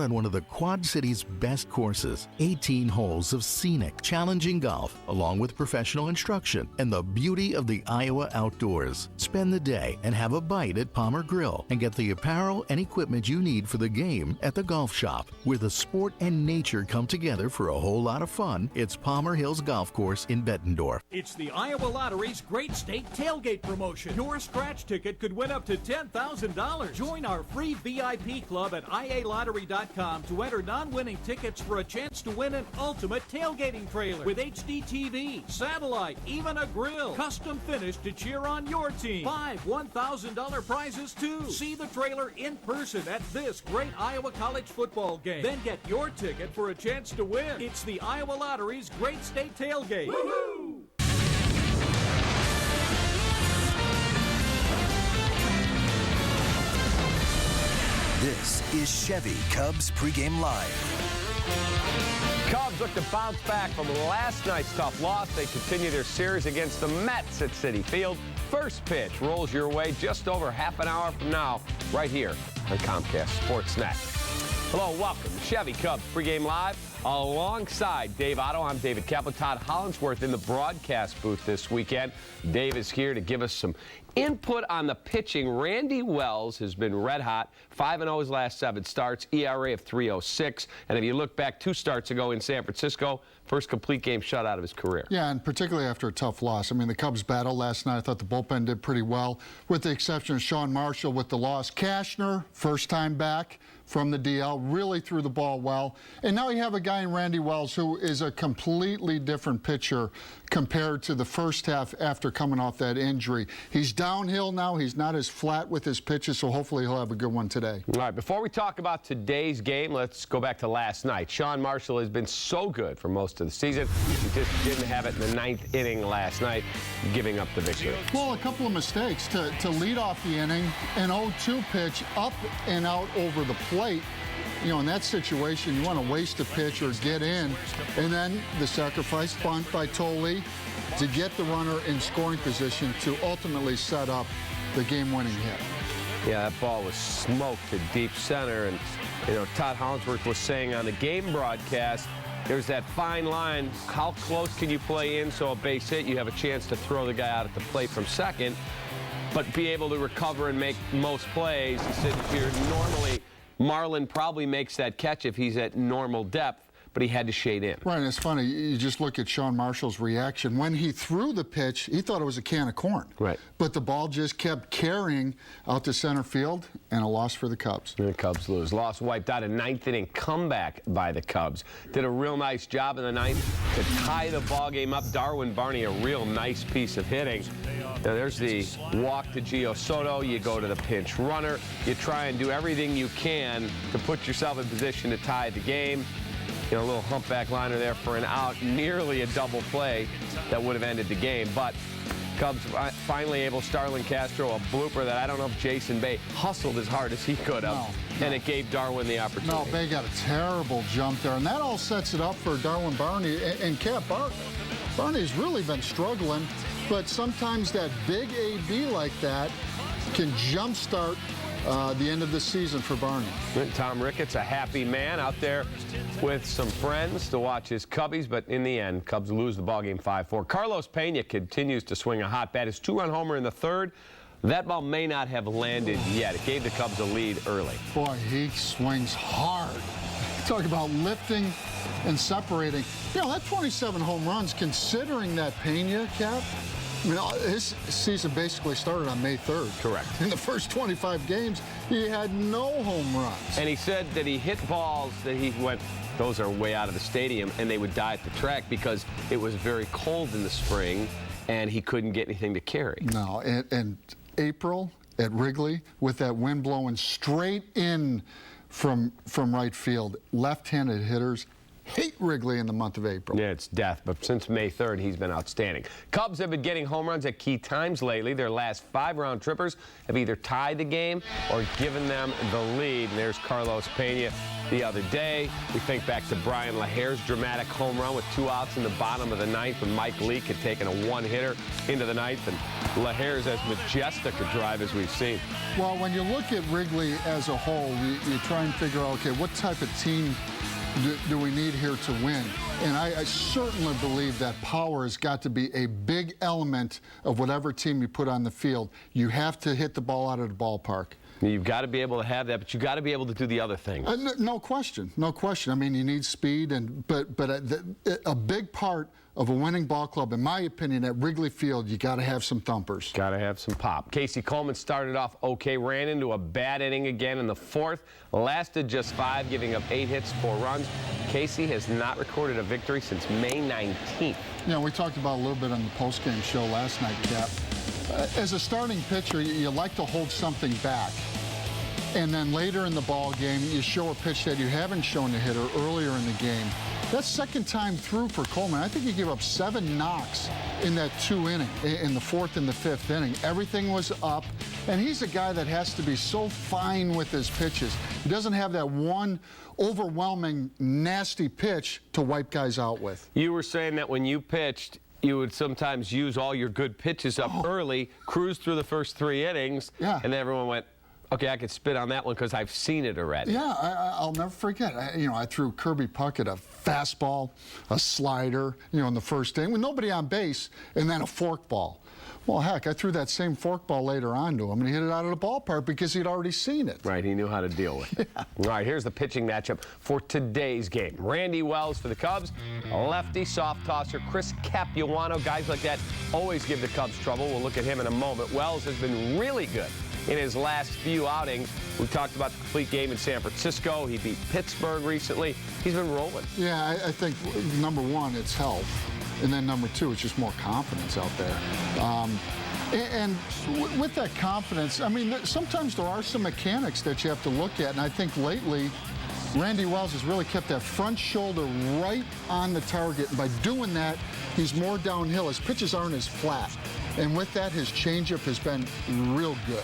on one of the Quad City's best courses. 18 holes of scenic, challenging golf, along with professional instruction and the beauty of the Iowa outdoors. Spend the day and have a bite at Palmer Grill and get the apparel and equipment you need for the game at the golf shop. Where the sport and nature come together for a whole lot of fun, it's Palmer Hills Golf Course in Bettendorf. It's the Iowa Lottery's Great State Tailgate promotion. Your scratch ticket could win up to $10,000. Join our free VIP club at ialottery.com to enter non-winning tickets for a chance to win an ultimate tailgating trailer with HD TV, satellite, even a grill. Custom finished to cheer on your team. 5 $1,000 prizes too. See the trailer in person at this great Iowa college football game. Then get your ticket for a chance to win. It's the Iowa Lottery's Great State Tailgate. Woohoo! This is Chevy Cubs Pregame Live. Cubs look to bounce back from last night's tough loss. They continue their series against the Mets at Citi Field. First pitch rolls your way just over half an hour from now, right here on Comcast Sportsnet. Hello, welcome to Chevy Cubs Pregame Live. Alongside Dave Otto, I'm David Kaplan. Todd Hollinsworth in the broadcast booth this weekend. Dave is here to give us some input on the pitching. Randy Wells has been red hot. 5-0 his last 7 starts, ERA of 3.06. And if you look back 2 starts ago in San Francisco, first complete game shutout of his career. Yeah, and particularly after a tough loss. I mean, the Cubs battled last night. I thought the bullpen did pretty well, with the exception of Sean Marshall with the loss. Cashner, first time back from the DL, really threw the ball well. And now you have a guy in Randy Wells who is a completely different pitcher compared to the first half after coming off that injury. He's downhill now. He's not as flat with his pitches, so hopefully he'll have a good one today. All right, before we talk about today's game, let's go back to last night. Sean Marshall has been so good for most of the season. He just didn't have it in the 9th inning last night, giving up the victory. Well, a couple of mistakes to lead off the inning. An 0-2 pitch up and out over the plate. You know, in that situation, you want to waste a pitch or get in. And then the sacrifice bunt by Tolley to get the runner in scoring position to ultimately set up the game-winning hit. Yeah, that ball was smoked to deep center. And, you know, Todd Hollinsworth was saying on the game broadcast, there's that fine line. How close can you play in so a base hit, you have a chance to throw the guy out at the plate from second, but be able to recover and make most plays? He said if you're normally, Marlin probably makes that catch if he's at normal depth, but he had to shade in. Right, and it's funny. You just look at Sean Marshall's reaction. When he threw the pitch, he thought it was a can of corn. Right. But the ball just kept carrying out to center field, and a loss for the Cubs. And the Cubs lose. Loss wiped out. A 9th inning comeback by the Cubs. Did a real nice job in the 9th to tie the ball game up. Darwin Barney, a real nice piece of hitting. Now there's the walk to Gio Soto. You go to the pinch runner. You try and do everything you can to put yourself in position to tie the game. You know, a little humpback liner there for an out, nearly a double play that would have ended the game. But Cubs finally able, Starlin Castro, a blooper that I don't know if Jason Bay hustled as hard as he could have. No. And it gave Darwin the opportunity. No, Bay got a terrible jump there. And that all sets it up for Darwin Barney. And Cap, Barney's really been struggling. But sometimes that big AB like that can jumpstart the end of the season for Barney. Tom Ricketts, a happy man out there with some friends to watch his Cubbies, but in the end, Cubs lose the ballgame 5-4. Carlos Pena continues to swing a hot bat. His 2-run homer in the 3rd. That ball may not have landed yet. It gave the Cubs a lead early. Boy, he swings hard. Talk about lifting and separating. You know, that 27 home runs, considering that Pena, Cap, I mean, his season basically started on May 3rd. Correct. In the first 25 games, he had no home runs. And he said that he hit balls that he went, those are way out of the stadium, and they would die at the track because it was very cold in the spring, and he couldn't get anything to carry. No, and April at Wrigley, with that wind blowing straight in from right field, left-handed hitters hate Wrigley in the month of April. Yeah, it's death, but since May 3rd, he's been outstanding. Cubs have been getting home runs at key times lately. Their last 5 round-trippers have either tied the game or given them the lead. And there's Carlos Pena the other day. We think back to Brian LaHare's dramatic home run with 2 outs in the bottom of the 9th when Mike Leake had taken a one-hitter into the 9th, and LaHare's as majestic a drive as we've seen. Well, when you look at Wrigley as a whole, you try and figure out, okay, what type of team do we need here to win? And I certainly believe that power has got to be a big element of whatever team you put on the field. You have to hit the ball out of the ballpark. You've got to be able to have that, but you've got to be able to do the other things. No question. No question. I mean, you need speed, but a big part of a winning ball club, in my opinion, at Wrigley Field, you got to have some thumpers. Got to have some pop. Casey Coleman started off okay, ran into a bad inning again in the 4th, lasted just 5, giving up 8 hits, 4 runs. Casey has not recorded a victory since May 19th. Yeah, we talked about a little bit on the postgame show last night, Cap. As a starting pitcher, you like to hold something back. And then later in the ball game, you show a pitch that you haven't shown the hitter earlier in the game. That's second time through for Coleman. I think he gave up 7 knocks in that 2 inning, in the 4th and the 5th inning. Everything was up, and he's a guy that has to be so fine with his pitches. He doesn't have that one overwhelming, nasty pitch to wipe guys out with. You were saying that when you pitched, you would sometimes use all your good pitches up early, cruise through the first 3 innings, and then everyone went, okay, I could spit on that one because I've seen it already. Yeah, I'll never forget. I threw Kirby Puckett a fastball, a slider, in the first inning with nobody on base, and then a forkball. Well, heck, I threw that same forkball later on to him, and he hit it out of the ballpark because he'd already seen it. Right, he knew how to deal with it. All right, here's the pitching matchup for today's game. Randy Wells for the Cubs, a lefty soft tosser, Chris Capuano. Guys like that always give the Cubs trouble. We'll look at him in a moment. Wells has been really good in his last few outings. We talked about the complete game in San Francisco. He beat Pittsburgh recently. He's been rolling. Yeah, I think number one, it's health. And then number 2, it's just more confidence out there. And with that confidence, I mean, sometimes there are some mechanics that you have to look at. And I think lately, Randy Wells has really kept that front shoulder right on the target. And by doing that, he's more downhill. His pitches aren't as flat. And with that, his changeup has been real good.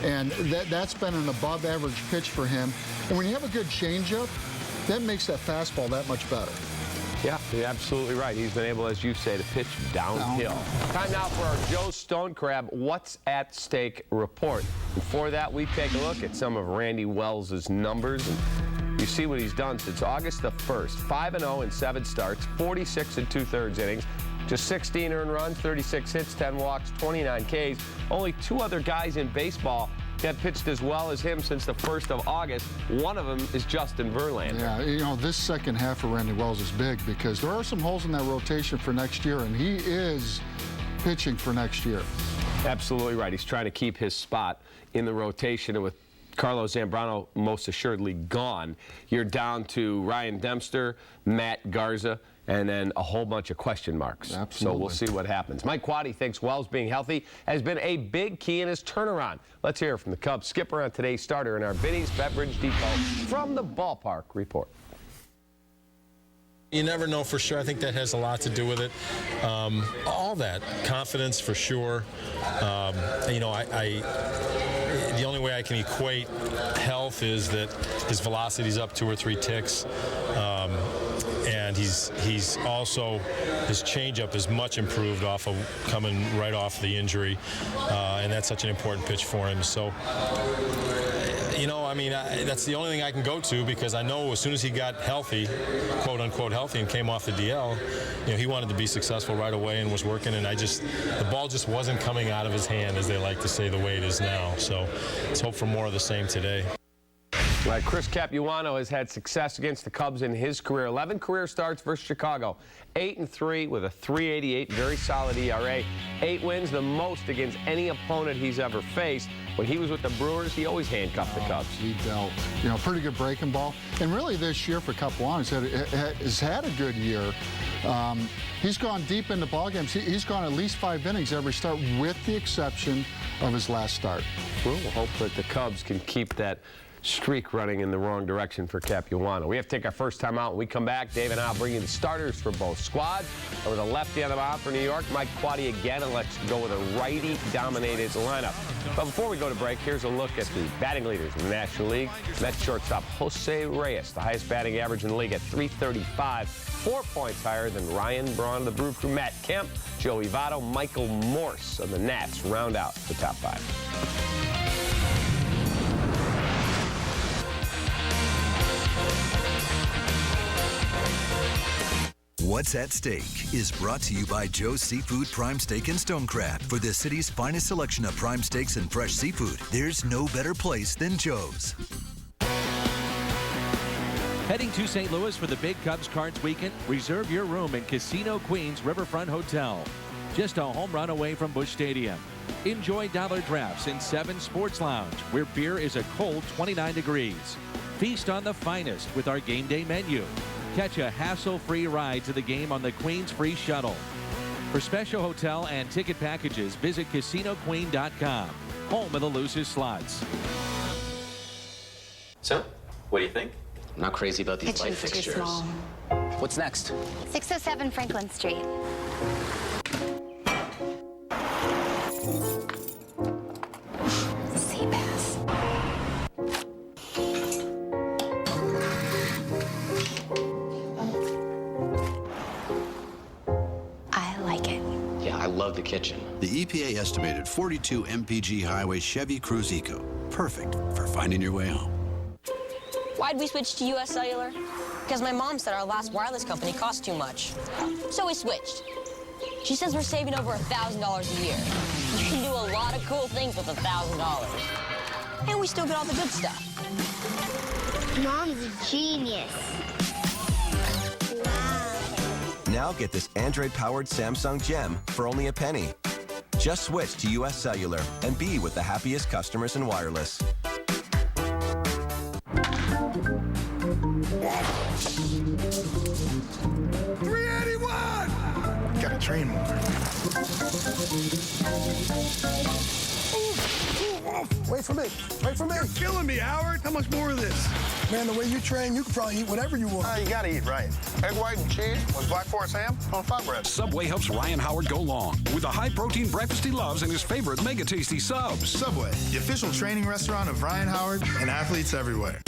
And that's been an above-average pitch for him. And when you have a good changeup, that makes that fastball that much better. Yeah, you're absolutely right. He's been able, as you say, to pitch downhill. Time now for our Joe Stonecrab What's at Stake report. And for that, we take a look at some of Randy Wells' numbers. And you see what he's done since August the 1st. 5-0 in 7 starts, 46 and 2/3 innings. Just 16 earned runs, 36 hits, 10 walks, 29 Ks. Only 2 other guys in baseball have pitched as well as him since the 1st of August. One of them is Justin Verlander. Yeah, this second half for Randy Wells is big because there are some holes in that rotation for next year, and he is pitching for next year. Absolutely right. He's trying to keep his spot in the rotation, and with Carlos Zambrano most assuredly gone, you're down to Ryan Dempster, Matt Garza, and then a whole bunch of question marks. Absolutely. So we'll see what happens. Mike Quaddy thinks Wells being healthy has been a big key in his turnaround. Let's hear from the Cubs skipper on today's starter in our Vinny's Beverage Depot from the Ballpark Report. You never know for sure. I think that has a lot to do with it. All that confidence for sure. The only way I can equate health is that his velocity's up 2 or 3 ticks, and he's also, his changeup is much improved off of coming right off the injury, and that's such an important pitch for him. So, that's the only thing I can go to, because I know as soon as he got healthy, quote unquote healthy, and came off the DL, he wanted to be successful right away and was working, and the ball just wasn't coming out of his hand, as they like to say, the way it is now. So let's hope for more of the same today. Right, Chris Capuano has had success against the Cubs in his career. 11 career starts versus Chicago. 8-3 with a .388, very solid ERA. 8 wins, the most against any opponent he's ever faced. When he was with the Brewers, he always handcuffed the Cubs. He dealt, pretty good breaking ball. And really this year for Capuano, has had a good year. He's gone deep into ball games. He's gone at least 5 innings every start, with the exception of his last start. We'll hope that the Cubs can keep that streak running in the wrong direction for Capuano. We have to take our first time out. When we come back, Dave and I will bring you the starters for both squads. And with a lefty on the mound for New York, Mike Quade again, and let's go with a righty-dominated lineup. But before we go to break, here's a look at the batting leaders in the National League. Mets shortstop Jose Reyes, the highest batting average in the league at .335, 4 points higher than Ryan Braun, the Brew Crew, Matt Kemp, Joey Votto, Michael Morse of the Nats round out the top 5. What's at Stake is brought to you by Joe's Seafood Prime Steak and Stone Crab. For the city's finest selection of prime steaks and fresh seafood, there's no better place than Joe's. Heading to St. Louis for the Big Cubs Cards weekend? Reserve your room in Casino Queens Riverfront Hotel. Just a home run away from Busch Stadium. Enjoy dollar drafts in 7 Sports Lounge, where beer is a cold 29 degrees. Feast on the finest with our game day menu. Catch a hassle-free ride to the game on the Queens Free Shuttle. For special hotel and ticket packages, visit CasinoQueen.com, home of the loosest slots. So, what do you think? I'm not crazy about these light Kitchen's too fixtures. small. What's next? 607 Franklin Street. Sea bass. I like it. Yeah, I love the kitchen. The EPA estimated 42 mpg highway Chevy Cruze Eco. Perfect for finding your way home. Why'd we switch to US Cellular? Because my mom said our last wireless company cost too much. So we switched. She says we're saving over $1,000 a year. You can do a lot of cool things with $1,000. And we still get all the good stuff. Mom's a genius. Now get this Android-powered Samsung Gem for only a penny. Just switch to US Cellular and be with the happiest customers in wireless. Gotta train more. Wait for me. Wait for me. You're killing me, Howard. How much more of this? Man, the way you train, you can probably eat whatever you want. You gotta eat right. Egg white and cheese with Black Forest ham on flat bread. Subway helps Ryan Howard go long with the high-protein breakfast he loves and his favorite Mega Tasty subs. Subway, the official training restaurant of Ryan Howard and athletes everywhere.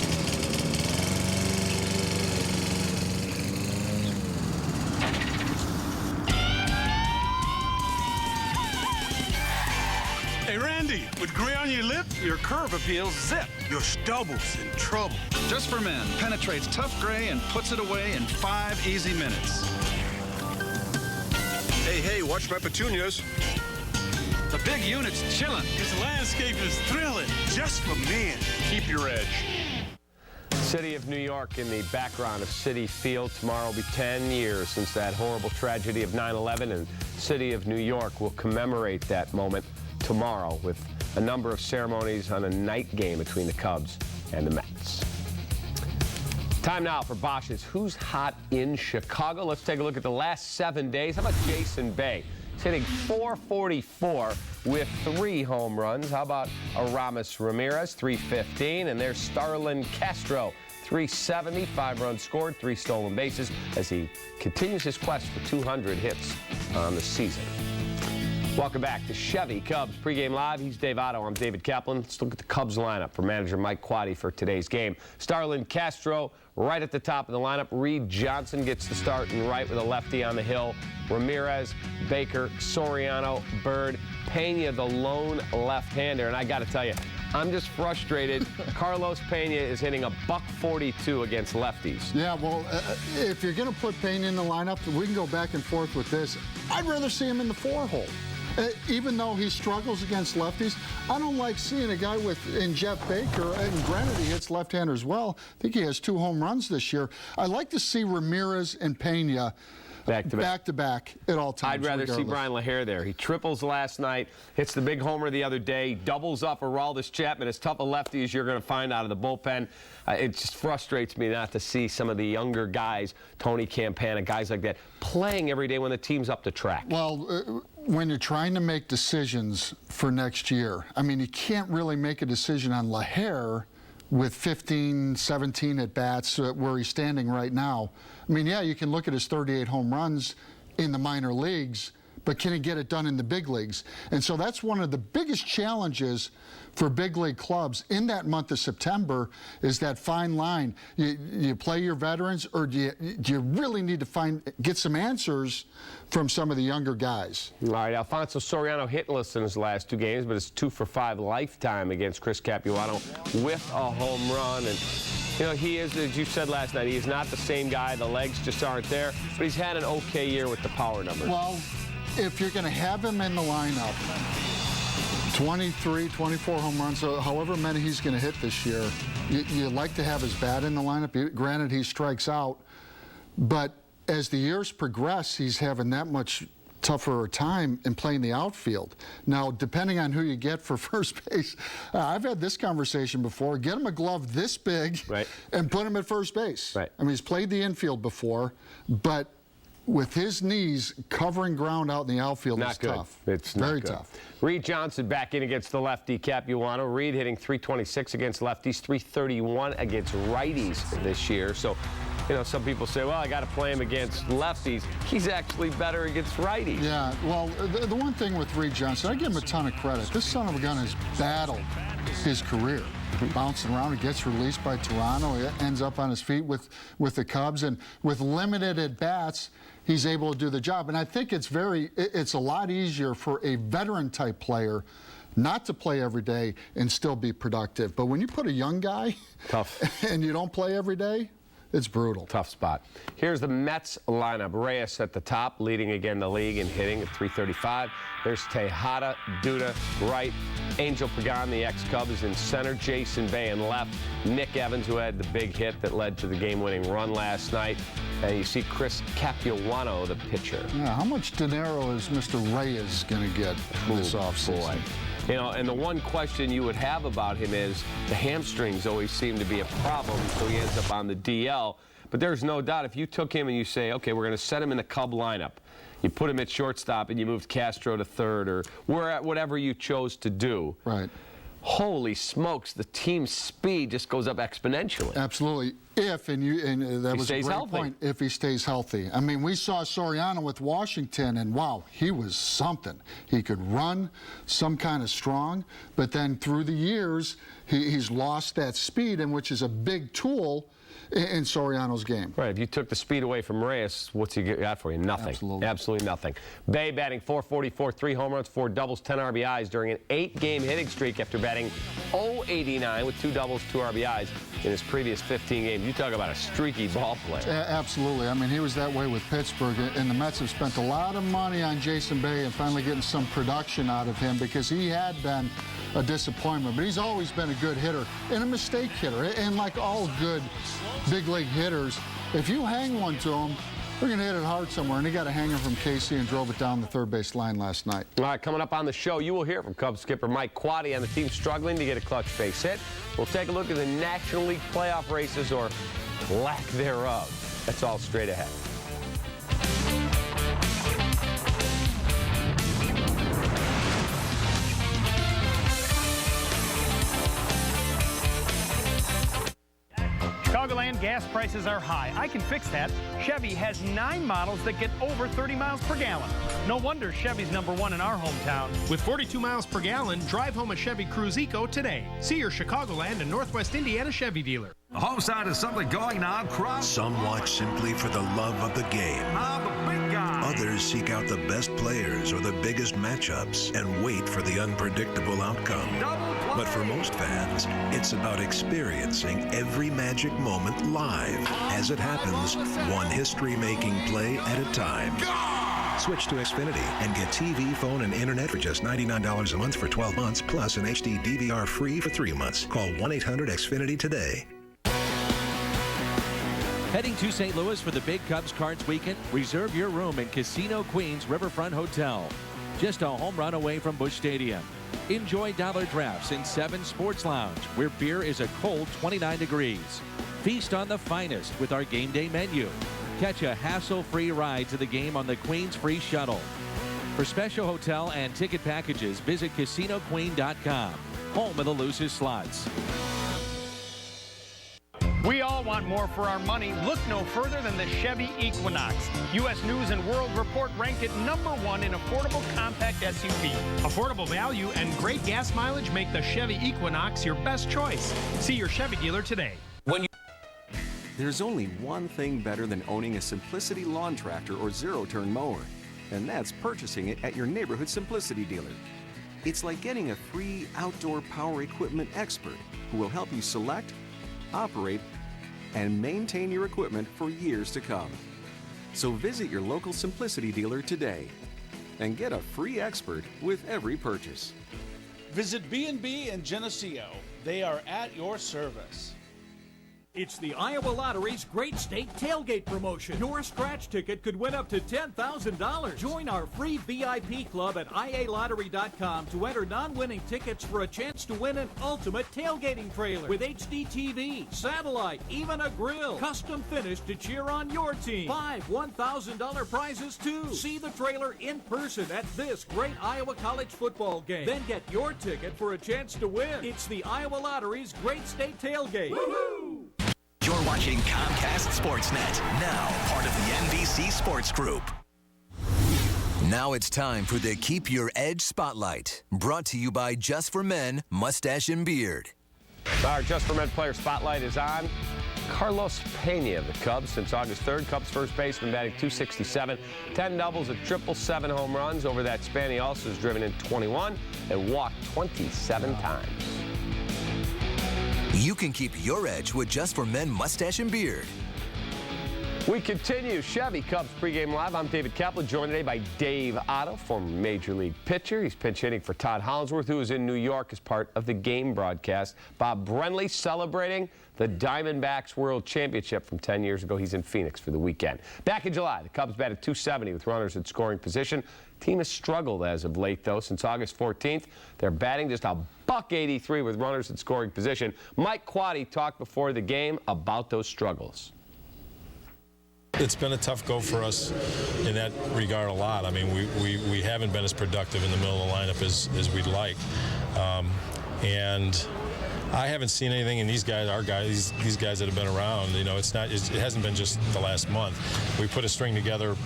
Hey, Randy, with gray on your lip, your curve appeals zip. Your stubble's in trouble. Just for Men penetrates tough gray and puts it away in 5 easy minutes. Hey, watch my petunias. The big unit's chillin'. This landscape is thrilling, just for men. Keep your edge. City of New York in the background of Citi Field. Tomorrow will be 10 years since that horrible tragedy of 9/11, and City of New York will commemorate that moment tomorrow with a number of ceremonies on a night game between the Cubs and the Mets. Time now for Bosch's Who's Hot in Chicago. Let's take a look at the last 7 days. How about Jason Bay? He's hitting .444 with 3 home runs. How about Aramis Ramirez, .315? And there's Starlin Castro, .370, 5 runs scored, 3 stolen bases as he continues his quest for 200 hits on the season. Welcome back to Chevy Cubs Pregame Live. He's Dave Otto. I'm David Kaplan. Let's look at the Cubs lineup for manager Mike Quade for today's game. Starlin Castro right at the top of the lineup. Reed Johnson gets the start in right with a lefty on the hill. Ramirez, Baker, Soriano, Bird, Pena, the lone left-hander. And I got to tell you, I'm just frustrated. Carlos Pena is hitting a .142 against lefties. Yeah, well, if you're going to put Pena in the lineup, we can go back and forth with this. I'd rather see him in the 4-hole. Even though he struggles against lefties, I don't like seeing a guy in Jeff Baker, and granted he hits left-hander as well. I think he has 2 home runs this year. I like to see Ramirez and Pena back to back at all times. I'd rather see Brian LaHare there. He triples last night, hits the big homer the other day, doubles up Aroldis Chapman, as tough a lefty as you're going to find out of the bullpen. It just frustrates me not to see some of the younger guys, Tony Campana, guys like that, playing every day when the team's up the track. Well, when you're trying to make decisions for next year, I mean, you can't really make a decision on LaHare with 15, 17 at-bats where he's standing right now. I mean, yeah, you can look at his 38 home runs in the minor leagues, but can he get it done in the big leagues? And so that's one of the biggest challenges for big league clubs in that month of September is that fine line. You play your veterans, or do you really need to get some answers from some of the younger guys? All right, Alfonso Soriano hitless in his last 2 games, but it's 2 for 5 lifetime against Chris Capuano with a home run. And you know, he is, as you said last night, he is not the same guy. The legs just aren't there, but he's had an okay year with the power numbers. Well, if you're going to have him in the lineup, 23, 24 home runs, so however many he's going to hit this year, you like to have his bat in the lineup. Granted, he strikes out, but as the years progress, he's having that much tougher a time in playing the outfield. Now, depending on who you get for first base, I've had this conversation before. Get him a glove this big and put him at first base. I mean, he's played the infield before, but with his knees covering ground out in the outfield is tough. It's very tough. Reed Johnson back in against the lefty Capuano. Reed hitting .326 against lefties, .331 against righties this year. So, you know, some people say, well, I got to play him against lefties. He's actually better against righties. Yeah, well, the one thing with Reed Johnson, I give him a ton of credit. This son of a gun has battled his career. Bouncing around, he gets released by Toronto, he ends up on his feet with the Cubs, and with limited at-bats, he's able to do the job. And I think it's a lot easier for a veteran-type player not to play every day and still be productive. But when you put a young guy and you don't play every day, it's brutal. Tough spot. Here's the Mets lineup. Reyes at the top, leading again the league in hitting at .335. There's Tejada, Duda, right. Angel Pagan, the ex-Cub, is in center. Jason Bay in left. Nick Evans, who had the big hit that led to the game-winning run last night. And you see Chris Capuano, the pitcher. Yeah, how much dinero is Mr. Reyes going to get this offseason? You know, and the one question you would have about him is the hamstrings always seem to be a problem, so he ends up on the DL. But there's no doubt if you took him and you say, okay, we're going to set him in the Cub lineup, you put him at shortstop and you moved Castro to third, or whatever you chose to do. Right. Holy smokes, the team's speed just goes up exponentially. Absolutely. And that was a great point, if he stays healthy. I mean, we saw Soriano with Washington, and wow, he was something. He could run some kind of strong, but then through the years, he's lost that speed, and which is a big tool in Soriano's game. Right. If you took the speed away from Reyes, what's he got for you? Nothing. Absolutely nothing. Bay batting .444, 3 home runs, 4 doubles, 10 RBIs during an 8-game hitting streak after batting .089 with 2 doubles, 2 RBIs in his previous 15 games. You talk about a streaky ball player. Absolutely. I mean, he was that way with Pittsburgh, and the Mets have spent a lot of money on Jason Bay and finally getting some production out of him because he had been a disappointment, but he's always been a good hitter and a mistake hitter. And like all good big league hitters, if you hang one to him, they're going to hit it hard somewhere, and he got a hanger from KC and drove it down the third base line last night. All right, coming up on the show, you will hear from Cubs skipper Mike Quade on the team struggling to get a clutch base hit. We'll take a look at the National League playoff races, or lack thereof. That's all straight ahead. Chicagoland gas prices are high. I can fix that. Chevy has 9 models that get over 30 miles per gallon. No wonder Chevy's #1 in our hometown. With 42 miles per gallon, drive home a Chevy Cruze Eco today. See your Chicagoland and Northwest Indiana Chevy dealer. The home side is something going on across. Some watch simply for the love of the game. The big guy. Others seek out the best players or the biggest matchups and wait for the unpredictable outcome. But for most fans, it's about experiencing every magic moment live as it happens, one history-making play at a time. Switch to Xfinity and get TV, phone, and internet for just $99 a month for 12 months, plus an HD DVR free for 3 months. Call 1-800-XFINITY today. Heading to St. Louis for the big Cubs Cards weekend? Reserve your room in Casino Queens Riverfront Hotel. Just a home run away from Busch Stadium. Enjoy dollar drafts in 7 Sports Lounge, where beer is a cold 29 degrees. Feast on the finest with our game day menu. Catch a hassle-free ride to the game on the Queens Free Shuttle. For special hotel and ticket packages, visit CasinoQueen.com, home of the loosest slots. want more for our money? Look no further than the Chevy Equinox. U.S. News and World Report ranked it #1 in affordable compact SUV. Affordable value and great gas mileage make the Chevy Equinox your best choice. See your Chevy dealer today. There's only one thing better than owning a Simplicity lawn tractor or zero-turn mower, and that's purchasing it at your neighborhood Simplicity dealer. It's like getting a free outdoor power equipment expert who will help you select, operate, and maintain your equipment for years to come. So visit your local Simplicity dealer today and get a free expert with every purchase. Visit B&B in Geneseo. They are at your service. It's the Iowa Lottery's Great State Tailgate Promotion. Your scratch ticket could win up to $10,000. Join our free VIP club at IALottery.com to enter non-winning tickets for a chance to win an ultimate tailgating trailer with HD TV, satellite, even a grill. Custom finished to cheer on your team. 5 $1,000 prizes too. See the trailer in person at this great Iowa college football game. Then get your ticket for a chance to win. It's the Iowa Lottery's Great State Tailgate. Woohoo! You're watching Comcast Sportsnet, now part of the NBC Sports Group. Now it's time for the Keep Your Edge Spotlight, brought to you by Just for Men Mustache and Beard. Our Just for Men player spotlight is on Carlos Pena of the Cubs. Since August 3rd, Cubs first baseman batting .267, 10 doubles, a triple, 7 home runs. Over that span, he also has driven in 21 and walked 27 times. You can keep your edge with Just for Men Mustache and Beard. We continue Chevy Cubs pregame live. I'm David Kaplan, joined today by Dave Otto, former Major League pitcher. He's pinch hitting for Todd Hollingsworth, who is in New York as part of the game broadcast. Bob Brenly celebrating the Diamondbacks World Championship from 10 years ago. He's in Phoenix for the weekend. Back in July, the Cubs batted .270 with runners in scoring position. Team has struggled as of late, though. Since August 14th, they're batting just a .183 with runners in scoring position. Mike Quade talked before the game about those struggles. It's been a tough go for us in that regard a lot. I mean, we haven't been as productive in the middle of the lineup as we'd like. And I haven't seen anything in these guys, our guys, these guys that have been around. You know, it hasn't been just the last month. We put a string together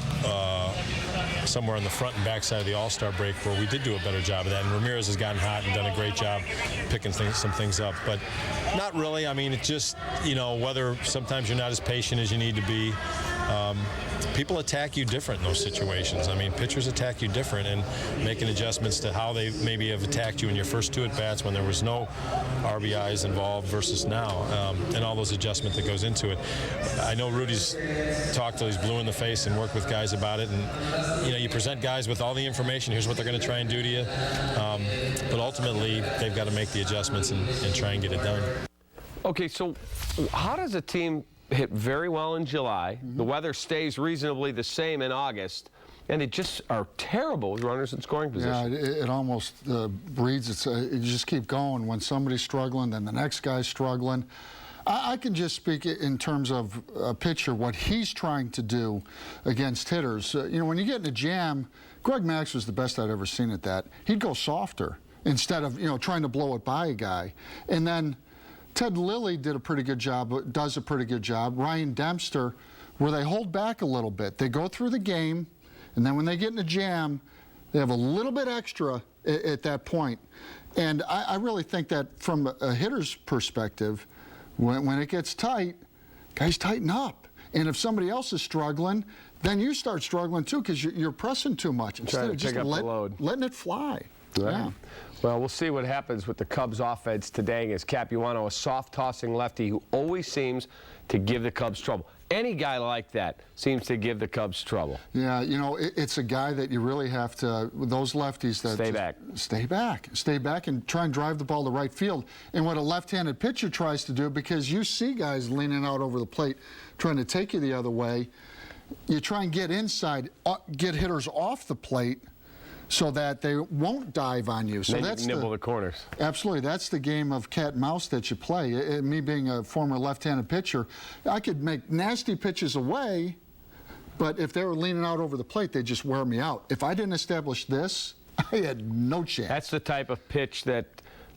somewhere on the front and back side of the All-Star break where we did do a better job of that. And Ramirez has gotten hot and done a great job picking some things up. But not really. I mean, it's just, you know, whether sometimes you're not as patient as you need to be. People attack you different in those situations. I mean, pitchers attack you different, and making adjustments to how they maybe have attacked you in your first 2 at-bats when there was no RBIs involved versus now, and all those adjustments that goes into it. I know Rudy's talked till he's blue in the face and worked with guys about it, and you know, you present guys with all the information. Here's what they're going to try and do to you, but ultimately they've got to make the adjustments and try and get it done. Okay, so how does a team hit very well in July, the weather stays reasonably the same in August, and they just are terrible with runners in scoring position? Yeah, it almost breeds it. You just keep going. When somebody's struggling, then the next guy's struggling. I can just speak in terms of a pitcher, what he's trying to do against hitters. You know, when you get in a jam, Greg Max was the best I'd ever seen at that. He'd go softer instead of, you know, trying to blow it by a guy. And then Ted Lilly did a pretty good job, does a pretty good job. Ryan Dempster, where they hold back a little bit. They go through the game, and then when they get in a jam, they have a little bit extra at that point. And I really think that from a hitter's perspective, when it gets tight, guys tighten up. And if somebody else is struggling, then you start struggling too because you're pressing too much instead of just letting it fly. Right. Yeah. Well, we'll see what happens with the Cubs offense today as Capuano, a soft-tossing lefty who always seems to give the Cubs trouble. Any guy like that seems to give the Cubs trouble. Yeah, you know, it's a guy that you really have to, with those lefties, that stay back and try and drive the ball to right field. And what a left-handed pitcher tries to do, because you see guys leaning out over the plate trying to take you the other way, you try and get inside, get hitters off the plate, so that they won't dive on you. So that's nibble the corners. Absolutely. That's the game of cat and mouse that you play. Me being a former left-handed pitcher, I could make nasty pitches away, but if they were leaning out over the plate, they'd just wear me out. If I didn't establish this, I had no chance. That's the type of pitch that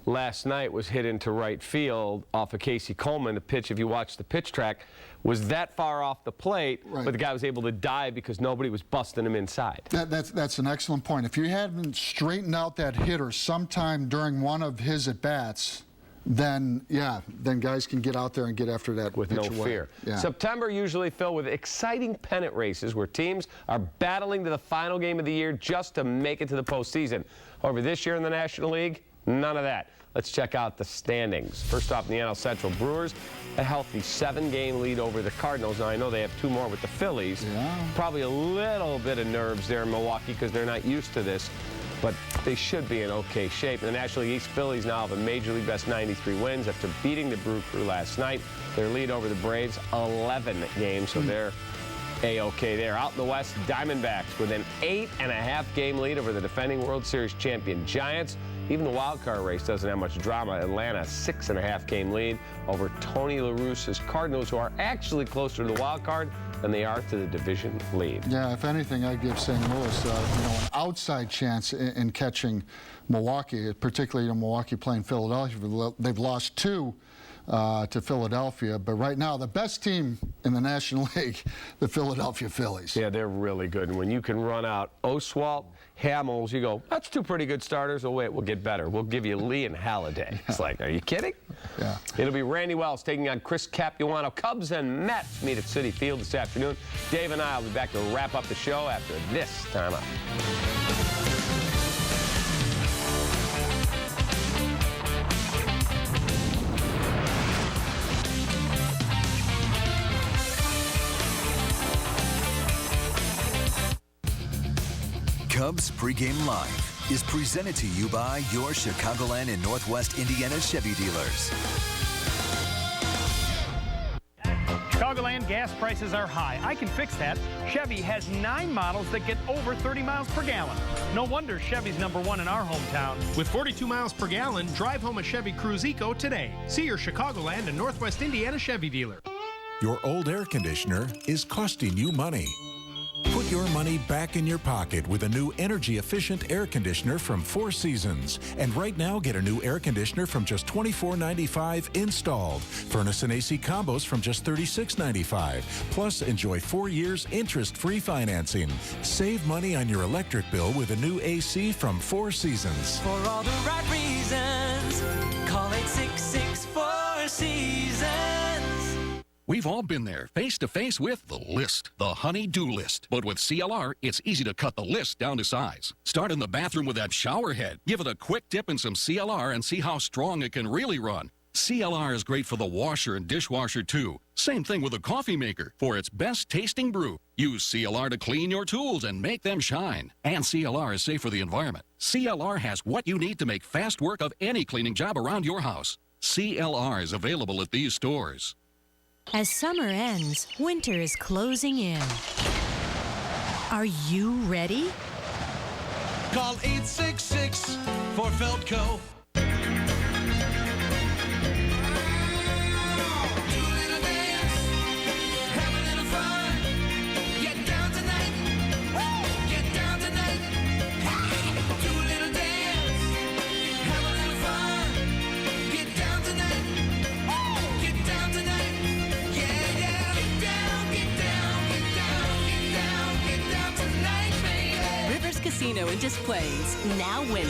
last night was hit into right field off of Casey Coleman. The pitch, if you watch the pitch track, was that far off the plate, but the guy was able to dive because nobody was busting him inside. That's an excellent point. If you hadn't straightened out that hitter sometime during one of his at-bats, then guys can get out there and get after that with no fear. Yeah. September usually filled with exciting pennant races where teams are battling to the final game of the year just to make it to the postseason. However, this year in the National League, none of that. Let's check out the standings. First off, in the NL Central, Brewers, a healthy 7-game lead over the Cardinals. Now, I know they have 2 more with the Phillies. Yeah. Probably a little bit of nerves there in Milwaukee because they're not used to this, but they should be in okay shape. In the National League East, Phillies now have a Major League Best 93 wins after beating the Brew Crew last night. Their lead over the Braves, 11 games, so they're A-OK there. Out in the West, Diamondbacks with an 8.5-game lead over the defending World Series champion Giants. Even the wild card race doesn't have much drama. Atlanta, 6.5-game lead over Tony La Russa's Cardinals, who are actually closer to the wild card than they are to the division lead. Yeah, if anything, I'd give St. Louis an outside chance in catching Milwaukee, particularly Milwaukee playing Philadelphia. They've lost 2 to Philadelphia, but right now the best team in the National League, the Philadelphia Phillies. Yeah, they're really good. And when you can run out Oswalt, Hamels, you go, that's 2 pretty good starters. Oh, wait, we'll get better. We'll give you Lee and Halladay. It's like, are you kidding? Yeah. It'll be Randy Wells taking on Chris Capuano. Cubs and Mets meet at Citi Field this afternoon. Dave and I will be back to wrap up the show after this time out. Cubs Pregame Live is presented to you by your Chicagoland and Northwest Indiana Chevy dealers. Chicagoland gas prices are high. I can fix that. Chevy has 9 models that get over 30 miles per gallon. No wonder Chevy's #1 in our hometown. With 42 miles per gallon, drive home a Chevy Cruze Eco today. See your Chicagoland and Northwest Indiana Chevy dealer. Your old air conditioner is costing you money. Put your money back in your pocket with a new energy-efficient air conditioner from 4 Seasons. And right now, get a new air conditioner from just $24.95 installed. Furnace and AC combos from just $36.95. Plus, enjoy 4 years interest-free financing. Save money on your electric bill with a new AC from 4 Seasons. For all the right reasons, call 866-4 Seasons. We've all been there, face-to-face with the list, the honey-do list. But with CLR, it's easy to cut the list down to size. Start in the bathroom with that shower head. Give it a quick dip in some CLR and see how strong it can really run. CLR is great for the washer and dishwasher, too. Same thing with a coffee maker. For its best-tasting brew, use CLR to clean your tools and make them shine. And CLR is safe for the environment. CLR has what you need to make fast work of any cleaning job around your house. CLR is available at these stores. As summer ends, winter is closing in. Are you ready? Call 866 for Feltco. Casino and Displays, now winning.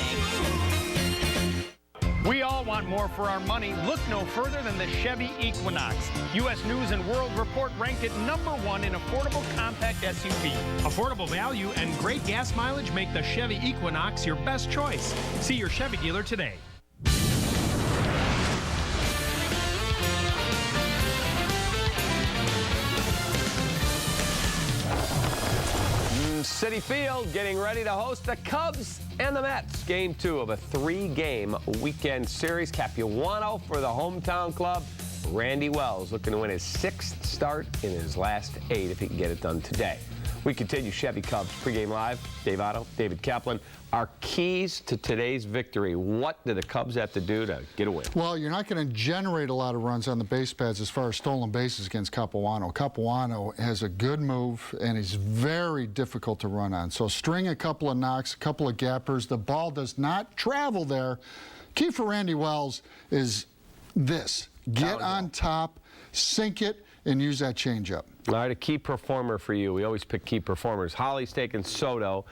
We all want more for our money. Look no further than the Chevy Equinox. U.S. News and World Report ranked it #1 in affordable compact SUV. Affordable value and great gas mileage make the Chevy Equinox your best choice. See your Chevy dealer today. Citi Field getting ready to host the Cubs and the Mets. Game 2 of a 3-game weekend series. Capuano for the hometown club. Randy Wells looking to win his 6th start in his last 8 if he can get it done today. We continue Chevy Cubs pregame live. Dave Otto, David Kaplan. Our keys to today's victory. What do the Cubs have to do to get a win? Well, you're not going to generate a lot of runs on the base paths as far as stolen bases against Capuano. Capuano has a good move, and he's very difficult to run on. So string a couple of knocks, a couple of gappers. The ball does not travel there Key for Randy Wells is this. Get on top, sink it, and use that changeup. All right, a key performer for you. We always pick key performers. Holly's taking Soto.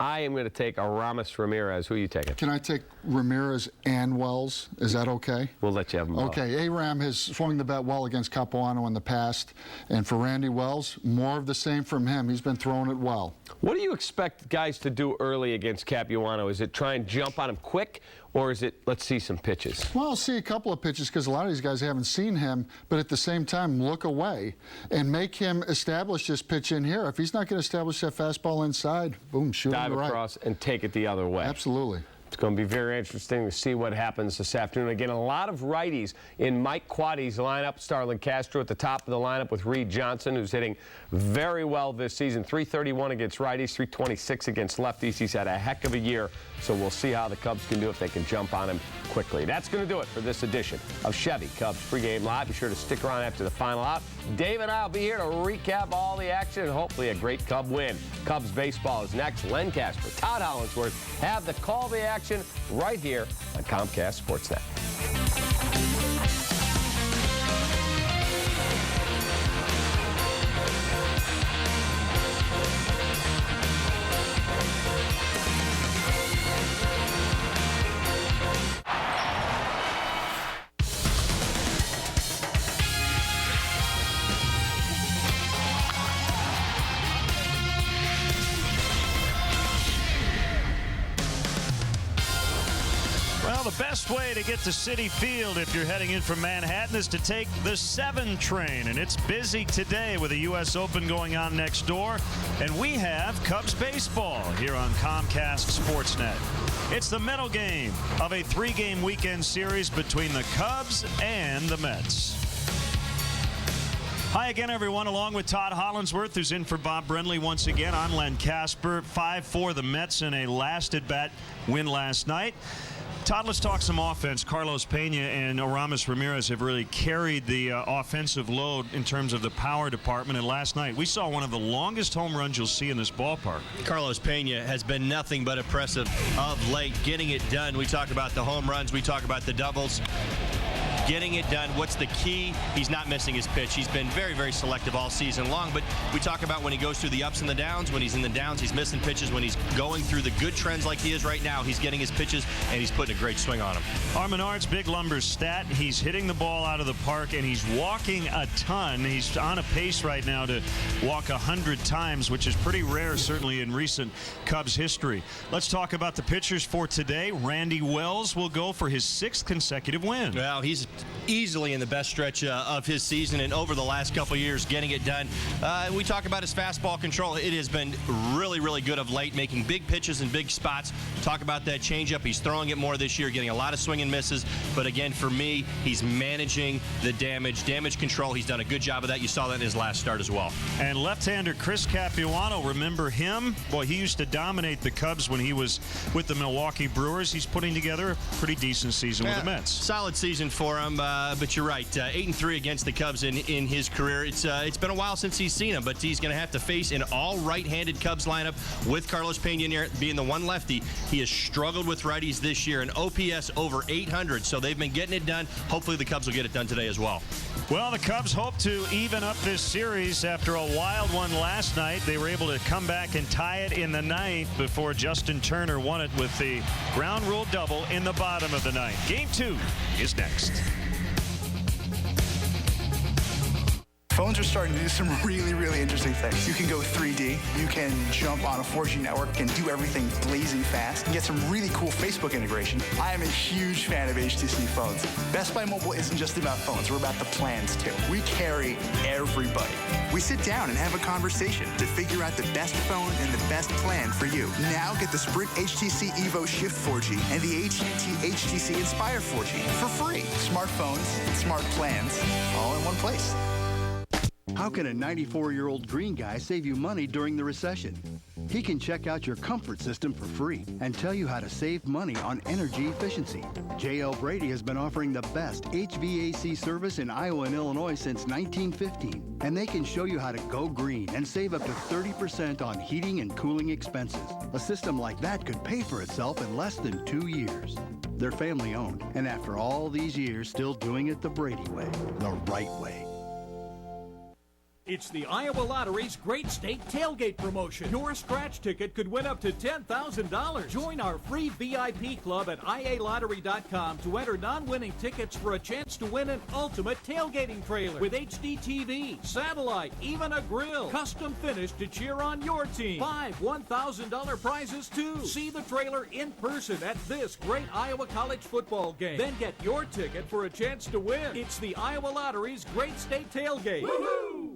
I am going to take Aramis Ramirez. Who are you taking? Can I take Ramirez and Wells? Is that okay? We'll let you have them both. Okay, Aram has swung the bat well against Capuano in the past. And for Randy Wells, more of the same from him. He's been throwing it well. What do you expect guys to do early against Capuano? Is it try and jump on him quick, or is it let's see some pitches? Well, I'll see a couple of pitches because a lot of these guys haven't seen him, but at the same time, look away and make him establish this pitch in here. If he's not going to establish that fastball inside, boom, shoot him right. Dive across and take it the other way. Absolutely. It's going to be very interesting to see what happens this afternoon. Again, a lot of righties in Mike Quaddy's lineup. Starlin Castro at the top of the lineup with Reed Johnson, who's hitting very well this season. 331 against righties, 326 against lefties. He's had a heck of a year, so we'll see how the Cubs can do if they can jump on him quickly. That's going to do it for this edition of Chevy Cubs Pregame Live. Be sure to stick around after the final out. Dave and I will be here to recap all the action and hopefully a great Cub win. Cubs baseball is next. Len Casper, Todd Hollingsworth have the call the action right here on Comcast Sportsnet. The best way to get to Citi Field if you're heading in from Manhattan is to take the 7 train, and it's busy today with the U.S. Open going on next door, and we have Cubs baseball here on Comcast Sportsnet. It's the middle game of a 3-game weekend series between the Cubs and the Mets. Hi again, everyone. Along with Todd Hollingsworth, who's in for Bob Brenly once again. I'm Len Casper. 5-4 the Mets in a last-at-bat win last night. Todd, let's talk some offense. Carlos Pena and Aramis Ramirez have really carried the offensive load in terms of the power department. And last night, we saw one of the longest home runs you'll see in this ballpark. Carlos Pena has been nothing but impressive of late, getting it done. We talk about the home runs. We talk about the doubles. Getting it done. What's the key? He's not missing his pitch. He's been very, very selective all season long, but we talk about when he goes through the ups and the downs. When he's in the downs, he's missing pitches. When he's going through the good trends like he is right now, he's getting his pitches, and he's putting a great swing on them. Armenard's big lumber stat, he's hitting the ball out of the park, and he's walking a ton. He's on a pace right now to walk 100 times, which is pretty rare, certainly in recent Cubs history. Let's talk about the pitchers for today. Randy Wells will go for his 6th consecutive win. Well, he's easily in the best stretch of his season, and over the last couple years getting it done. We talk about his fastball control. It has been really, really good of late, making big pitches in big spots. Talk about that changeup. He's throwing it more this year, getting a lot of swing and misses. But again, for me, he's managing the damage control. He's done a good job of that. You saw that in his last start as well. And left-hander Chris Capuano, remember him? Boy, he used to dominate the Cubs when he was with the Milwaukee Brewers. He's putting together a pretty decent season with the Mets. Solid season for him. But you're right, 8-3 against the Cubs in his career. It's been a while since he's seen him, but he's going to have to face an all right-handed Cubs lineup with Carlos Pena being the one lefty. He has struggled with righties this year, an OPS over 800, so they've been getting it done. Hopefully the Cubs will get it done today as well. Well, the Cubs hope to even up this series after a wild one last night. They were able to come back and tie it in the 9th before Justin Turner won it with the ground rule double in the bottom of the 9th. Game 2 is next. Phones are starting to do some really, really interesting things. You can go 3D. You can jump on a 4G network and do everything blazing fast and get some really cool Facebook integration. I am a huge fan of HTC phones. Best Buy Mobile isn't just about phones. We're about the plans, too. We carry everybody. We sit down and have a conversation to figure out the best phone and the best plan for you. Now get the Sprint HTC Evo Shift 4G and the AT&T HTC Inspire 4G for free. Smartphones, smart plans, all in one place. How can a 94-year-old green guy save you money during the recession? He can check out your comfort system for free and tell you how to save money on energy efficiency. J.L. Brady has been offering the best HVAC service in Iowa and Illinois since 1915, and they can show you how to go green and save up to 30% on heating and cooling expenses. A system like that could pay for itself in less than 2 years. They're family-owned, and after all these years, still doing it the Brady way, the right way. It's the Iowa Lottery's Great State Tailgate Promotion. Your scratch ticket could win up to $10,000. Join our free VIP club at ialottery.com to enter non-winning tickets for a chance to win an ultimate tailgating trailer with HD TV, satellite, even a grill. Custom finished to cheer on your team. 5 $1,000 prizes too. See the trailer in person at this great Iowa college football game. Then get your ticket for a chance to win. It's the Iowa Lottery's Great State Tailgate. Woohoo!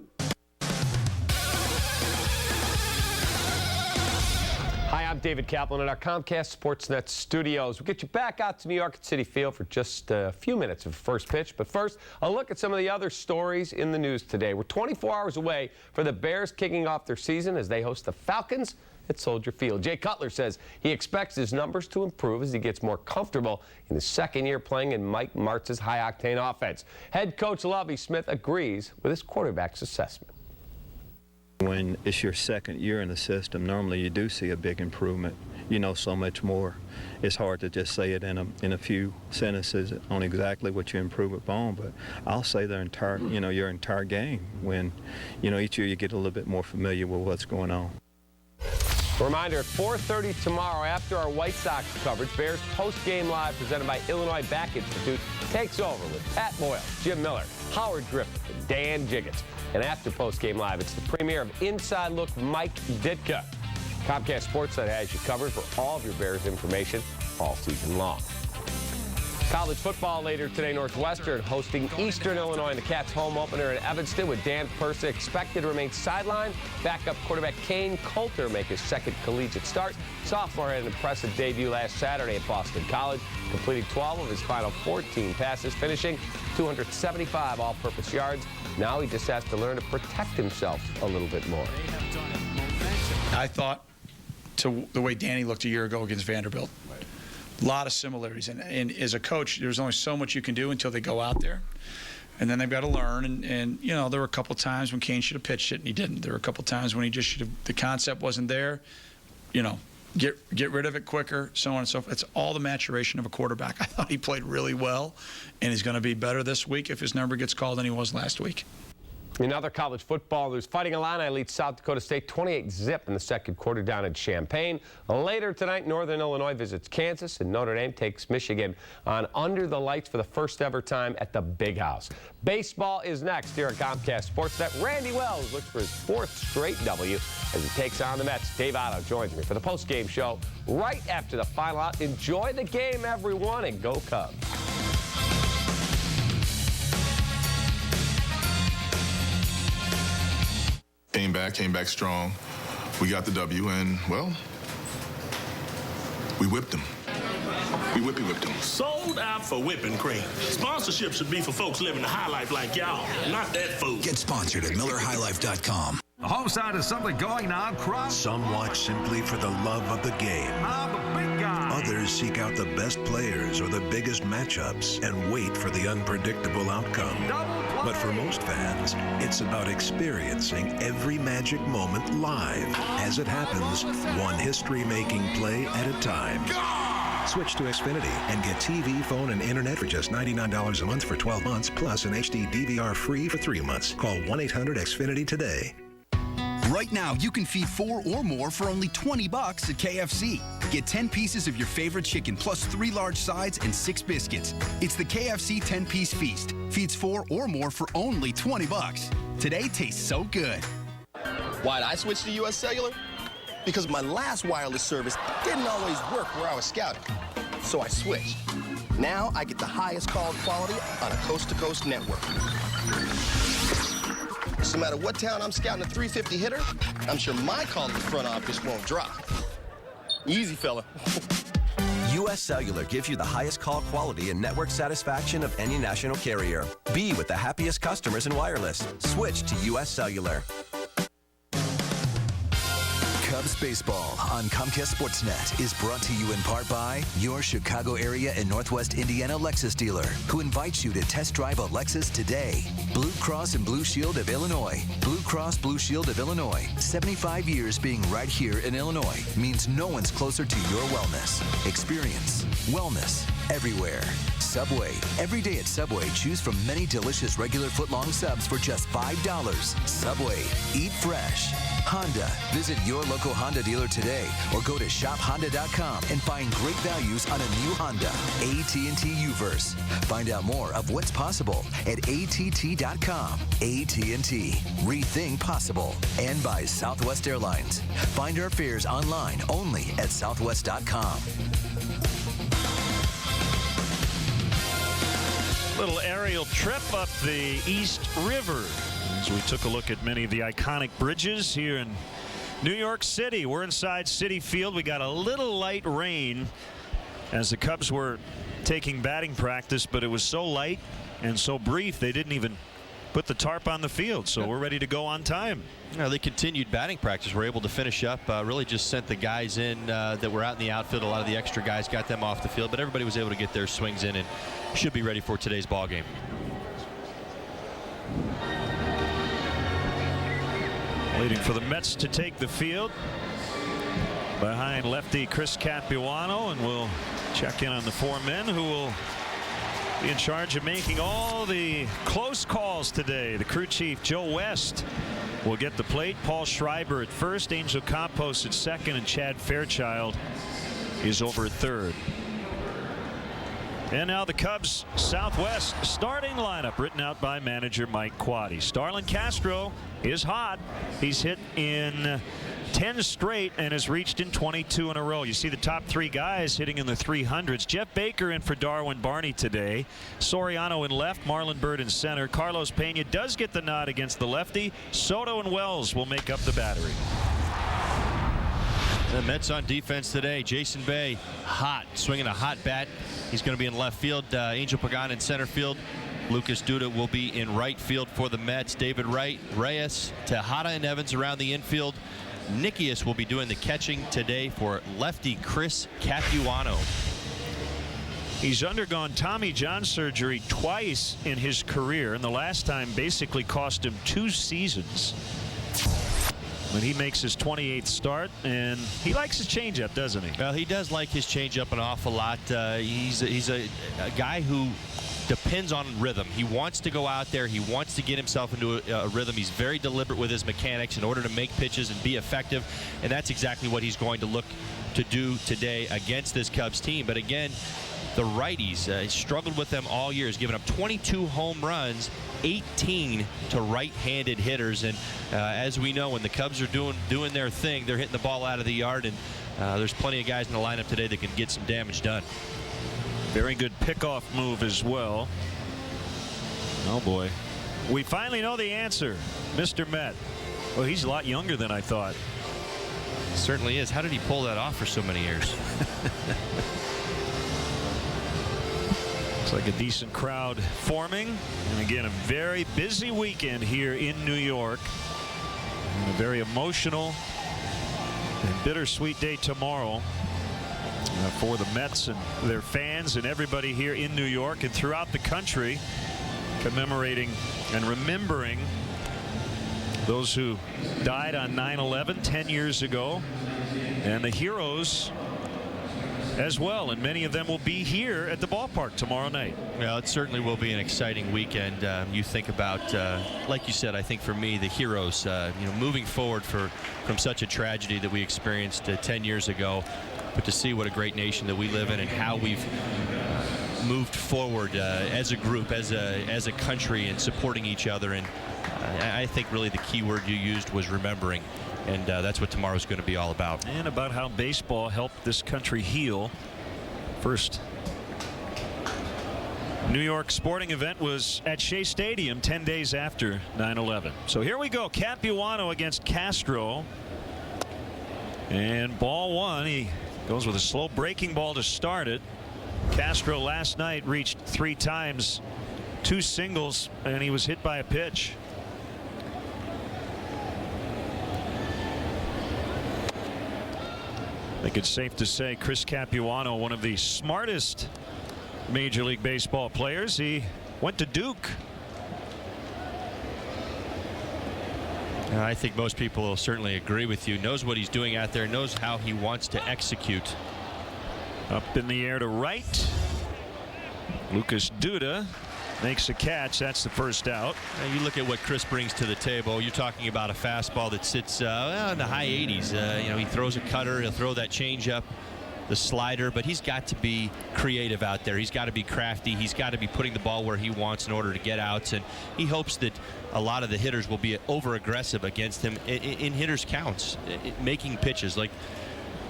Hi, I'm David Kaplan at our Comcast Sportsnet studios. We'll get you back out to New York at Citi Field for just a few minutes of first pitch. But first, a look at some of the other stories in the news today. We're 24 hours away for the Bears kicking off their season as they host the Falcons at Soldier Field. Jay Cutler says he expects his numbers to improve as he gets more comfortable in his second year playing in Mike Martz's high-octane offense. Head coach Lovie Smith agrees with his quarterback's assessment. When it's your second year in the system, normally you do see a big improvement. You know so much more. It's hard to just say it in a few sentences on exactly what you improve upon, but I'll say their entire, your entire game when, each year you get a little bit more familiar with what's going on. Reminder, at 4:30 tomorrow, after our White Sox coverage, Bears post-game live presented by Illinois Back Institute takes over with Pat Boyle, Jim Miller, Howard Griffith, and Dan Jiggets. And after post-game live, it's the premiere of Inside Look Mike Ditka. Comcast Sportsnet has you covered for all of your Bears information all season long. College football later today, Northwestern hosting Eastern Illinois in the Cats' home opener in Evanston with Dan Persa expected to remain sidelined. Backup quarterback Kane Coulter make his second collegiate start. Sophomore had an impressive debut last Saturday at Boston College, completing 12 of his final 14 passes, finishing 275 all-purpose yards. Now he just has to learn to protect himself a little bit more. I thought to the way Danny looked a year ago against Vanderbilt. A lot of similarities, and as a coach, there's only so much you can do until they go out there, and then they've got to learn. And there were a couple times when Kane should have pitched it and he didn't. There were a couple times when he just should have. The concept wasn't there. Get rid of it quicker, so on and so forth. It's all the maturation of a quarterback. I thought he played really well, and he's going to be better this week if his number gets called than he was last week. In other college football, there's Fighting Illini leads South Dakota State 28-zip in the second quarter down in Champaign. Later tonight, Northern Illinois visits Kansas, and Notre Dame takes Michigan on Under the Lights for the first ever time at the Big House. Baseball is next here at Comcast Sportsnet. Randy Wells looks for his fourth straight W as he takes on the Mets. Dave Otto joins me for the post-game show right after the final out. Enjoy the game, everyone, and go Cubs. Came back strong. We got the W, and, well, we whipped them. We whipped them. Sold out for whipping cream. Sponsorship should be for folks living the high life like y'all, not that food. Get sponsored at MillerHighLife.com. The home side is something going on across. Some watch simply for the love of the game. The big guy. Others seek out the best players or the biggest matchups and wait for the unpredictable outcome. But for most fans, it's about experiencing every magic moment live. As it happens, one history-making play at a time. Switch to Xfinity and get TV, phone, and internet for just $99 a month for 12 months, plus an HD DVR free for 3 months. Call 1-800-XFINITY today. Right now, you can feed 4 or more for only $20 at KFC. Get 10 pieces of your favorite chicken, plus 3 large sides and 6 biscuits. It's the KFC 10-piece feast. Feeds 4 or more for only $20. Today tastes so good. Why'd I switch to U.S. Cellular? Because my last wireless service didn't always work where I was scouting. So I switched. Now I get the highest call quality on a coast-to-coast network. So no matter what town I'm scouting a 350 hitter, I'm sure my call to the front office won't drop. Easy, fella. U.S. Cellular gives you the highest call quality and network satisfaction of any national carrier. Be with the happiest customers in wireless. Switch to U.S. Cellular. Cubs Baseball on Comcast Sportsnet is brought to you in part by your Chicago area and Northwest Indiana Lexus dealer, who invites you to test drive a Lexus today. Blue Cross and Blue Shield of Illinois. Blue Cross Blue Shield of Illinois. 75 years being right here in Illinois means no one's closer to your wellness. Experience wellness everywhere. Subway. Every day at Subway, choose from many delicious regular footlong subs for just $5. Subway. Eat fresh. Honda. Visit your local Honda dealer today or go to shophonda.com and find great values on a new Honda. AT&T Uverse. Find out more of what's possible at att.com. AT&T. Rethink possible. And by Southwest Airlines. Find our fares online only at southwest.com. Little aerial trip up the East River as we took a look at many of the iconic bridges here in New York City. We're inside Citi Field. We got a little light rain as the Cubs were taking batting practice, but it was so light and so brief they didn't even put the tarp on the field, so we're ready to go on time. They continued batting practice. We're able to finish up. Really just sent the guys in that were out in the outfield. A lot of the extra guys got them off the field, but everybody was able to get their swings in and should be ready for today's ball game. Waiting for the Mets to take the field behind lefty Chris Capuano, and we'll check in on the four men who will be in charge of making all the close calls today. The crew chief, Joe West, will get the plate. Paul Schreiber at first, Angel Campos at second, and Chad Fairchild is over at third. And now the Cubs Southwest starting lineup written out by manager Mike Quade. Starlin Castro is hot. He's hit in 10 straight and has reached in 22 in a row. You see the top three guys hitting in the 300s. Jeff Baker in for Darwin Barney today. Soriano in left, Marlon Byrd in center. Carlos Pena does get the nod against the lefty. Soto and Wells will make up the battery. The Mets on defense today. Jason Bay hot, swinging a hot bat. He's going to be in left field. Angel Pagan in center field. Lucas Duda will be in right field for the Mets. David Wright, Reyes, Tejada, and Evans around the infield. Nikias will be doing the catching today for lefty Chris Capuano. He's undergone Tommy John surgery twice in his career, and the last time basically cost him 2 seasons. When he makes his 28th start, and he likes his changeup, doesn't he? Well, he does like his changeup an awful lot. He's a guy who depends on rhythm. He wants to go out there. He wants to get himself into a rhythm. He's very deliberate with his mechanics in order to make pitches and be effective, and that's exactly what he's going to look to do today against this Cubs team. But again, the righties struggled with them all year. He's given up 22 home runs, 18 to right-handed hitters, and as we know, when the Cubs are doing their thing, they're hitting the ball out of the yard, and there's plenty of guys in the lineup today that can get some damage done. Very good pickoff move as well. Oh boy, we finally know the answer. Mr. Met. Well, he's a lot younger than I thought. Certainly is. How did he pull that off for so many years? Looks like a decent crowd forming, and again a very busy weekend here in New York, and a very emotional and bittersweet day tomorrow for the Mets and their fans and everybody here in New York and throughout the country, commemorating and remembering those who died on 9/11 10 years ago, and the heroes as well, and many of them will be here at the ballpark tomorrow night. Well, it certainly will be an exciting weekend. You think about, like you said, I think for me, the heroes, moving forward from such a tragedy that we experienced 10 years ago, but to see what a great nation that we live in and how we've moved forward as a group, as a country, and supporting each other. And I think really the key word you used was remembering. And that's what tomorrow's going to be all about. And about how baseball helped this country heal. First New York sporting event was at Shea Stadium 10 days after 9/11. So here we go. Capuano against Castro. And ball one. He goes with a slow breaking ball to start it. Castro last night reached 3 times, 2 singles, and he was hit by a pitch. I think it's safe to say Chris Capuano, one of the smartest Major League Baseball players. He went to Duke. I think most people will certainly agree with you. Knows what he's doing out there, knows how he wants to execute. Up in the air to right. Lucas Duda makes a catch. That's the first out. Now you look at what Chris brings to the table. You're talking about a fastball that sits in the high 80s. He throws a cutter. He'll throw that changeup, the slider, but he's got to be creative out there. He's got to be crafty. He's got to be putting the ball where he wants in order to get outs, and he hopes that a lot of the hitters will be over aggressive against him in hitters counts, making pitches like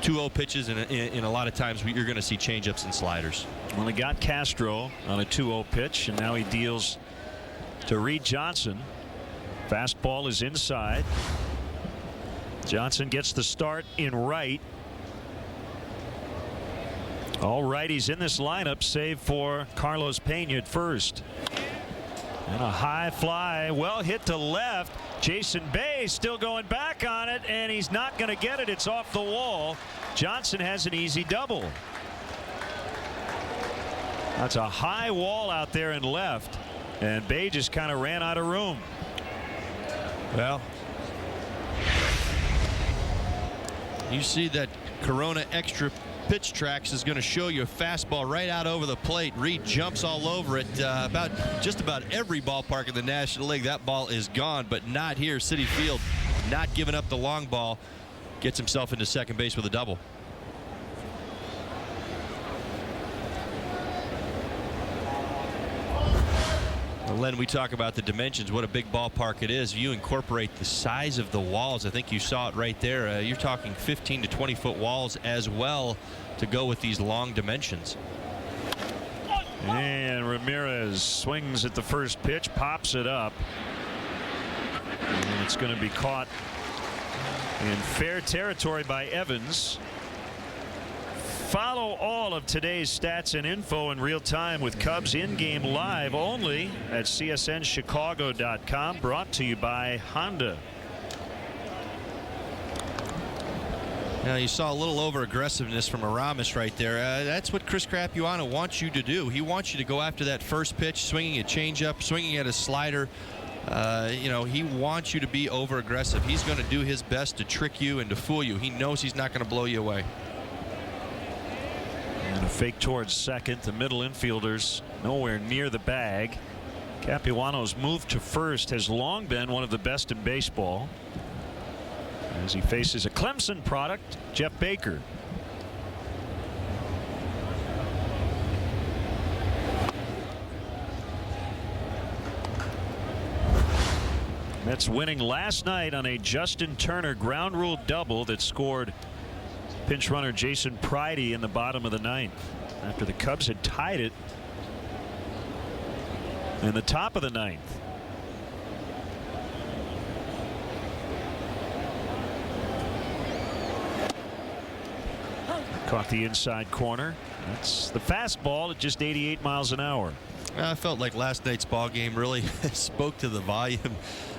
2-0 pitches, and in a lot of times you're going to see changeups and sliders. Well, he got Castro on a 2-0 pitch, and now he deals to Reed Johnson. Fastball is inside. Johnson gets the start in right. All righties in this lineup, save for Carlos Pena at first. And a high fly, well hit to left. Jason Bay still going back on it, and he's not going to get it. It's off the wall. Johnson has an easy double. That's a high wall out there in left, and Bay just kind of ran out of room. Well, you see that Corona extra pitch tracks is going to show you a fastball right out over the plate. Reed jumps all over it. Just about every ballpark in the National League, that ball is gone, but not here. Citi Field not giving up the long ball. Gets himself into second base with a double. Well, Len, we talk about the dimensions, what a big ballpark it is. If you incorporate the size of the walls, I think you saw it right there. You're talking 15 to 20 foot walls as well to go with these long dimensions. And Ramirez swings at the first pitch, pops it up, and it's going to be caught in fair territory by Evans. Follow all of today's stats and info in real time with Cubs in-game live only at CSNChicago.com. Brought to you by Honda. Now you saw a little over aggressiveness from Aramis right there. That's what Chris Capuano wants you to do. He wants you to go after that first pitch, swinging a changeup, swinging at a slider. He wants you to be over aggressive. He's going to do his best to trick you and to fool you. He knows he's not going to blow you away. And a fake towards second. The middle infielders nowhere near the bag. Capuano's move to first has long been one of the best in baseball, as he faces a Clemson product, Jeff Baker. Mets winning last night on a Justin Turner ground rule double that scored pinch runner Jason Pridey in the bottom of the ninth, after the Cubs had tied it in the top of the ninth. Caught the inside corner. That's the fastball at just 88 miles an hour. I felt like last night's ball game really spoke to the volume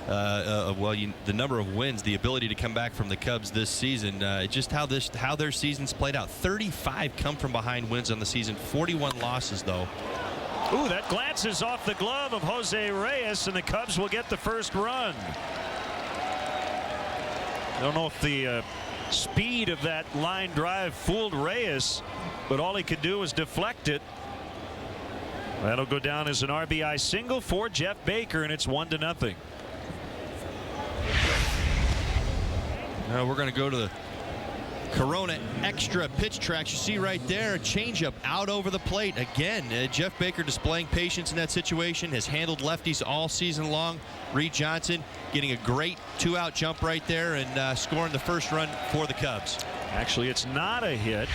of the number of wins, the ability to come back from the Cubs this season. Just how their season's played out. 35 come from behind wins on the season. 41 losses though. Ooh, that glances off the glove of Jose Reyes, and the Cubs will get the first run. I don't know if the speed of that line drive fooled Reyes, but all he could do was deflect it. That'll go down as an RBI single for Jeff Baker, and it's 1-0. Now we're going to go to the Corona extra pitch tracks. You see right there, a changeup out over the plate again. Jeff Baker displaying patience in that situation, has handled lefties all season long. Reed Johnson getting a great 2-out jump right there and scoring the first run for the Cubs. Actually, it's not a hit.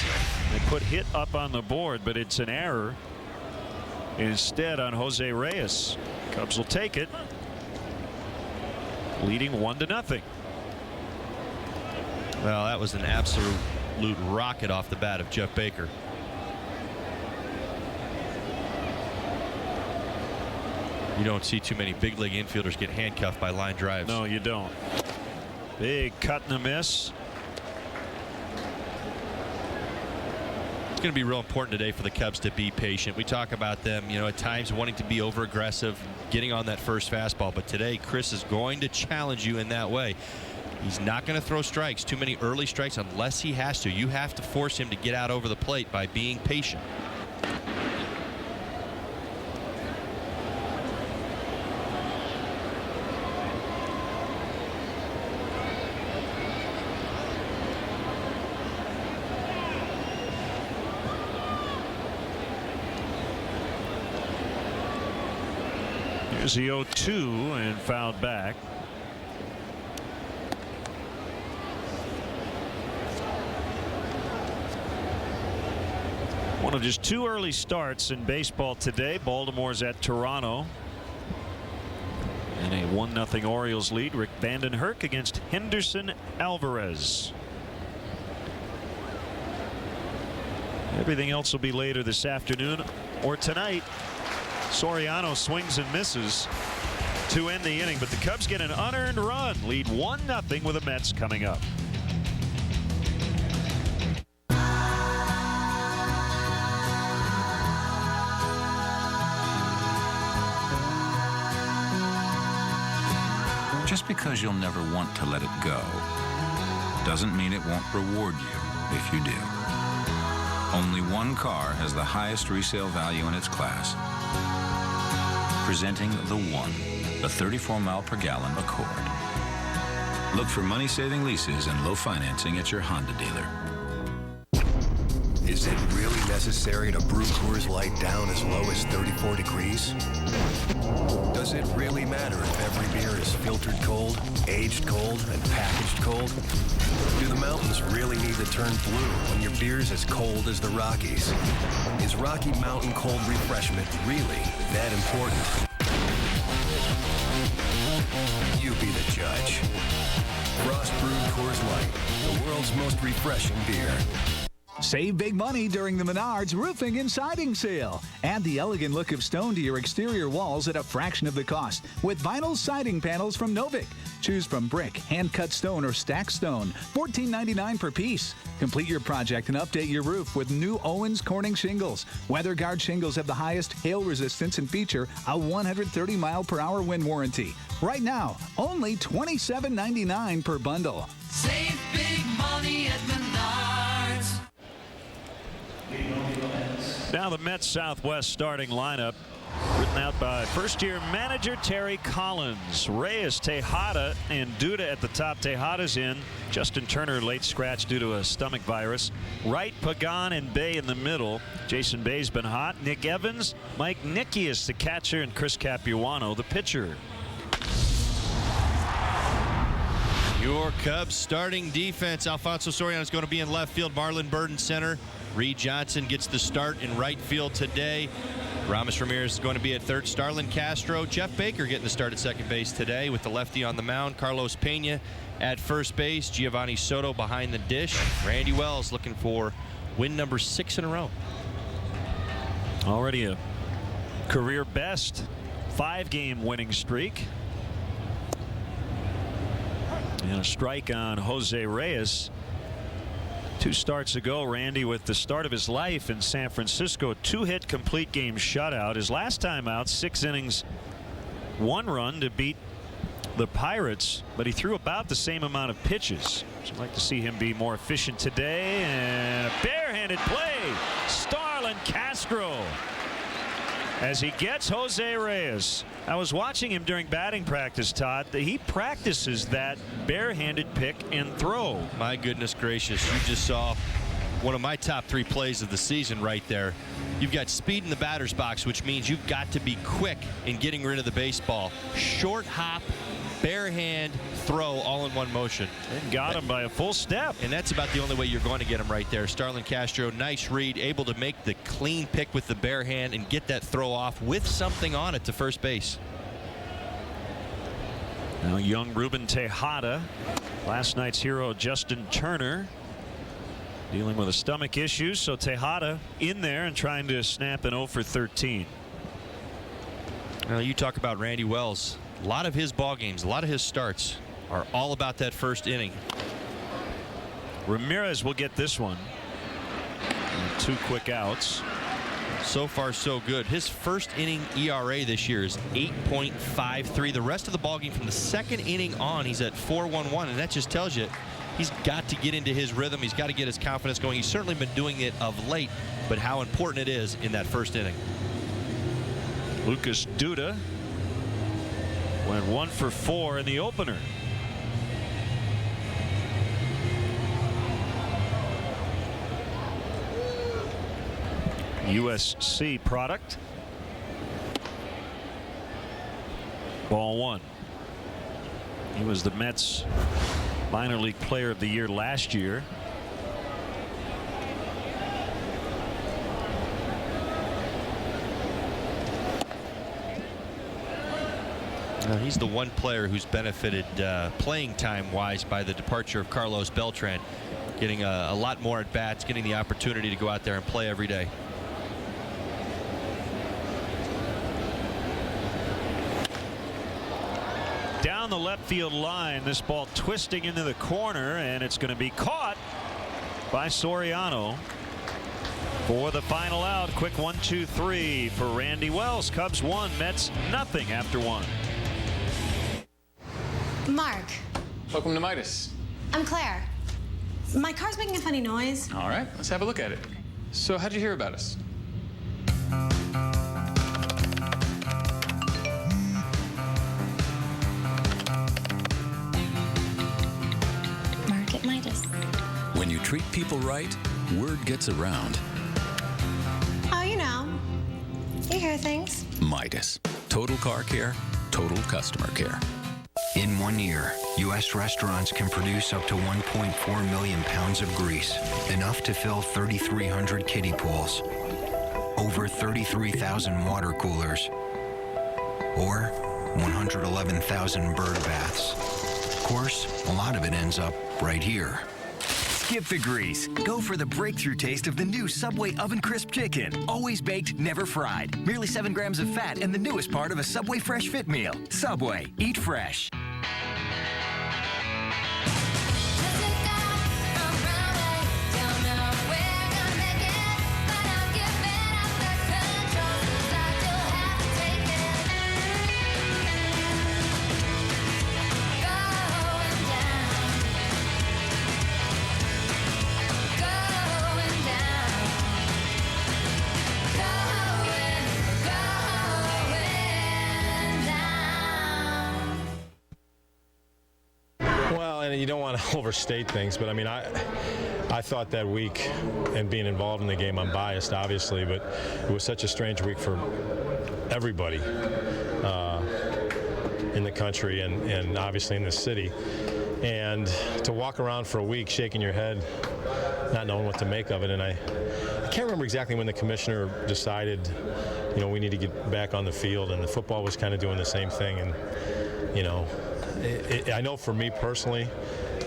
They put hit up on the board, but it's an error instead on Jose Reyes. Cubs will take it, leading 1-0. Well, that was an absolute rocket off the bat of Jeff Baker. You don't see too many big league infielders get handcuffed by line drives. No, you don't. Big cut and a miss. It's going to be real important today for the Cubs to be patient. We talk about them, at times wanting to be over aggressive, getting on that first fastball. But today, Chris is going to challenge you in that way. He's not going to throw strikes, too many early strikes, unless he has to. You have to force him to get out over the plate by being patient. Here's the 0-2 and fouled back. One of just 2 early starts in baseball today. Baltimore's at Toronto. And a 1-0 Orioles lead. Rick Vandenherk against Henderson Alvarez. Everything else will be later this afternoon or tonight. Soriano swings and misses to end the inning, but the Cubs get an unearned run, lead 1-0 with the Mets coming up. Just because you'll never want to let it go doesn't mean it won't reward you if you do. Only one car has the highest resale value in its class. Presenting the One, the 34-mile-per-gallon Accord. Look for money-saving leases and low financing at your Honda dealer. Is it really necessary to brew Coors Light down as low as 34 degrees? Does it really matter if every beer is filtered cold, aged cold, and packaged cold? Do the mountains really need to turn blue when your beer's as cold as the Rockies? Is Rocky Mountain Cold Refreshment really that important? You be the judge. Frost brewed Coors Light, the world's most refreshing beer. Save big money during the Menards Roofing and Siding Sale. Add the elegant look of stone to your exterior walls at a fraction of the cost with vinyl siding panels from Novik. Choose from brick, hand-cut stone, or stacked stone. $14.99 per piece. Complete your project and update your roof with new Owens Corning shingles. WeatherGuard shingles have the highest hail resistance and feature a 130-mile-per-hour wind warranty. Right now, only $27.99 per bundle. Save big money at Menards. Now the Mets Southwest starting lineup, written out by first-year manager Terry Collins. Reyes, Tejada, and Duda at the top. Tejada's in. Justin Turner late scratch due to a stomach virus. Wright, Pagan, and Bay in the middle. Jason Bay's been hot. Nick Evans, Mike Nickius the catcher, and Chris Capuano the pitcher. Your Cubs starting defense. Alfonso Soriano is going to be in left field. Marlon Burden center. Reed Johnson gets the start in right field today. Ramos Ramirez is going to be at third. Starlin Castro. Jeff Baker getting the start at second base today with the lefty on the mound. Carlos Pena at first base. Giovanni Soto behind the dish. Randy Wells looking for win number 6 in a row. Already a career best 5-game winning streak. And a strike on Jose Reyes. 2 starts ago, Randy, with the start of his life in San Francisco, 2-hit complete game shutout. His last time out, 6 innings, 1 run to beat the Pirates, but he threw about the same amount of pitches. So I'd like to see him be more efficient today. And a barehanded play. Starlin Castro as he gets Jose Reyes. I was watching him during batting practice, Todd. He practices that barehanded pick and throw. My goodness gracious, you just saw one of my top 3 plays of the season right there. You've got speed in the batter's box, which means you've got to be quick in getting rid of the baseball. Short hop, bare hand, throw, all in one motion. And got him by a full step. And that's about the only way you're going to get him right there. Starlin Castro, nice read, able to make the clean pick with the bare hand and get that throw off with something on it to first base. Now young Ruben Tejada, last night's hero Justin Turner, dealing with a stomach issue, so Tejada in there and trying to snap an 0 for 13. Well, you talk about Randy Wells. A lot of his ball games, a lot of his starts are all about that first inning. Ramirez will get this one. And 2 quick outs. So far, so good. His first inning ERA this year is 8.53. The rest of the ballgame from the second inning on, he's at 4.11, and that just tells you he's got to get into his rhythm. He's got to get his confidence going. He's certainly been doing it of late, but how important it is in that first inning. Lucas Duda went 1 for 4 in the opener. USC product. Ball 1. He was the Mets minor league player of the year last year. He's the one player who's benefited playing time wise by the departure of Carlos Beltran, getting a lot more at bats, getting the opportunity to go out there and play every day. Down the left field line, this ball twisting into the corner, and it's going to be caught by Soriano for the final out. Quick 1-2-3 for Randy Wells. Cubs 1, Mets nothing after 1. Mark. Welcome to Midas. I'm Claire. My car's making a funny noise. All right, let's have a look at it. So how'd you hear about us? Mark at Midas. When you treat people right, word gets around. Oh, you know. You hear things. Midas. Total car care, total customer care. In 1 year, U.S. restaurants can produce up to 1.4 million pounds of grease, enough to fill 3,300 kiddie pools, over 33,000 water coolers, or 111,000 bird baths. Of course, a lot of it ends up right here. Skip the grease. Go for the breakthrough taste of the new Subway Oven Crisp Chicken. Always baked, never fried. Merely 7 grams of fat and the newest part of a Subway Fresh Fit meal. Subway. Eat fresh. You don't want to overstate things, but I mean, I thought that week, and being involved in the game, I'm biased obviously, but it was such a strange week for everybody in the country and obviously in this city. And to walk around for a week shaking your head, not knowing what to make of it, and I can't remember exactly when the commissioner decided, you know, we need to get back on the field, and the football was kind of doing the same thing. And you know, I know for me personally,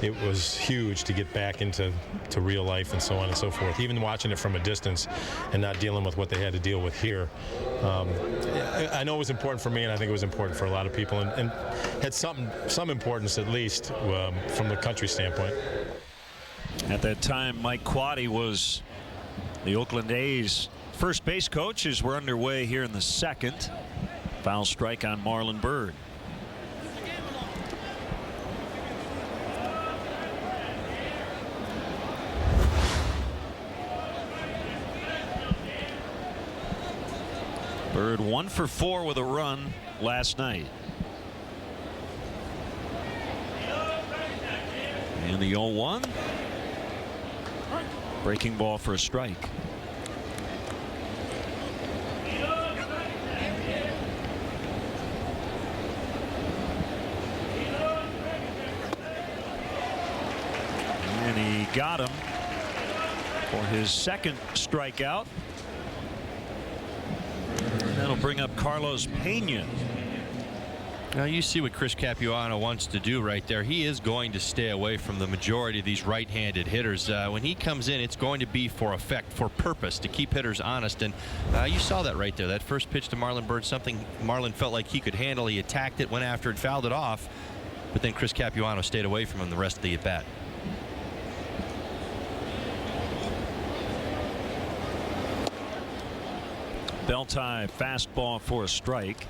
it was huge to get back into real life and so on and so forth. Even watching it from a distance and not dealing with what they had to deal with here. I know it was important for me, and I think it was important for a lot of people, and had some importance at least from the country standpoint. At that time, Mike Quaddy was the Oakland A's first base coach as we're underway here in the second. Foul strike on Marlon Byrd. Byrd 1 for 4 with a run last night. And the 0-1. Breaking ball for a strike. And he got him for his second strikeout. That'll bring up Carlos Pena. Now you see what Chris Capuano wants to do right there. He is going to stay away from the majority of these right-handed hitters. When he comes in, it's going to be for effect, for purpose, to keep hitters honest. And you saw that right there. That first pitch to Marlon Byrd, something Marlon felt like he could handle. He attacked it, went after it, fouled it off. But then Chris Capuano stayed away from him the rest of the at-bat. belt high fastball for a strike.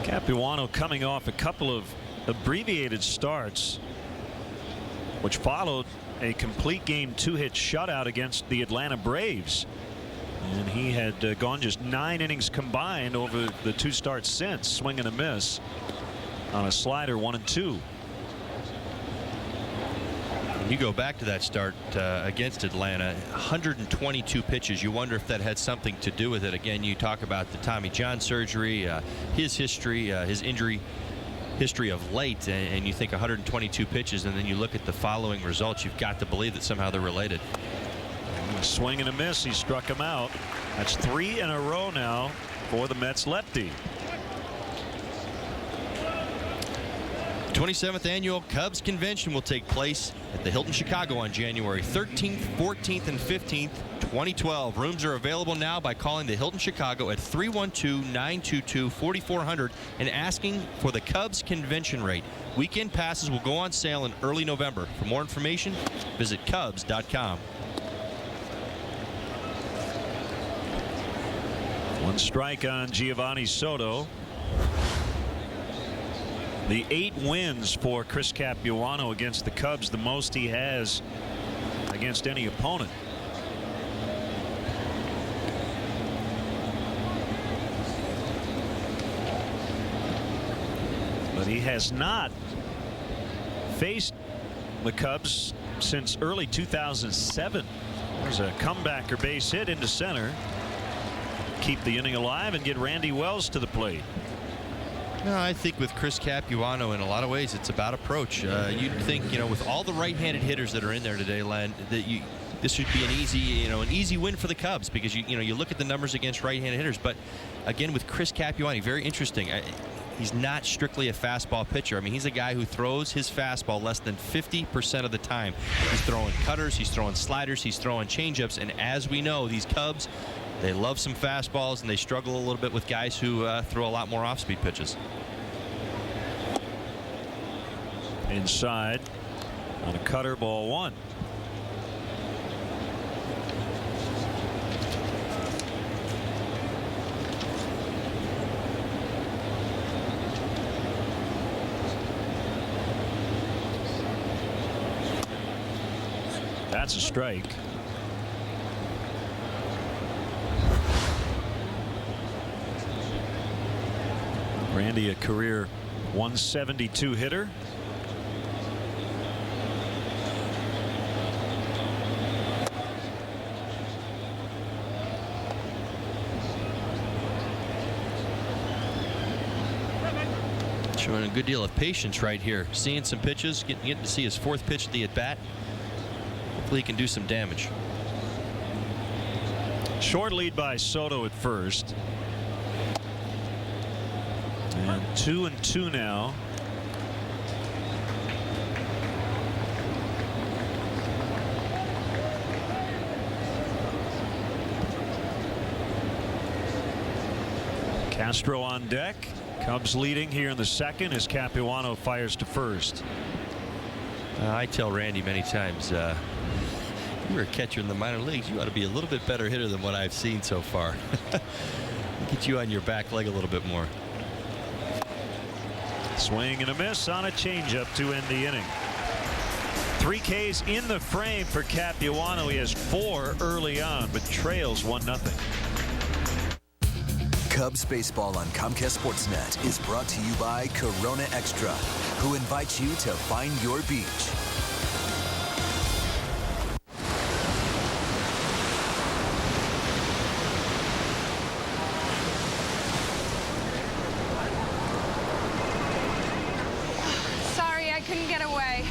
Capuano coming off a couple of abbreviated starts, which followed a complete game 2-hit shutout against the Atlanta Braves. And he had gone just 9 innings combined over the 2 starts since. Swing and a miss on a slider, 1-2. You go back to that start against Atlanta, 122 pitches. You wonder if that had something to do with it. Again, you talk about the Tommy John surgery, his history, his injury history of late, and you think 122 pitches, and then you look at the following results. You've got to believe that somehow they're related. Swing and a miss. He struck him out. That's 3 in a row now for the Mets lefty. 27th annual Cubs convention will take place at the Hilton Chicago on January 13th, 14th, and 15th, 2012. Rooms are available now by calling the Hilton Chicago at 312-922-4400 and asking for the Cubs convention rate. Weekend passes will go on sale in early November. For more information, visit Cubs.com. 1 strike on Giovanni Soto. The 8 wins for Chris Capuano against the Cubs, the most he has against any opponent. But he has not faced the Cubs since early 2007. There's a comebacker base hit into center. Keep the inning alive and get Randy Wells to the plate. No, I think with Chris Capuano, in a lot of ways, it's about approach. You'd think, with all the right-handed hitters that are in there today, Len, that this would be an easy win for the Cubs, because you look at the numbers against right-handed hitters. But again, with Chris Capuano, very interesting. He's not strictly a fastball pitcher. I mean, he's a guy who throws his fastball less than 50% of the time. He's throwing cutters, he's throwing sliders, he's throwing changeups, and as we know, these Cubs, they love some fastballs, and they struggle a little bit with guys who throw a lot more off-speed pitches. Inside on a cutter, ball 1. That's a strike. Randy, a career 172 hitter. Showing a good deal of patience right here. Seeing some pitches, getting to see his 4th pitch of the at-bat. Hopefully he can do some damage. Short lead by Soto at first. And 2-2 now. Castro on deck. Cubs leading here in the 2nd as Capuano fires to first. I tell Randy many times, you were a catcher in the minor leagues. You ought to be a little bit better hitter than what I've seen so far. Get you on your back leg a little bit more. Swing and a miss on a changeup to end the inning. 3 Ks in the frame for Capuano. He has 4 early on, but trails 1-0. Cubs baseball on Comcast Sportsnet is brought to you by Corona Extra, who invites you to find your beach. Sorry, I couldn't get away.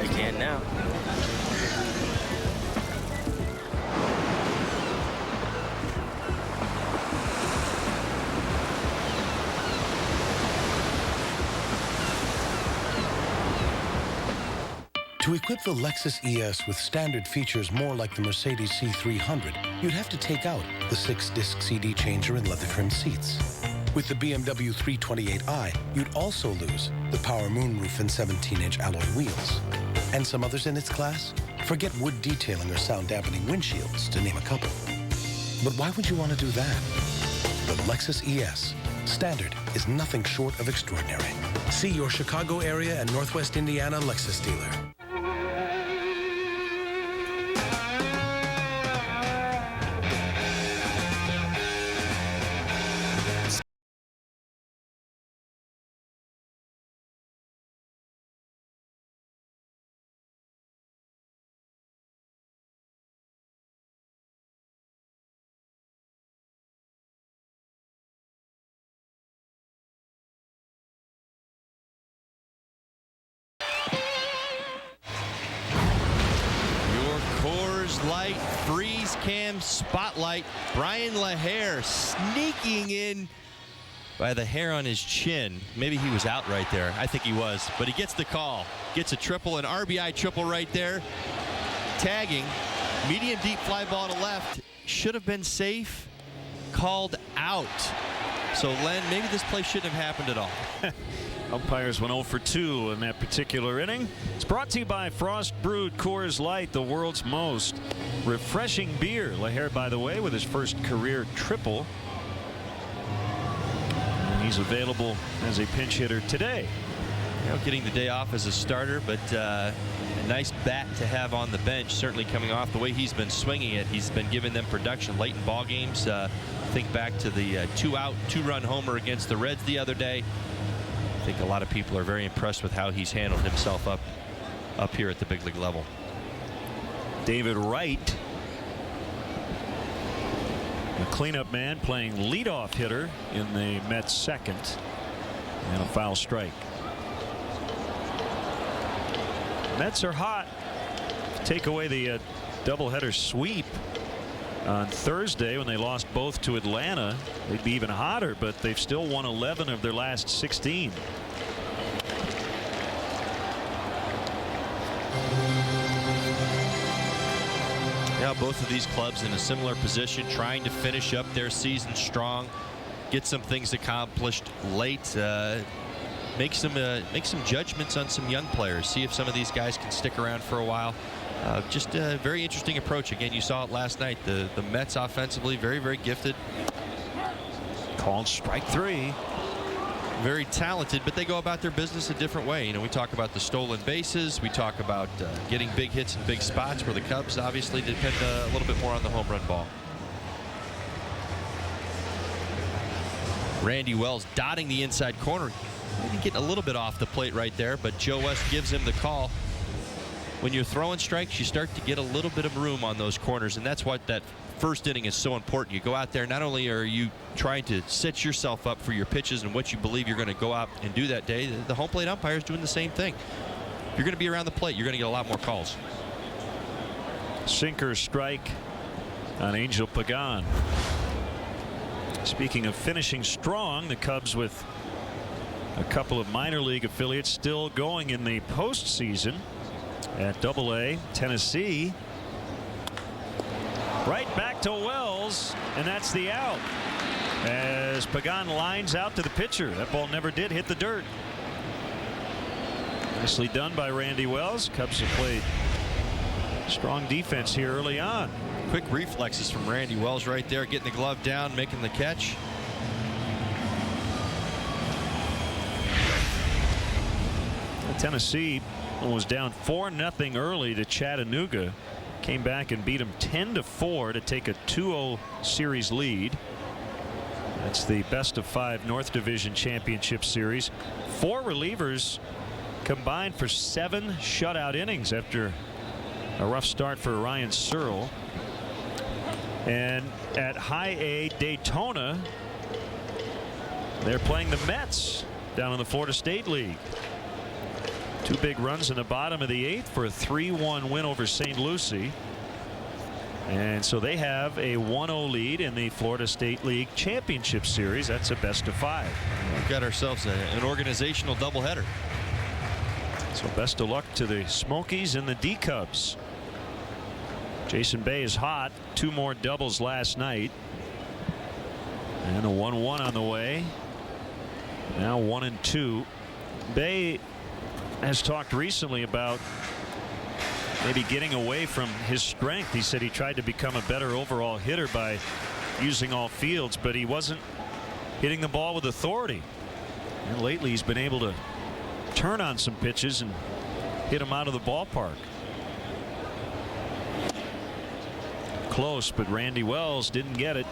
You can now. To equip the Lexus ES with standard features more like the Mercedes C300, you'd have to take out the 6-disc CD changer and leather-trimmed seats. With the BMW 328i, you'd also lose the power moonroof and 17-inch alloy wheels. And some others in its class? Forget wood detailing or sound-dampening windshields, to name a couple. But why would you want to do that? The Lexus ES. Standard is nothing short of extraordinary. See your Chicago area and Northwest Indiana Lexus dealer. Light freeze cam spotlight. Brian LaHair sneaking in by the hair on his chin. Maybe he was out right there. I think he was, but he gets the call. Gets a triple, an RBI triple right there. Tagging, medium deep fly ball to left. Should have been safe. Called out. So Len, maybe this play shouldn't have happened at all. Umpires went 0 for 2 in that particular inning. It's brought to you by Frost Brewed Coors Light, the world's most refreshing beer. LaHair, by the way, with his first career triple. And he's available as a pinch hitter today. You know, getting the day off as a starter, but a nice bat to have on the bench. Certainly coming off the way he's been swinging it. He's been giving them production late in ball games. Think back to the 2-out, 2-run homer against the Reds the other day. I think a lot of people are very impressed with how he's handled himself up here at the big league level. David Wright, the cleanup man, playing leadoff hitter in the Mets' second, and a foul strike. Mets are hot. Take away the doubleheader sweep on Thursday when they lost both to Atlanta, they'd be even hotter, but they've still won 11 of their last 16. Now both of these clubs in a similar position, trying to finish up their season strong, get some things accomplished late, make some judgments on some young players, see if some of these guys can stick around for a while. Just a very interesting approach. Again, you saw it last night. The Mets offensively very, very gifted. Called strike 3. Very talented, but they go about their business a different way. You know, we talk about the stolen bases. We talk about getting big hits in big spots, where the Cubs obviously depend a little bit more on the home run ball. Randy Wells dotting the inside corner. Maybe getting a little bit off the plate right there, but Joe West gives him the call. When you're throwing strikes, you start to get a little bit of room on those corners, and that's what that first inning is so important. You go out there, not only are you trying to set yourself up for your pitches and what you believe you're going to go out and do that day, the home plate umpire is doing the same thing. If you're going to be around the plate, you're going to get a lot more calls. Sinker strike on Angel Pagan. Speaking of finishing strong, the Cubs with a couple of minor league affiliates still going in the postseason. At AA, Tennessee. Right back to Wells, and that's the out. As Pagan lines out to the pitcher. That ball never did hit the dirt. Nicely done by Randy Wells. Cubs have played strong defense here early on. Quick reflexes from Randy Wells right there, getting the glove down, making the catch. Tennessee was down 4-0 early to Chattanooga. Came back and beat them 10-4 to take a 2-0 series lead. That's the best of 5 North Division Championship Series. 4 relievers combined for 7 shutout innings after a rough start for Ryan Searle. And at High A Daytona, they're playing the Mets down in the Florida State League. 2 big runs in the bottom of the 8th for a 3-1 win over St. Lucie. And so they have a 1-0 lead in the Florida State League Championship Series. That's a best of 5. We've got ourselves an organizational doubleheader. It's So best of luck to the Smokies and the D-Cubs. Jason Bay is hot. 2 more doubles last night. And a 1-1 on the way. Now 1-2. Bay has talked recently about maybe getting away from his strength. He said he tried to become a better overall hitter by using all fields, but he wasn't hitting the ball with authority. And lately he's been able to turn on some pitches and hit them out of the ballpark. Close, but Randy Wells didn't get it.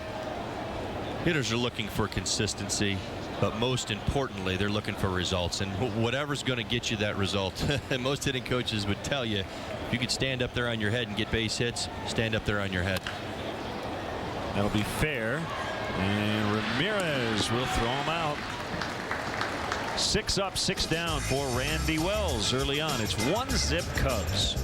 Hitters are looking for consistency, but most importantly, they're looking for results. And whatever's going to get you that result, most hitting coaches would tell you, if you could stand up there on your head and get base hits, stand up there on your head. That'll be fair. And Ramirez will throw him out. 6 up, 6 down for Randy Wells early on. It's 1-zip Cubs.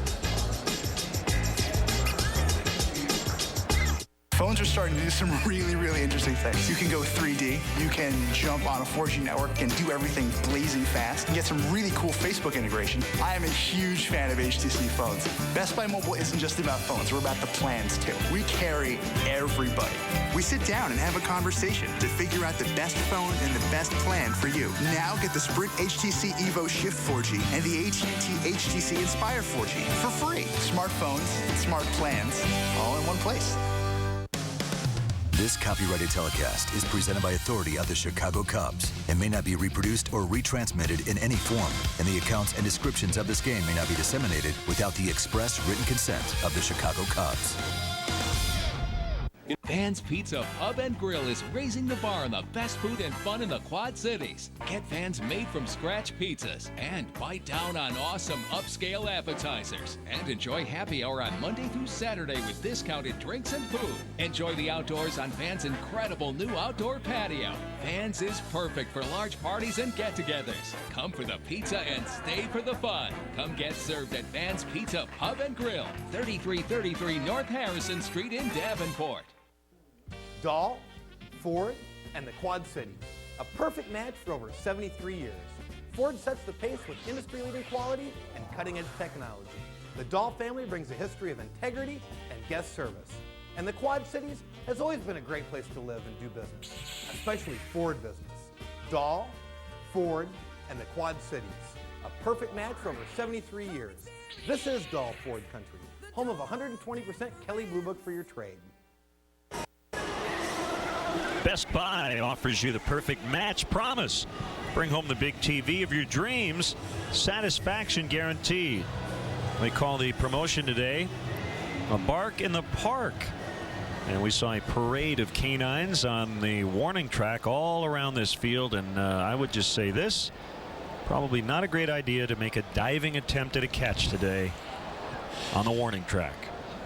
Phones are starting to do some really interesting things. You can go 3D. You can jump on a 4G network and do everything blazing fast. And get some really cool Facebook integration. I am a huge fan of HTC phones. Best Buy Mobile isn't just about phones. We're about the plans, too. We carry everybody. We sit down and have a conversation to figure out the best phone and the best plan for you. Now get the Sprint HTC Evo Shift 4G and the AT&T HTC Inspire 4G for free. Smartphones, smart plans, all in one place. This copyrighted telecast is presented by authority of the Chicago Cubs and may not be reproduced or retransmitted in any form, and the accounts and descriptions of this game may not be disseminated without the express written consent of the Chicago Cubs. Vans Pizza Pub and Grill is raising the bar on the best food and fun in the Quad Cities. Get Vans made from scratch pizzas and bite down on awesome upscale appetizers. And enjoy happy hour on Monday through Saturday with discounted drinks and food. Enjoy the outdoors on Vans' incredible new outdoor patio. Vans is perfect for large parties and get-togethers. Come for the pizza and stay for the fun. Come get served at Vans Pizza Pub and Grill, 3333 North Harrison Street in Davenport. Dahl, Ford, and the Quad Cities. A perfect match for over 73 years. Ford sets the pace with industry-leading quality and cutting-edge technology. The Dahl family brings a history of integrity and guest service. And the Quad Cities has always been a great place to live and do business, especially Ford business. Dahl, Ford, and the Quad Cities. A perfect match for over 73 years. This is Dahl Ford Country, home of 120% Kelley Blue Book for your trade. Best Buy offers you the perfect match promise. Bring home the big TV of your dreams. Satisfaction guaranteed. We call the promotion today a bark in the park. And we saw a parade of canines on the warning track all around this field. And I would just say this, probably not a great idea to make a diving attempt at a catch today on the warning track.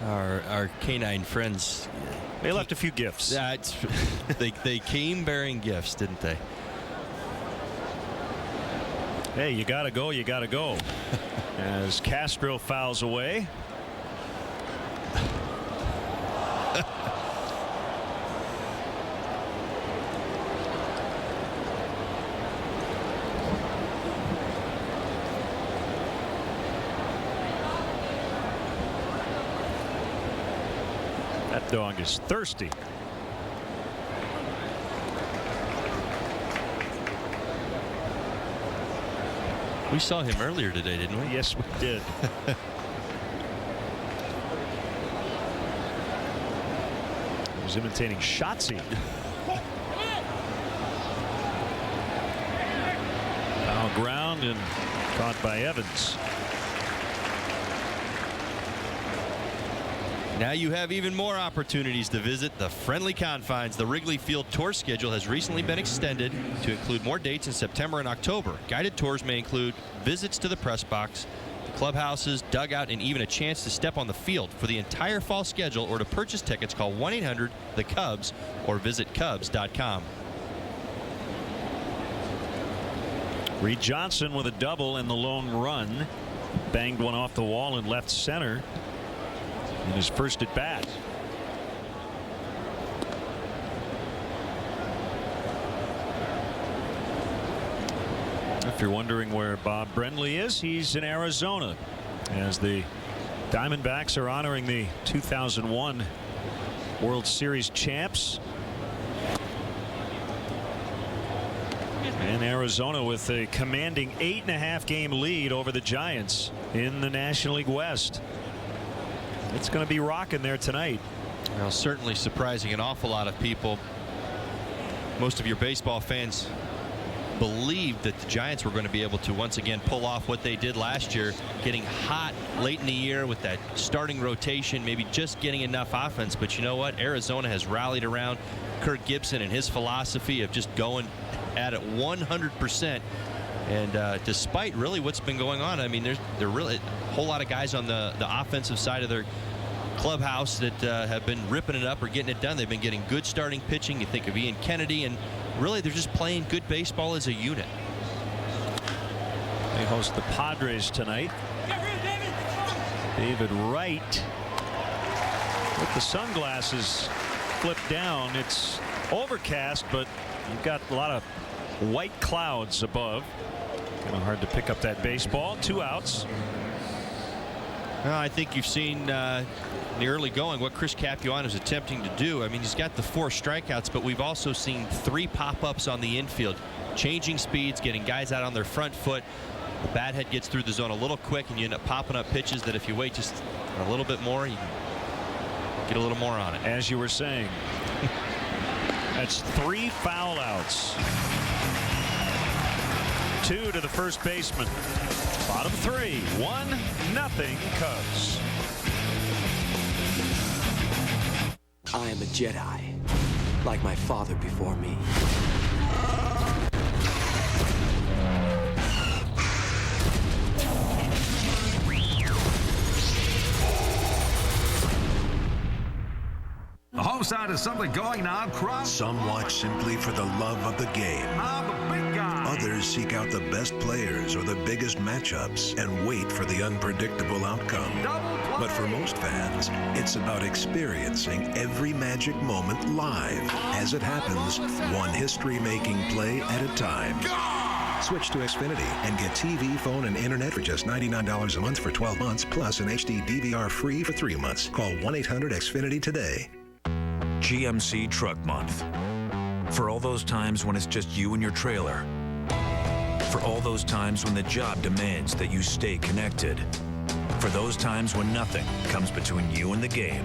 Our canine friends, they left a few gifts. They came bearing gifts, didn't they? Hey, you gotta go, you gotta go. As Castro fouls away. That dog is thirsty. We saw him earlier today, didn't we? Yes, we did. He was imitating Shotzi. Foul ground and caught by Evans. Now you have even more opportunities to visit the friendly confines. The Wrigley Field tour schedule has recently been extended to include more dates in September and October. Guided tours may include visits to the press box, the clubhouses, dugout, and even a chance to step on the field. For the entire fall schedule or to purchase tickets, call 1-800-THE-CUBS or visit Cubs.com. Reed Johnson with a double and the lone run. Banged one off the wall in left center in his first at bat. If you're wondering where Bob Brenly is, he's in Arizona as the Diamondbacks are honoring the 2001 World Series champs. And Arizona with a commanding 8.5 game lead over the Giants in the National League West. It's going to be rocking there tonight. Well, certainly surprising an awful lot of people. Most of your baseball fans believed that the Giants were going to be able to once again pull off what they did last year, getting hot late in the year with that starting rotation, maybe just getting enough offense. But you know what? Arizona has rallied around Kirk Gibson and his philosophy of just going at it 100%. And despite really what's been going on, I mean, there's really a whole lot of guys on the offensive side of their clubhouse that have been ripping it up or getting it done. They've been getting good starting pitching. You think of Ian Kennedy, and really they're just playing good baseball as a unit. They host the Padres tonight. David Wright with the sunglasses flipped down. It's overcast, but you've got a lot of white clouds above. Kind of hard to pick up that baseball. 2 outs. Well, I think you've seen in the early going what Chris Capuano is attempting to do. I mean, he's got the 4 strikeouts, but we've also seen 3 pop-ups on the infield, changing speeds, getting guys out on their front foot. The bat head gets through the zone a little quick, and you end up popping up pitches that if you wait just a little bit more, you get a little more on it. As you were saying, that's 3 foul outs. 2 to the first baseman. Bottom 3, 1-0 Cubs. I am a Jedi, like my father before me. The home side is simply going now. Some watch simply for the love of the game. The big guy. Others seek out the best players or the biggest matchups and wait for the unpredictable outcome. But for most fans, it's about experiencing every magic moment live as it happens, one history-making play at a time. Switch to Xfinity and get TV, phone, and internet for just $99 a month for 12 months, plus an HD DVR free for 3 months. Call 1-800-XFINITY today. GMC Truck Month. For all those times when it's just you and your trailer. For all those times when the job demands that you stay connected. For those times when nothing comes between you and the game.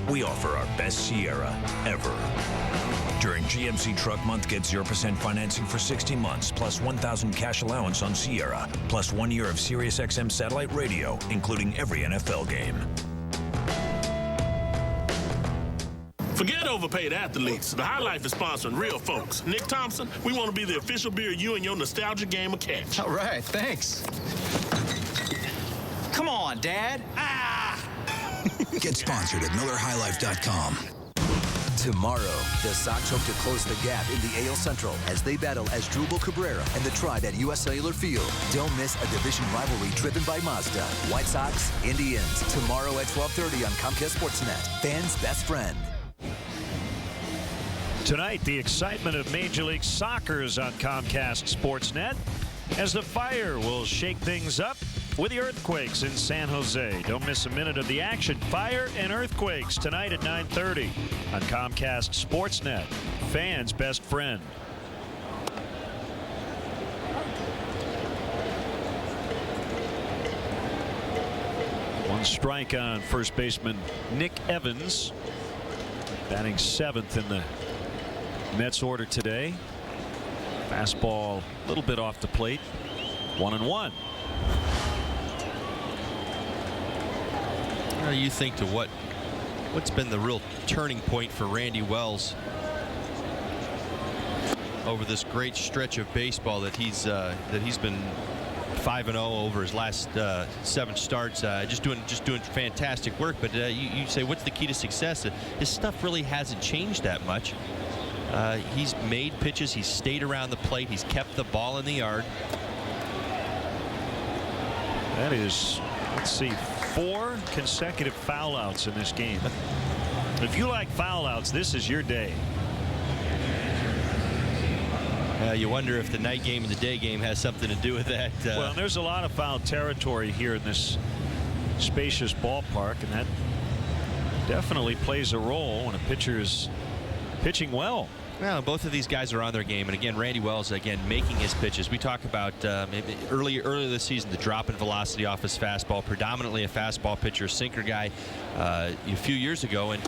We offer our best Sierra ever. During GMC Truck Month, get 0% financing for 60 months, plus $1,000 cash allowance on Sierra, plus 1 year of SiriusXM satellite radio, including every NFL game. Forget overpaid athletes. The High Life is sponsoring real folks. Nick Thompson, we want to be the official beer of you and your nostalgia game of catch. All right, thanks. Come on, Dad. Get sponsored at MillerHighLife.com. Tomorrow, the Sox hope to close the gap in the AL Central as they battle Asdrubal Cabrera and the Tribe at U.S. Cellular Field. Don't miss a division rivalry driven by Mazda. White Sox, Indians. Tomorrow at 12:30 on Comcast Sportsnet. Fans' best friend. Tonight, the excitement of Major League Soccer is on Comcast Sportsnet as the Fire will shake things up with the Earthquakes in San Jose. Don't miss a minute of the action. Fire and Earthquakes tonight at 9:30 on Comcast Sportsnet. Fans' best friend. One strike on first baseman Nick Evans, batting 7th in the Mets order today. Fastball a little bit off the plate. 1-1. What do you think to what's been the real turning point for Randy Wells over this great stretch of baseball that he's been 5-0 over his last 7 starts, just doing fantastic work. But you say, what's the key to success? His stuff really hasn't changed that much. He's made pitches. He's stayed around the plate. He's kept the ball in the yard. That is, let's see, 4 consecutive foul outs in this game. If you like foul outs, this is your day. You wonder if the night game and the day game has something to do with that. Well, there's a lot of foul territory here in this spacious ballpark, and that definitely plays a role when a pitcher is pitching well. Well, both of these guys are on their game, and again, Randy Wells again making his pitches. We talk about maybe earlier this season, the drop in velocity off his fastball, predominantly a fastball pitcher, sinker guy a few years ago, and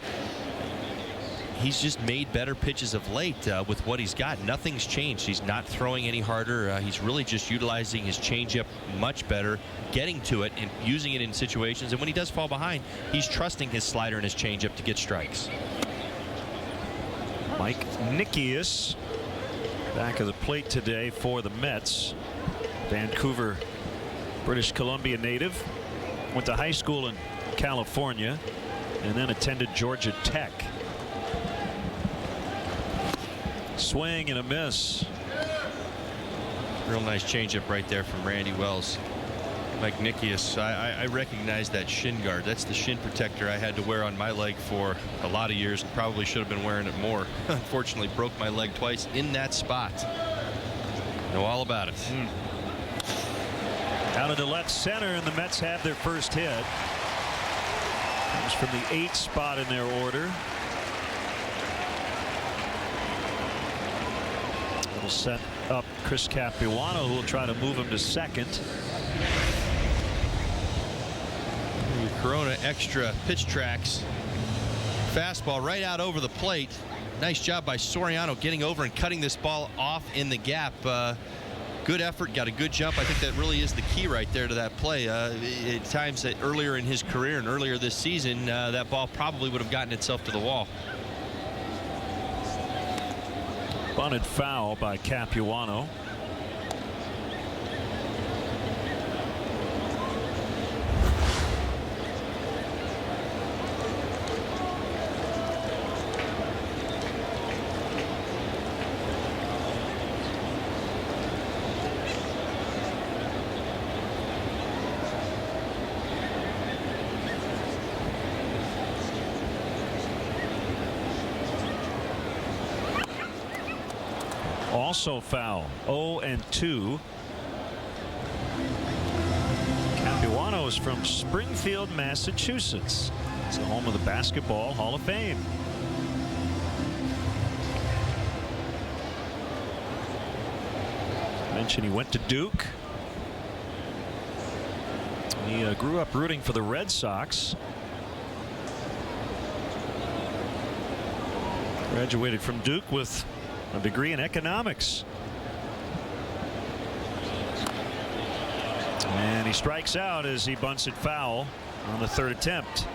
he's just made better pitches of late with what he's got. Nothing's changed. He's not throwing any harder. He's really just utilizing his changeup much better, getting to it and using it in situations. And when he does fall behind, he's trusting his slider and his changeup to get strikes. Mike Nikias back of the plate today for the Mets. Vancouver, British Columbia native. Went to high school in California and then attended Georgia Tech. Swing and a miss. Real nice changeup right there from Randy Wells. Mike Nikias, I recognize that shin guard. That's the shin protector I had to wear on my leg for a lot of years, and probably should have been wearing it more. Unfortunately, broke my leg twice in that spot. Know all about it. Out into left center, and the Mets have their first hit. Comes from the 8th spot in their order. It'll set up Chris Capuano, who will try to move him to second. Corona extra pitch tracks. Fastball right out over the plate. Nice job by Soriano getting over and cutting this ball off in the gap. Good effort, got a good jump. I think that really is the key right there to that play. At times that earlier in his career and earlier this season, that ball probably would have gotten itself to the wall. Bunted foul by Capuano. Also foul. 0-2. Capuano is from Springfield, Massachusetts. It's the home of the Basketball Hall of Fame. I mentioned he went to Duke. He grew up rooting for the Red Sox. Graduated from Duke with a degree in economics. And he strikes out as he bunts it foul on the 3rd attempt.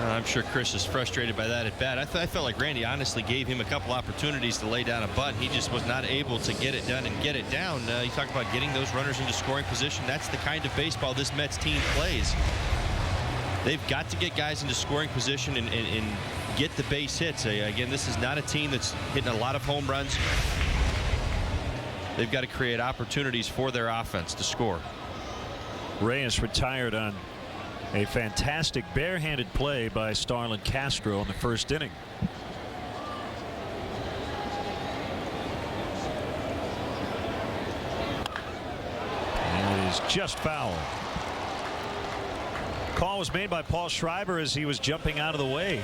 I'm sure Chris is frustrated by that at bat. I felt like Randy honestly gave him a couple opportunities to lay down a bunt. He just was not able to get it done and get it down. You talk about getting those runners into scoring position. That's the kind of baseball this Mets team plays. They've got to get guys into scoring position and get the base hits. Again, this is not a team that's hitting a lot of home runs. They've got to create opportunities for their offense to score. Reyes retired on a fantastic barehanded play by Starlin Castro in the 1st inning. And it is just foul. Call was made by Paul Schreiber as he was jumping out of the way.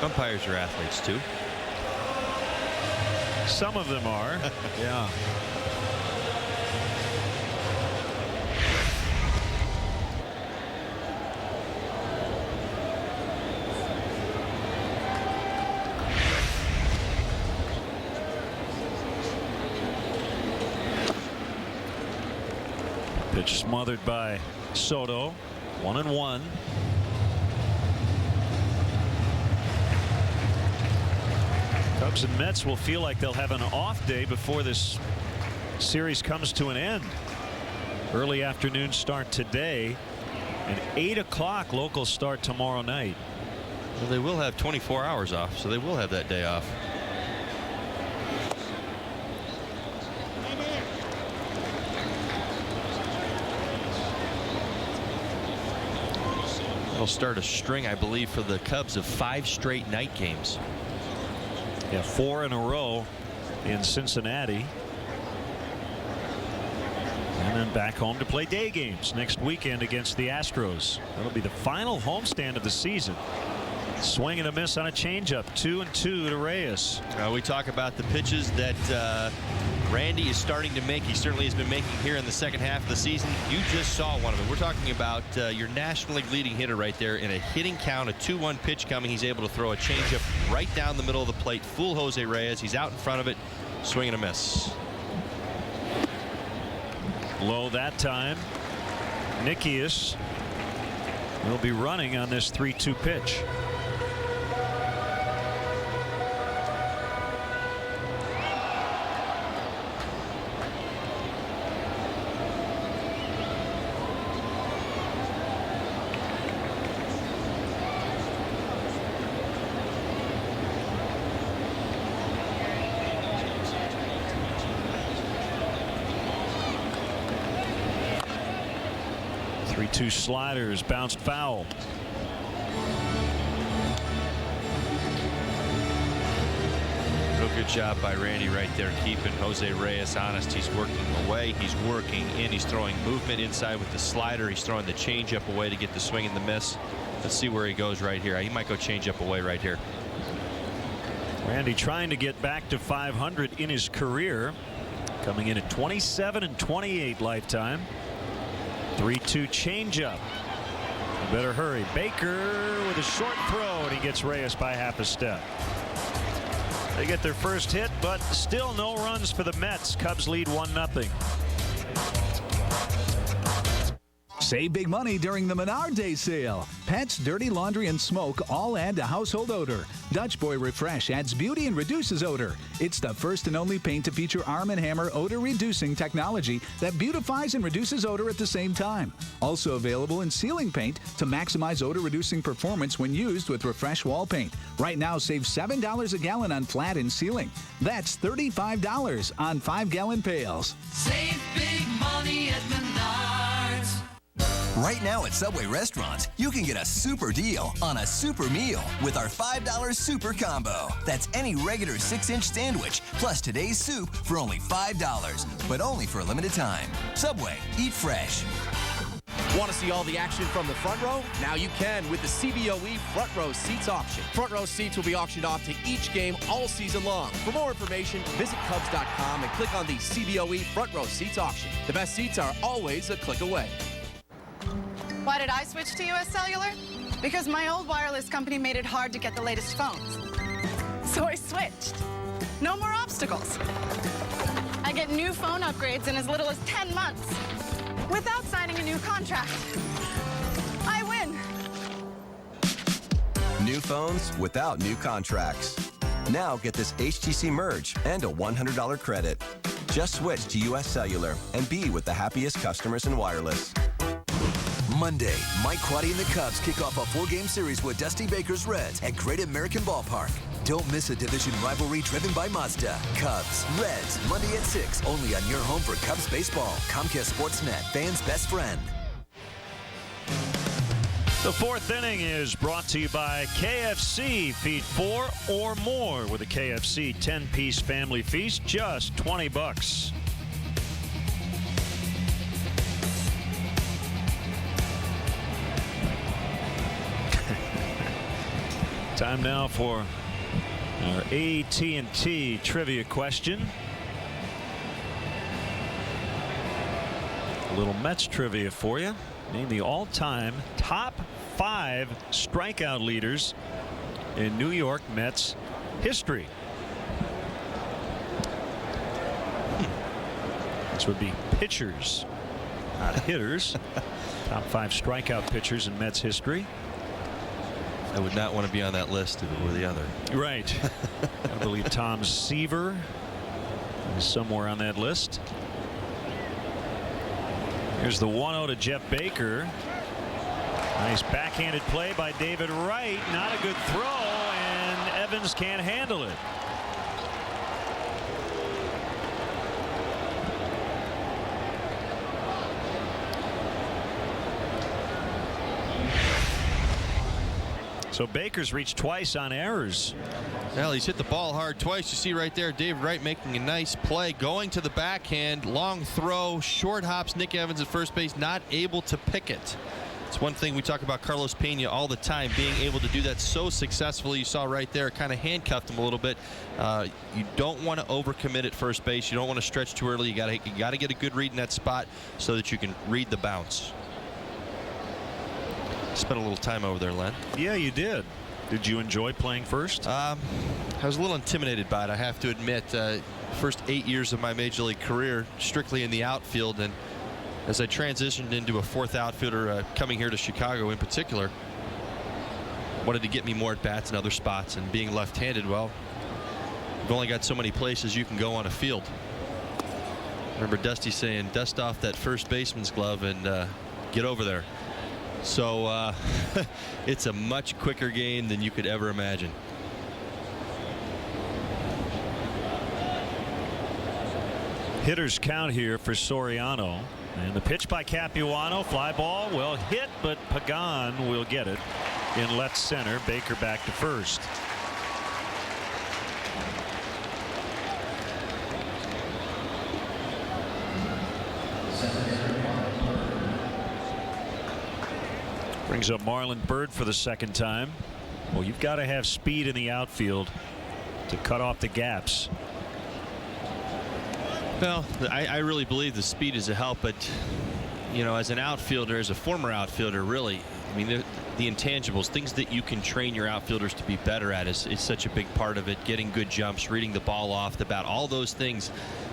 Umpires are athletes too. Some of them are. Yeah. Pitch smothered by Soto. 1-1. Cubs and Mets will feel like they'll have an off day before this series comes to an end. Early afternoon start today, and 8 o'clock local start tomorrow night. Well, they will have 24 hours off, so they will have that day off. That'll start a string, I believe, for the Cubs of 5 straight night games. Yeah, 4 in a row in Cincinnati. And then back home to play day games next weekend against the Astros. That'll be the final homestand of the season. Swing and a miss on a changeup. 2-2 to Reyes. We talk about the pitches that Randy is starting to make. He certainly has been making here in the second half of the season. You just saw one of them. We're talking about your National League leading hitter right there in a hitting count, a 2-1 pitch coming. He's able to throw a changeup right down the middle of the plate. Fool Jose Reyes. He's out in front of it. Swing and a miss. Low that time. Nikias will be running on this 3-2 pitch. Two sliders bounced foul. Real good job by Randy right there, keeping Jose Reyes honest. He's working away, he's working in, he's throwing movement inside with the slider, he's throwing the changeup away to get the swing and the miss. Let's see where he goes right here. He might go changeup away right here. Randy trying to get back to 500 in his career, coming in at 27-28 lifetime. 3-2 changeup. You better hurry. Baker with a short throw, and he gets Reyes by half a step. They get their first hit, but still no runs for the Mets. Cubs lead 1-0. Save big money during the Menard Day sale. Pets, dirty laundry, and smoke all add to household odor. Dutch Boy Refresh adds beauty and reduces odor. It's the first and only paint to feature Arm & Hammer odor-reducing technology that beautifies and reduces odor at the same time. Also available in ceiling paint to maximize odor-reducing performance when used with Refresh wall paint. Right now, save $7 a gallon on flat and ceiling. That's $35 on 5-gallon pails. Save big money at Menards. Right now at Subway restaurants, you can get a super deal on a super meal with our $5 super combo. That's any regular 6-inch sandwich plus today's soup for only $5, but only for a limited time. Subway, eat fresh. Want to see all the action from the front row? Now you can with the CBOE Front Row Seats auction. Front row seats will be auctioned off to each game all season long. For more information, visit Cubs.com and click on the CBOE Front Row Seats auction. The best seats are always a click away. Why did I switch to US Cellular? Because my old wireless company made it hard to get the latest phones. So I switched. No more obstacles. I get new phone upgrades in as little as 10 months without signing a new contract. I win. New phones without new contracts. Now get this HTC Merge and a $100 credit. Just switch to US Cellular and be with the happiest customers in wireless. Monday, Mike Quaddy and the Cubs kick off a 4-game series with Dusty Baker's Reds at Great American Ballpark. Don't miss a division rivalry driven by Mazda. Cubs, Reds, Monday at 6, only on your home for Cubs baseball. Comcast Sportsnet, fans' best friend. The fourth inning is brought to you by KFC. Feed 4 or more with a KFC 10-piece family feast, just $20. Time now for our AT&T trivia question. A little Mets trivia for you. Name the all-time top 5 strikeout leaders in New York Mets history. This would be pitchers, not hitters. Top 5 strikeout pitchers in Mets history. I would not want to be on that list if it were the other. Right. I believe Tom Seaver is somewhere on that list. Here's the 1-0 to Jeff Baker. Nice backhanded play by David Wright. Not a good throw, and Evans can't handle it. So Baker's reached twice on errors. Well, he's hit the ball hard twice. You see right there, David Wright making a nice play, going to the backhand, long throw, short hops. Nick Evans at first base, not able to pick it. It's one thing we talk about Carlos Pena all the time, being able to do that so successfully. You saw right there, kind of handcuffed him a little bit. You don't want to overcommit at first base. You don't want to stretch too early. You got to get a good read in that spot so that you can read the bounce. Spent a little time over there, Len. Yeah, you did. Did you enjoy playing first? I was a little intimidated by it, I have to admit. First 8 years of my major league career strictly in the outfield, and as I transitioned into a fourth outfielder coming here to Chicago in particular, wanted to get me more at bats in other spots, and being left-handed, well, you've only got so many places you can go on a field. I remember Dusty saying, dust off that first baseman's glove and get over there. So it's a much quicker game than you could ever imagine. Hitters count here for Soriano, and the pitch by Capuano, fly ball, well hit, but Pagan will get it in left center. Baker back to first. Brings up Marlon Byrd for the second time. Well, you've got to have speed in the outfield to cut off the gaps. Well, I really believe the speed is a help, but you know, as an outfielder, as a former outfielder, really, I mean, the intangibles, things that you can train your outfielders to be better at is such a big part of it. Getting good jumps, reading the ball off the bat, all those things.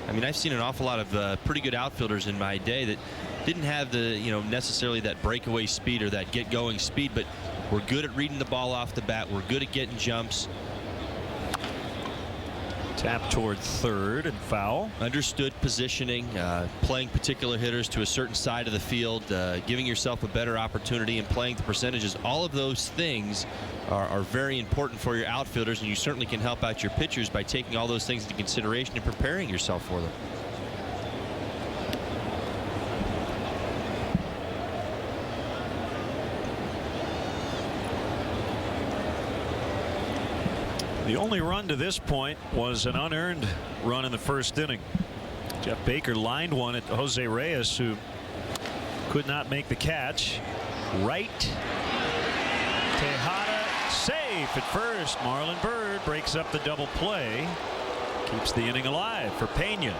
I mean, I've seen an awful lot of pretty good outfielders in my day that didn't have the, you know, necessarily that breakaway speed or that get going speed, but we're good at reading the ball off the bat. We're good at getting jumps. Tap toward third and foul. Understood positioning, playing particular hitters to a certain side of the field, giving yourself a better opportunity and playing the percentages. All of those things are very important for your outfielders, and you certainly can help out your pitchers by taking all those things into consideration and preparing yourself for them. The only run to this point was an unearned run in the first inning. Jeff Baker lined one at Jose Reyes, who could not make the catch. Right. Tejada safe at first. Marlon Byrd breaks up the double play. Keeps the inning alive for Pena.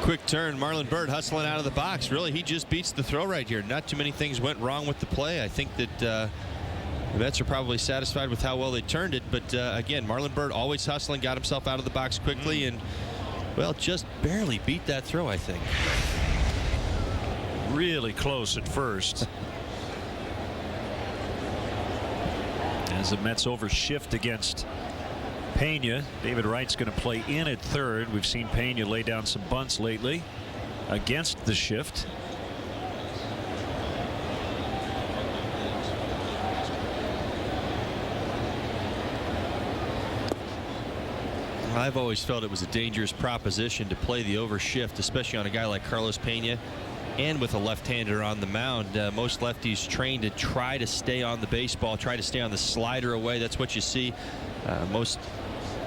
Quick turn. Marlon Byrd hustling out of the box. Really, he just beats the throw right here. Not too many things went wrong with the play. I think that the Mets are probably satisfied with how well they turned it. But again, Marlon Byrd always hustling, got himself out of the box quickly, and well, just barely beat that throw, I think. Really close at first. As the Mets overshift against Pena, David Wright's going to play in at third. We've seen Pena lay down some bunts lately against the shift. I've always felt it was a dangerous proposition to play the overshift, especially on a guy like Carlos Pena and with a left-hander on the mound. Most lefties train to try to stay on the baseball, try to stay on the slider away. That's what you see. Most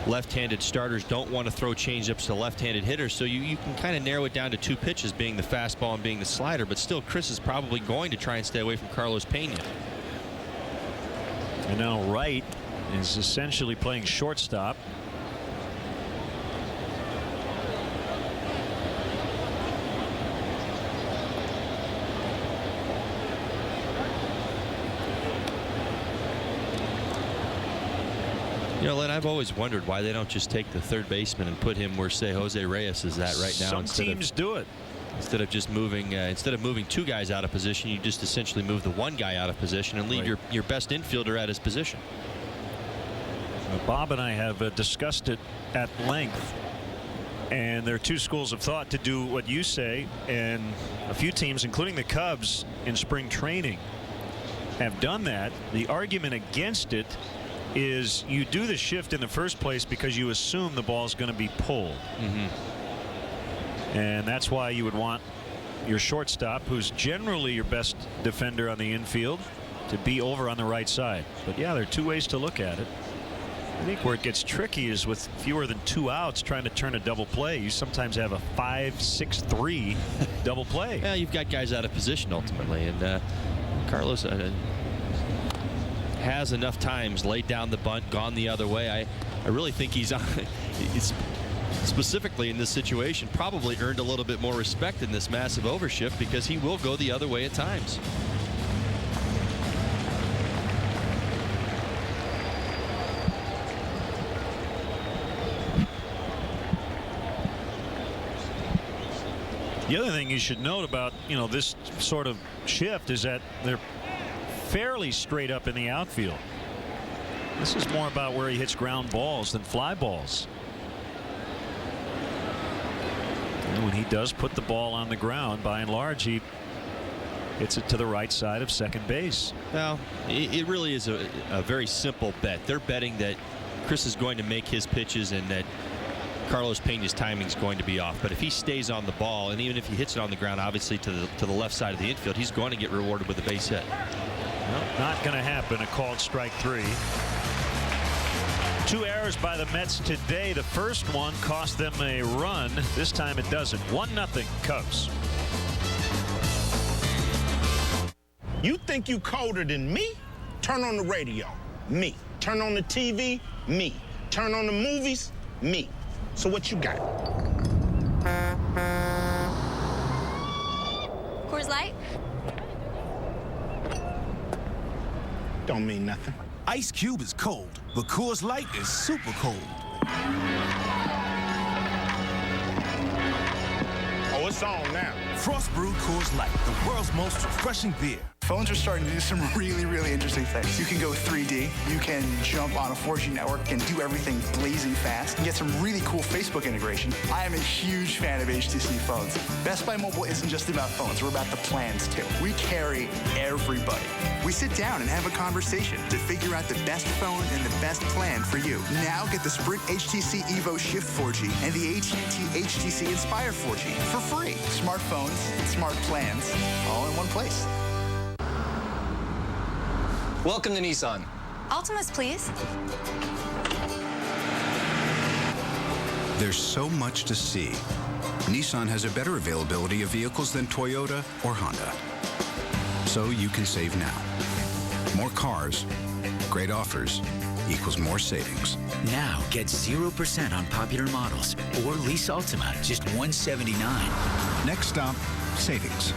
left-handed starters don't want to throw changeups to left-handed hitters, so you can kind of narrow it down to two pitches, being the fastball and being the slider. But still, Chris is probably going to try and stay away from Carlos Pena. And now Wright is essentially playing shortstop. You know, Len, I've always wondered why they don't just take the third baseman and put him where, say, Jose Reyes is at right now. Some teams do it. Instead of just moving, two guys out of position, you just essentially move the one guy out of position and leave your best infielder at his position. Bob and I have discussed it at length, and there are two schools of thought to do what you say, and a few teams, including the Cubs in spring training, have done that. The argument against it is you do the shift in the first place because you assume the ball is going to be pulled. And that's why you would want your shortstop, who's generally your best defender on the infield, to be over on the right side. But yeah, there are two ways to look at it. I think where it gets tricky is with fewer than 2 outs trying to turn a double play. You sometimes have a 5-6-3 double play. Yeah, you've got guys out of position ultimately, and Carlos has enough times laid down the bunt, gone the other way. I really think he's specifically in this situation probably earned a little bit more respect in this massive overshift because he will go the other way at times. The other thing you should note about this sort of shift is that they're fairly straight up in the outfield. This is more about where he hits ground balls than fly balls. And when he does put the ball on the ground, by and large, he hits it to the right side of second base. Well, it really is a very simple bet. They're betting that Chris is going to make his pitches and that Carlos Pena's timing is going to be off. But if he stays on the ball, and even if he hits it on the ground, obviously to the left side of the infield, he's going to get rewarded with a base hit. Well, not going to happen. A called strike 3. 2 errors by the Mets today. The first one cost them a run. This time it doesn't. 1-0 Cubs. You think you colder than me? Turn on the radio. Me. Turn on the TV. Me. Turn on the movies. Me. So what you got? Coors Light? Don't mean nothing. Ice Cube is cold, but Coors Light is super cold. Oh, it's on now. Frost brewed Coors Light, the world's most refreshing beer. Phones are starting to do some really, really interesting things. You can go 3D. You can jump on a 4G network and do everything blazing fast. And get some really cool Facebook integration. I am a huge fan of HTC phones. Best Buy Mobile isn't just about phones. We're about the plans, too. We carry everybody. We sit down and have a conversation to figure out the best phone and the best plan for you. Now get the Sprint HTC Evo Shift 4G and the AT&T HTC Inspire 4G for free. Smartphones and smart plans all in one place. Welcome to Nissan. Altimas, please. There's so much to see. Nissan has a better availability of vehicles than Toyota or Honda. So you can save now. More cars, great offers, equals more savings. Now get 0% on popular models or lease Altima, just $179. Next stop, savings.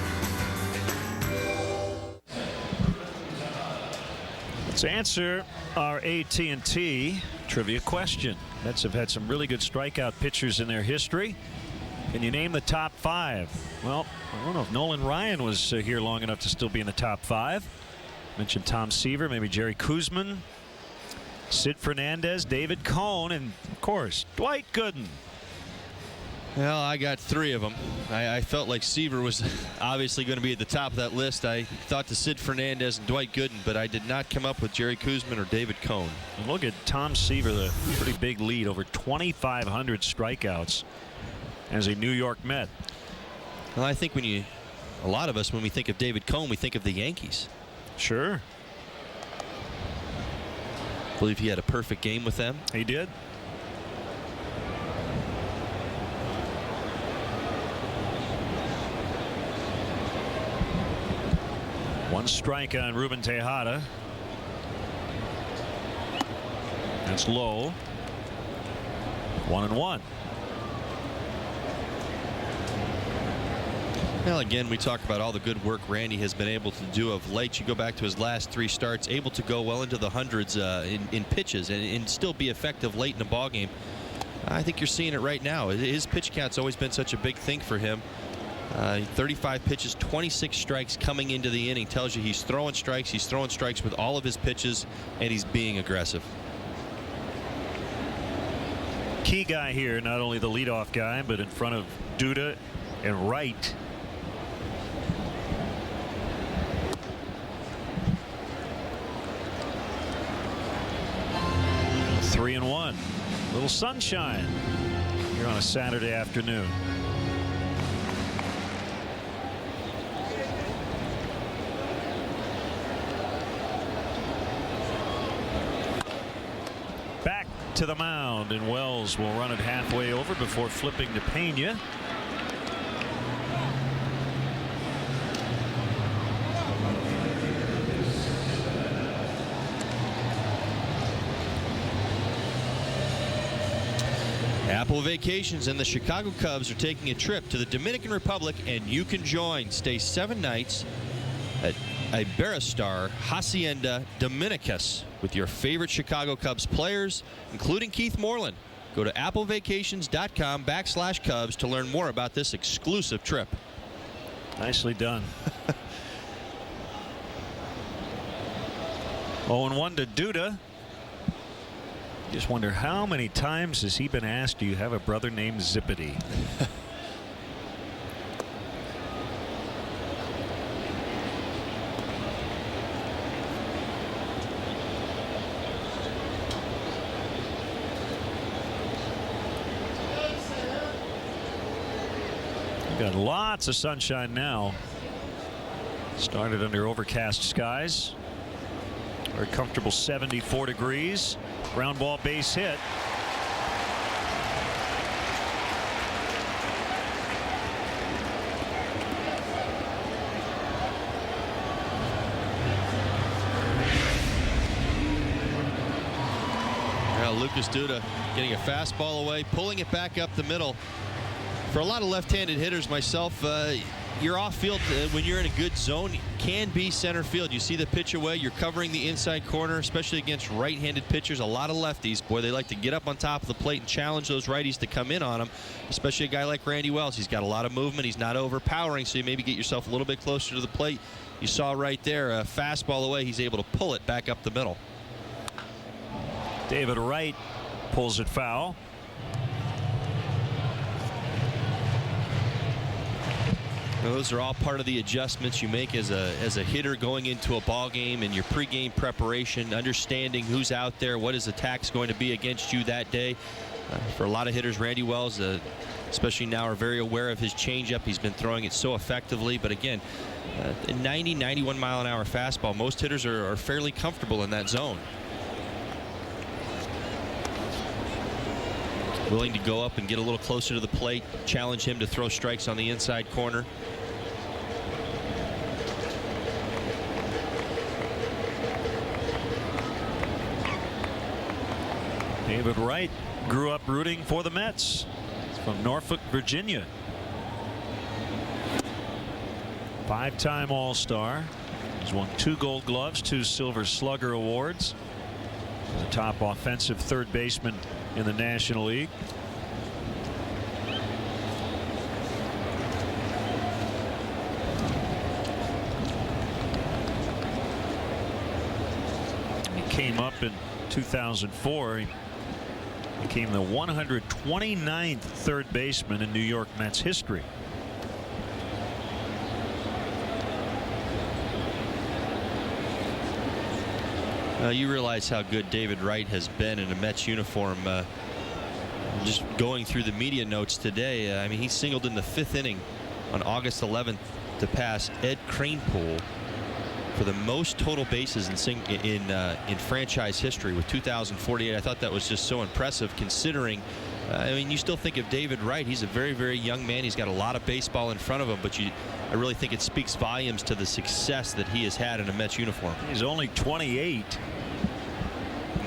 Let's answer our AT&T trivia question. Mets have had some really good strikeout pitchers in their history. Can you name the top 5? Well, I don't know if Nolan Ryan was here long enough to still be in the top 5. Mentioned Tom Seaver, maybe Jerry Koosman, Sid Fernandez, David Cone, and of course Dwight Gooden. Well, I got 3 of them. I felt like Seaver was obviously going to be at the top of that list. I thought to Sid Fernandez and Dwight Gooden, but I did not come up with Jerry Koosman or David Cone. And look at Tom Seaver, the pretty big lead, over 2,500 strikeouts as a New York Met. Well, I think a lot of us, when we think of David Cone, we think of the Yankees. Sure. I believe he had a perfect game with them. He did. One strike on Ruben Tejada. That's low. 1-1. Well, again, we talk about all the good work Randy has been able to do of late. You go back to his last 3 starts, able to go well into the hundreds in pitches and still be effective late in the ball game. I think you're seeing it right now. His pitch count's always been such a big thing for him. 35 pitches, 26 strikes coming into the inning tells you he's throwing strikes. He's throwing strikes with all of his pitches, and he's being aggressive. Key guy here, not only the leadoff guy, but in front of Duda and Wright. little sunshine here on a Saturday afternoon. Back to the mound, and Wells will run it halfway over before flipping to Pena. Apple Vacations and the Chicago Cubs are taking a trip to the Dominican Republic, and you can join. Stay 7 nights at Iberostar Hacienda Dominicus with your favorite Chicago Cubs players, including Keith Moreland. Go to applevacations.com/Cubs to learn more about this exclusive trip. Nicely done. 0-1 to Duda. Just wonder how many times has he been asked, do you have a brother named Zippity? Got lots of sunshine now. Started under overcast skies. Very comfortable 74 degrees. Ground ball, base hit. Now Lucas Duda getting a fastball away, pulling it back up the middle. For a lot of left-handed hitters, myself, your off-field when you're in a good zone can be center field. You see the pitch away, you're covering the inside corner, especially against right-handed pitchers. A lot of lefties, boy, they like to get up on top of the plate and challenge those righties to come in on them, especially a guy like Randy Wells. He's got a lot of movement. He's not overpowering, so you maybe get yourself a little bit closer to the plate. You saw right there a fastball away. He's able to pull it back up the middle. David Wright pulls it foul. Those are all part of the adjustments you make as a hitter going into a ball game, and your pregame preparation, understanding who's out there, what his attack's going to be against you that day. For a lot of hitters, Randy Wells, especially now, are very aware of his changeup. He's been throwing it so effectively, but again, a 90, 91 mile an hour fastball, most hitters are fairly comfortable in that zone. Willing to go up and get a little closer to the plate, challenge him to throw strikes on the inside corner. David Wright grew up rooting for the Mets. He's from Norfolk, Virginia. 5-time All-Star. He's won 2 Gold Gloves, 2 Silver Slugger awards. He's the top offensive third baseman in the National League. He came up in 2004. He became the 129th third baseman in New York Mets history. You realize how good David Wright has been in a Mets uniform. Just going through the media notes today, I mean, he singled in the 5th inning on August 11th to pass Ed Kranepool for the most total bases in franchise history with 2,048. I thought that was just so impressive, considering I mean, you still think of David Wright. He's a very, very young man. He's got a lot of baseball in front of him, but I really think it speaks volumes to the success that he has had in a Mets uniform. He's only 28.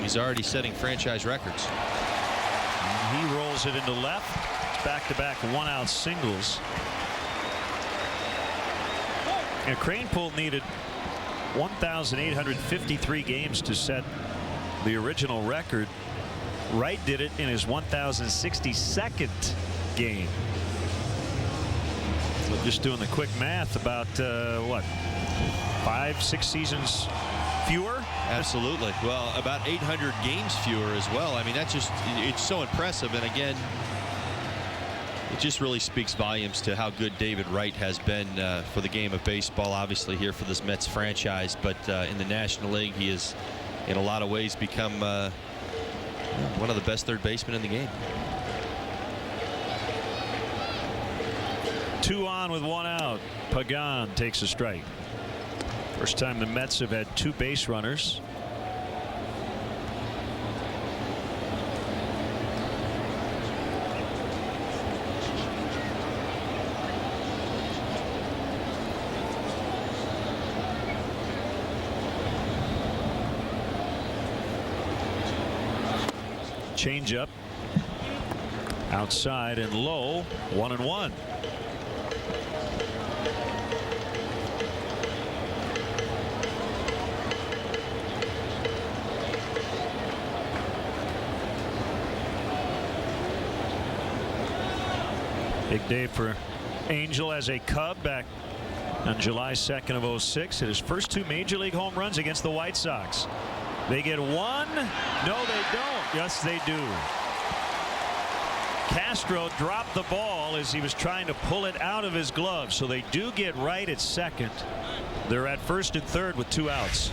He's already setting franchise records. And he rolls it into left. It's back-to-back one-out singles. And Kranepool needed 1,853 games to set the original record. Wright did it in his 1,062nd game. So just doing the quick math, about what, 5-6 seasons fewer? Absolutely. Well, about 800 games fewer as well. I mean, that's just, it's so impressive. And again, it just really speaks volumes to how good David Wright has been for the game of baseball, obviously here for this Mets franchise, but in the National League he has in a lot of ways become One of the best third basemen in the game. 2 on with 1 out. Pagan takes a strike. First time the Mets have had 2 base runners. Changeup outside and low, 1-1. Big day for Angel as a Cub back on July 2nd of 06. Hit his first 2 major league home runs against the White Sox. They get 1. No, they don't. Yes, they do. Castro dropped the ball as he was trying to pull it out of his glove. So they do get right at second. They're at first and third with 2 outs.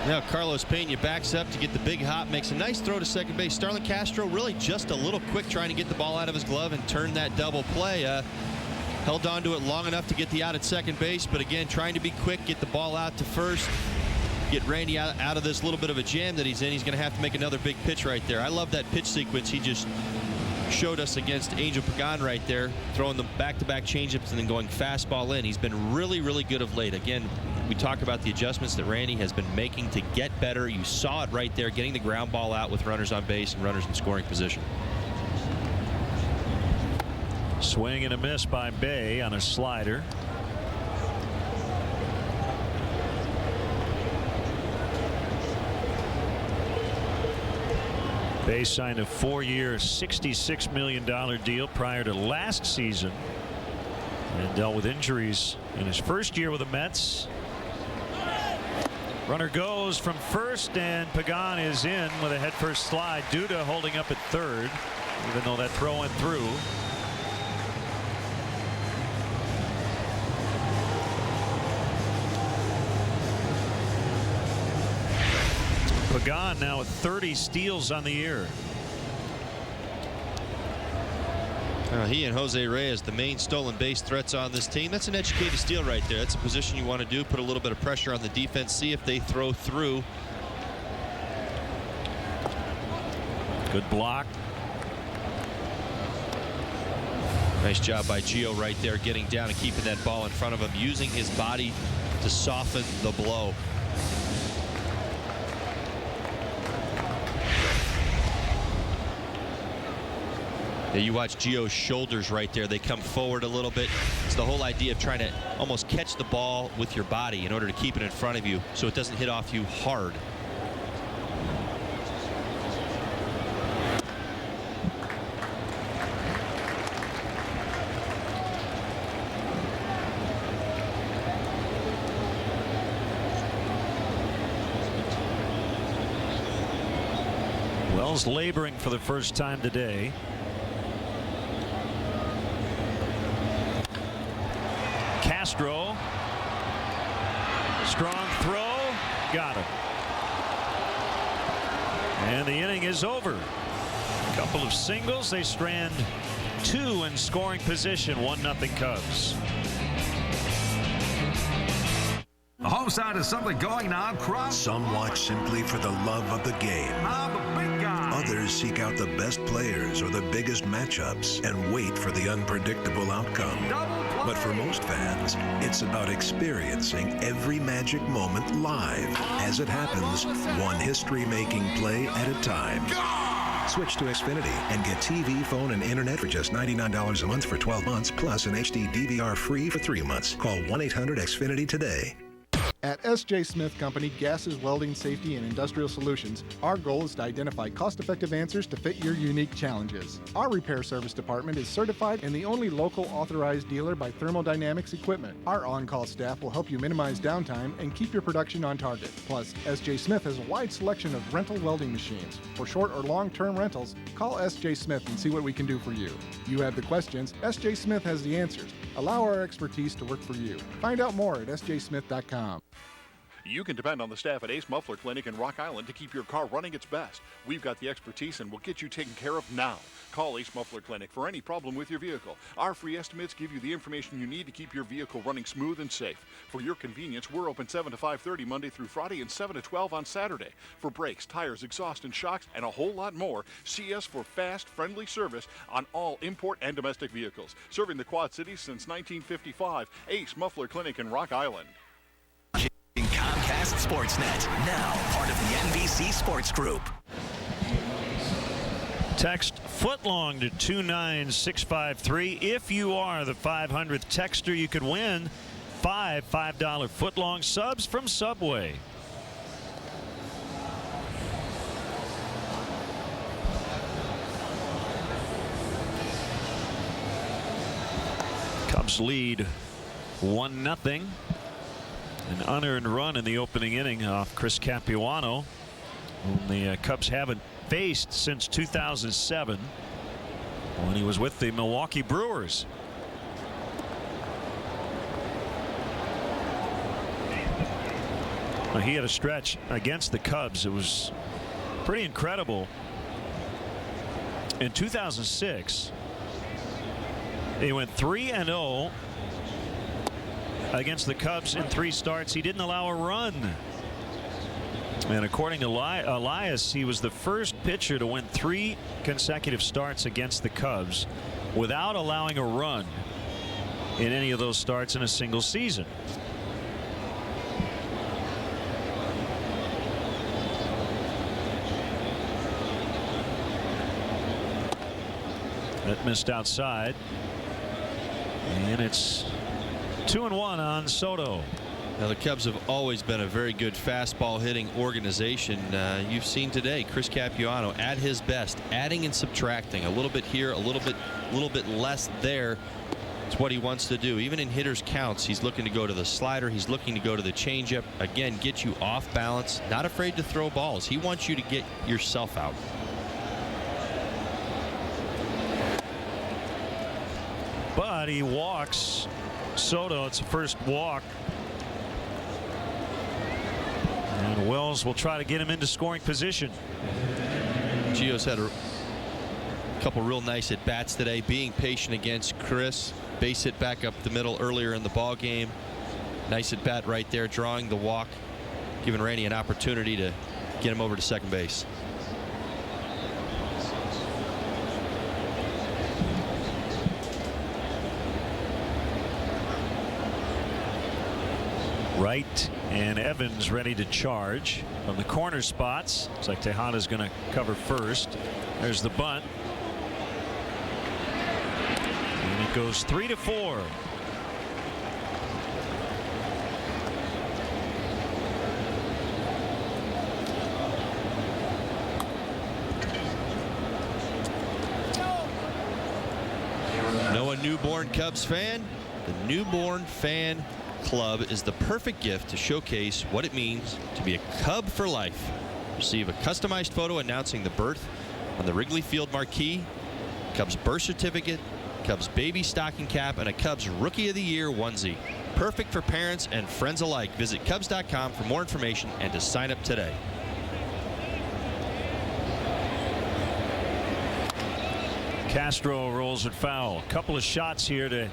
Now Carlos Pena backs up to get the big hop, makes a nice throw to second base. Starlin Castro really just a little quick trying to get the ball out of his glove and turn that double play. Held on to it long enough to get the out at second base, but again trying to be quick, get the ball out to first, get Randy out of this little bit of a jam that he's in. He's going to have to make another big pitch right there. I love that pitch sequence he just showed us against Angel Pagan right there, throwing the back-to-back changeups and then going fastball in. He's been really, really good of late. Again, we talk about the adjustments that Randy has been making to get better. You saw it right there, getting the ground ball out with runners on base and runners in scoring position. Swing and a miss by Bay on a slider. Bay signed a 4-year, $66 million deal prior to last season and dealt with injuries in his first year with the Mets. Runner goes from first, and Pagan is in with a headfirst slide. Duda holding up at third, even though that throw went through. Pagan now with 30 steals on the year. He and Jose Reyes, the main stolen base threats on this team. That's an educated steal right there. That's a position you want to do. Put a little bit of pressure on the defense. See if they throw through. Good block. Nice job by Gio right there, getting down and keeping that ball in front of him, using his body to soften the blow. Yeah, you watch Gio's shoulders right there. They come forward a little bit. It's the whole idea of trying to almost catch the ball with your body in order to keep it in front of you so it doesn't hit off you hard. Wells laboring for the first time today. Castro, strong throw, got him. And the inning is over. A couple of singles, they strand 2 in scoring position, 1-0 Cubs. The home side is something going on. Some watch simply for the love of the game. Others seek out the best players or the biggest matchups and wait for the unpredictable outcome. But for most fans, it's about experiencing every magic moment live as it happens, one history-making play at a time. Switch to Xfinity and get TV, phone, and internet for just $99 a month for 12 months, plus an HD DVR free for 3 months. Call 1-800-XFINITY today. At S.J. Smith Company Gases, Welding, Safety, and Industrial Solutions, our goal is to identify cost-effective answers to fit your unique challenges. Our repair service department is certified and the only local authorized dealer by Thermodynamics Equipment. Our on-call staff will help you minimize downtime and keep your production on target. Plus, S.J. Smith has a wide selection of rental welding machines. For short or long-term rentals, call S.J. Smith and see what we can do for you. You have the questions, S.J. Smith has the answers. Allow our expertise to work for you. Find out more at sjsmith.com. You can depend on the staff at Ace Muffler Clinic in Rock Island to keep your car running its best. We've got the expertise and we'll get you taken care of now. Call Ace Muffler Clinic for any problem with your vehicle. Our free estimates give you the information you need to keep your vehicle running smooth and safe. For your convenience, we're open 7 to 5:30 Monday through Friday and 7 to 12 on Saturday. For brakes, tires, exhaust, and shocks, and a whole lot more, see us for fast, friendly service on all import and domestic vehicles. Serving the Quad Cities since 1955, Ace Muffler Clinic in Rock Island. Comcast Sportsnet, now part of the NBC Sports Group. Text footlong to 29653. If you are the 500th texter, you could win $5 footlong subs from Subway. Cubs lead 1-0. An unearned run in the opening inning off Chris Capuano, whom the Cubs haven't faced since 2007 when he was with the Milwaukee Brewers. Well, he had a stretch against the Cubs. It was pretty incredible. In 2006, he went 3-0 against the Cubs in 3 starts. He didn't allow a run. And according to Elias, he was the first pitcher to win 3 consecutive starts against the Cubs without allowing a run in any of those starts in a single season. That missed outside. And it's 2-1 on Soto. Now, the Cubs have always been a very good fastball hitting organization. You've seen today Chris Capuano at his best, adding and subtracting a little bit here, a little bit less there. It's what he wants to do. Even in hitters counts, he's looking to go to the slider. He's looking to go to the changeup. Again, get you off balance. Not afraid to throw balls. He wants you to get yourself out. But he walks Soto. It's the first walk. And Wells will try to get him into scoring position. Gio's had a couple real nice at bats today, being patient against Chris. Base hit back up the middle earlier in the ball game. Nice at bat right there, drawing the walk, giving Randy an opportunity to get him over to second base. Wright and Evans ready to charge from the corner spots. Looks like Tejada's going to cover first. There's the bunt. And it goes 3-4. Know a newborn Cubs fan? The Newborn Fan Club is the perfect gift to showcase what it means to be a Cub for life. Receive a customized photo announcing the birth on the Wrigley Field marquee, Cubs birth certificate, Cubs baby stocking cap, and a Cubs Rookie of the Year onesie. Perfect for parents and friends alike. Visit Cubs.com for more information and to sign up today. Castro rolls it foul. A couple of shots here to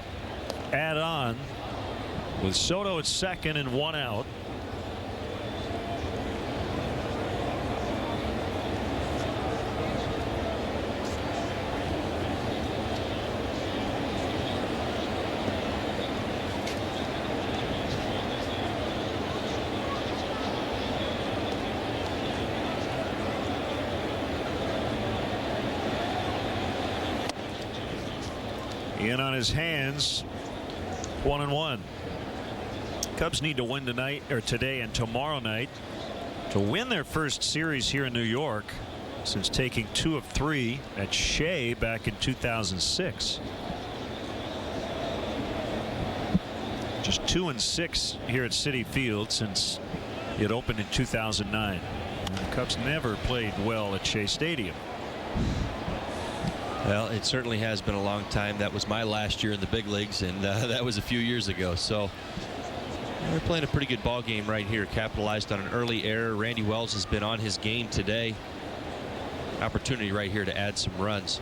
add on, with Soto at second and 1 out. In on his hands, 1-1. Cubs need to win tonight, or today and tomorrow night, to win their first series here in New York since taking 2 of 3 at Shea back in 2006. Just 2-6 here at Citi Field since it opened in 2009. And the Cubs never played well at Shea Stadium. Well, it certainly has been a long time. That was my last year in the big leagues, and that was a few years ago. So They're playing a pretty good ball game right here. Capitalized on an early error. Randy Wells has been on his game today. Opportunity right here to add some runs.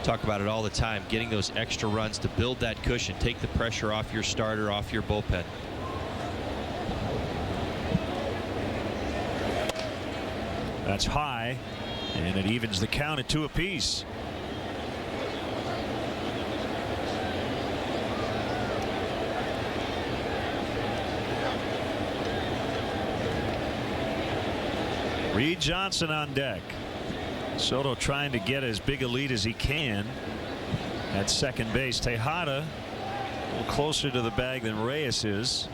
Talk about it all the time. Getting those extra runs to build that cushion. Take the pressure off your starter, off your bullpen. That's high, and it evens the count at 2 apiece. Reed Johnson on deck. Soto trying to get as big a lead as he can at second base. Tejada a little closer to the bag than Reyes is.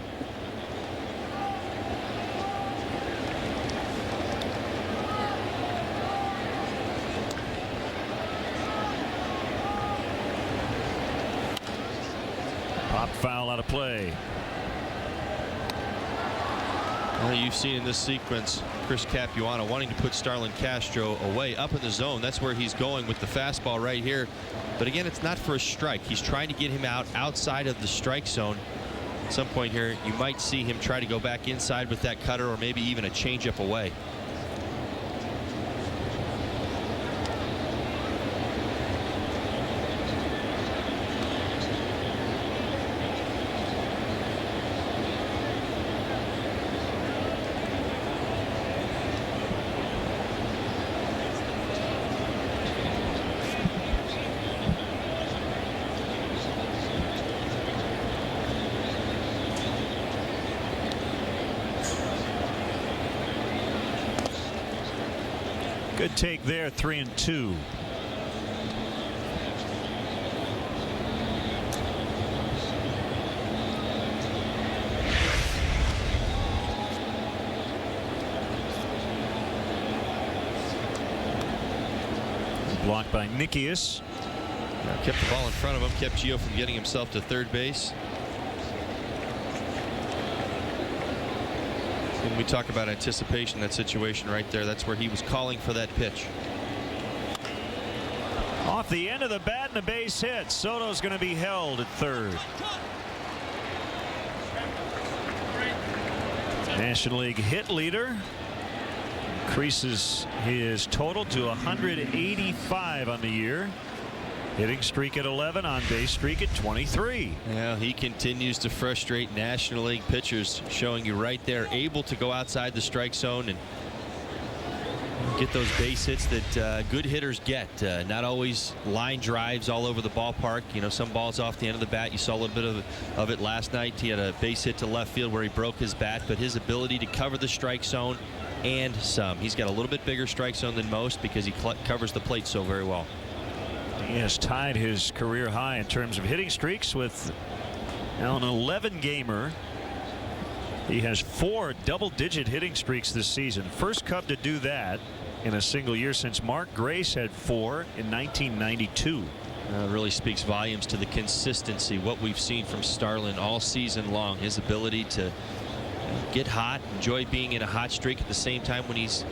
Pop foul out of play. Well, you've seen in this sequence Chris Capuano wanting to put Starlin Castro away up in the zone. That's where he's going with the fastball right here. But again, it's not for a strike. He's trying to get him out outside of the strike zone. At some point here, you might see him try to go back inside with that cutter, or maybe even a changeup away. Good take there, 3-2. Blocked by Nikias. Kept the ball in front of him, kept Gio from getting himself to third base. When we talk about anticipation, that situation right there, that's where he was calling for that pitch. Off the end of the bat and a base hit. Soto's going to be held at third. National League hit leader increases his total to 185 on the year. Hitting streak at 11, on base streak at 23. Yeah, he continues to frustrate National League pitchers, showing you right there, able to go outside the strike zone and get those base hits that good hitters get. Not always line drives all over the ballpark. You know, some balls off the end of the bat. You saw a little bit of it last night. He had a base hit to left field where he broke his bat, but his ability to cover the strike zone and some. He's got a little bit bigger strike zone than most because he covers the plate so very well. He has tied his career high in terms of hitting streaks with now an 11-gamer. He has 4 double-digit hitting streaks this season. First Cub to do that in a single year since Mark Grace had 4 in 1992. Really speaks volumes to the consistency, what we've seen from Starlin all season long. His ability to get hot, enjoy being in a hot streak at the same time when he's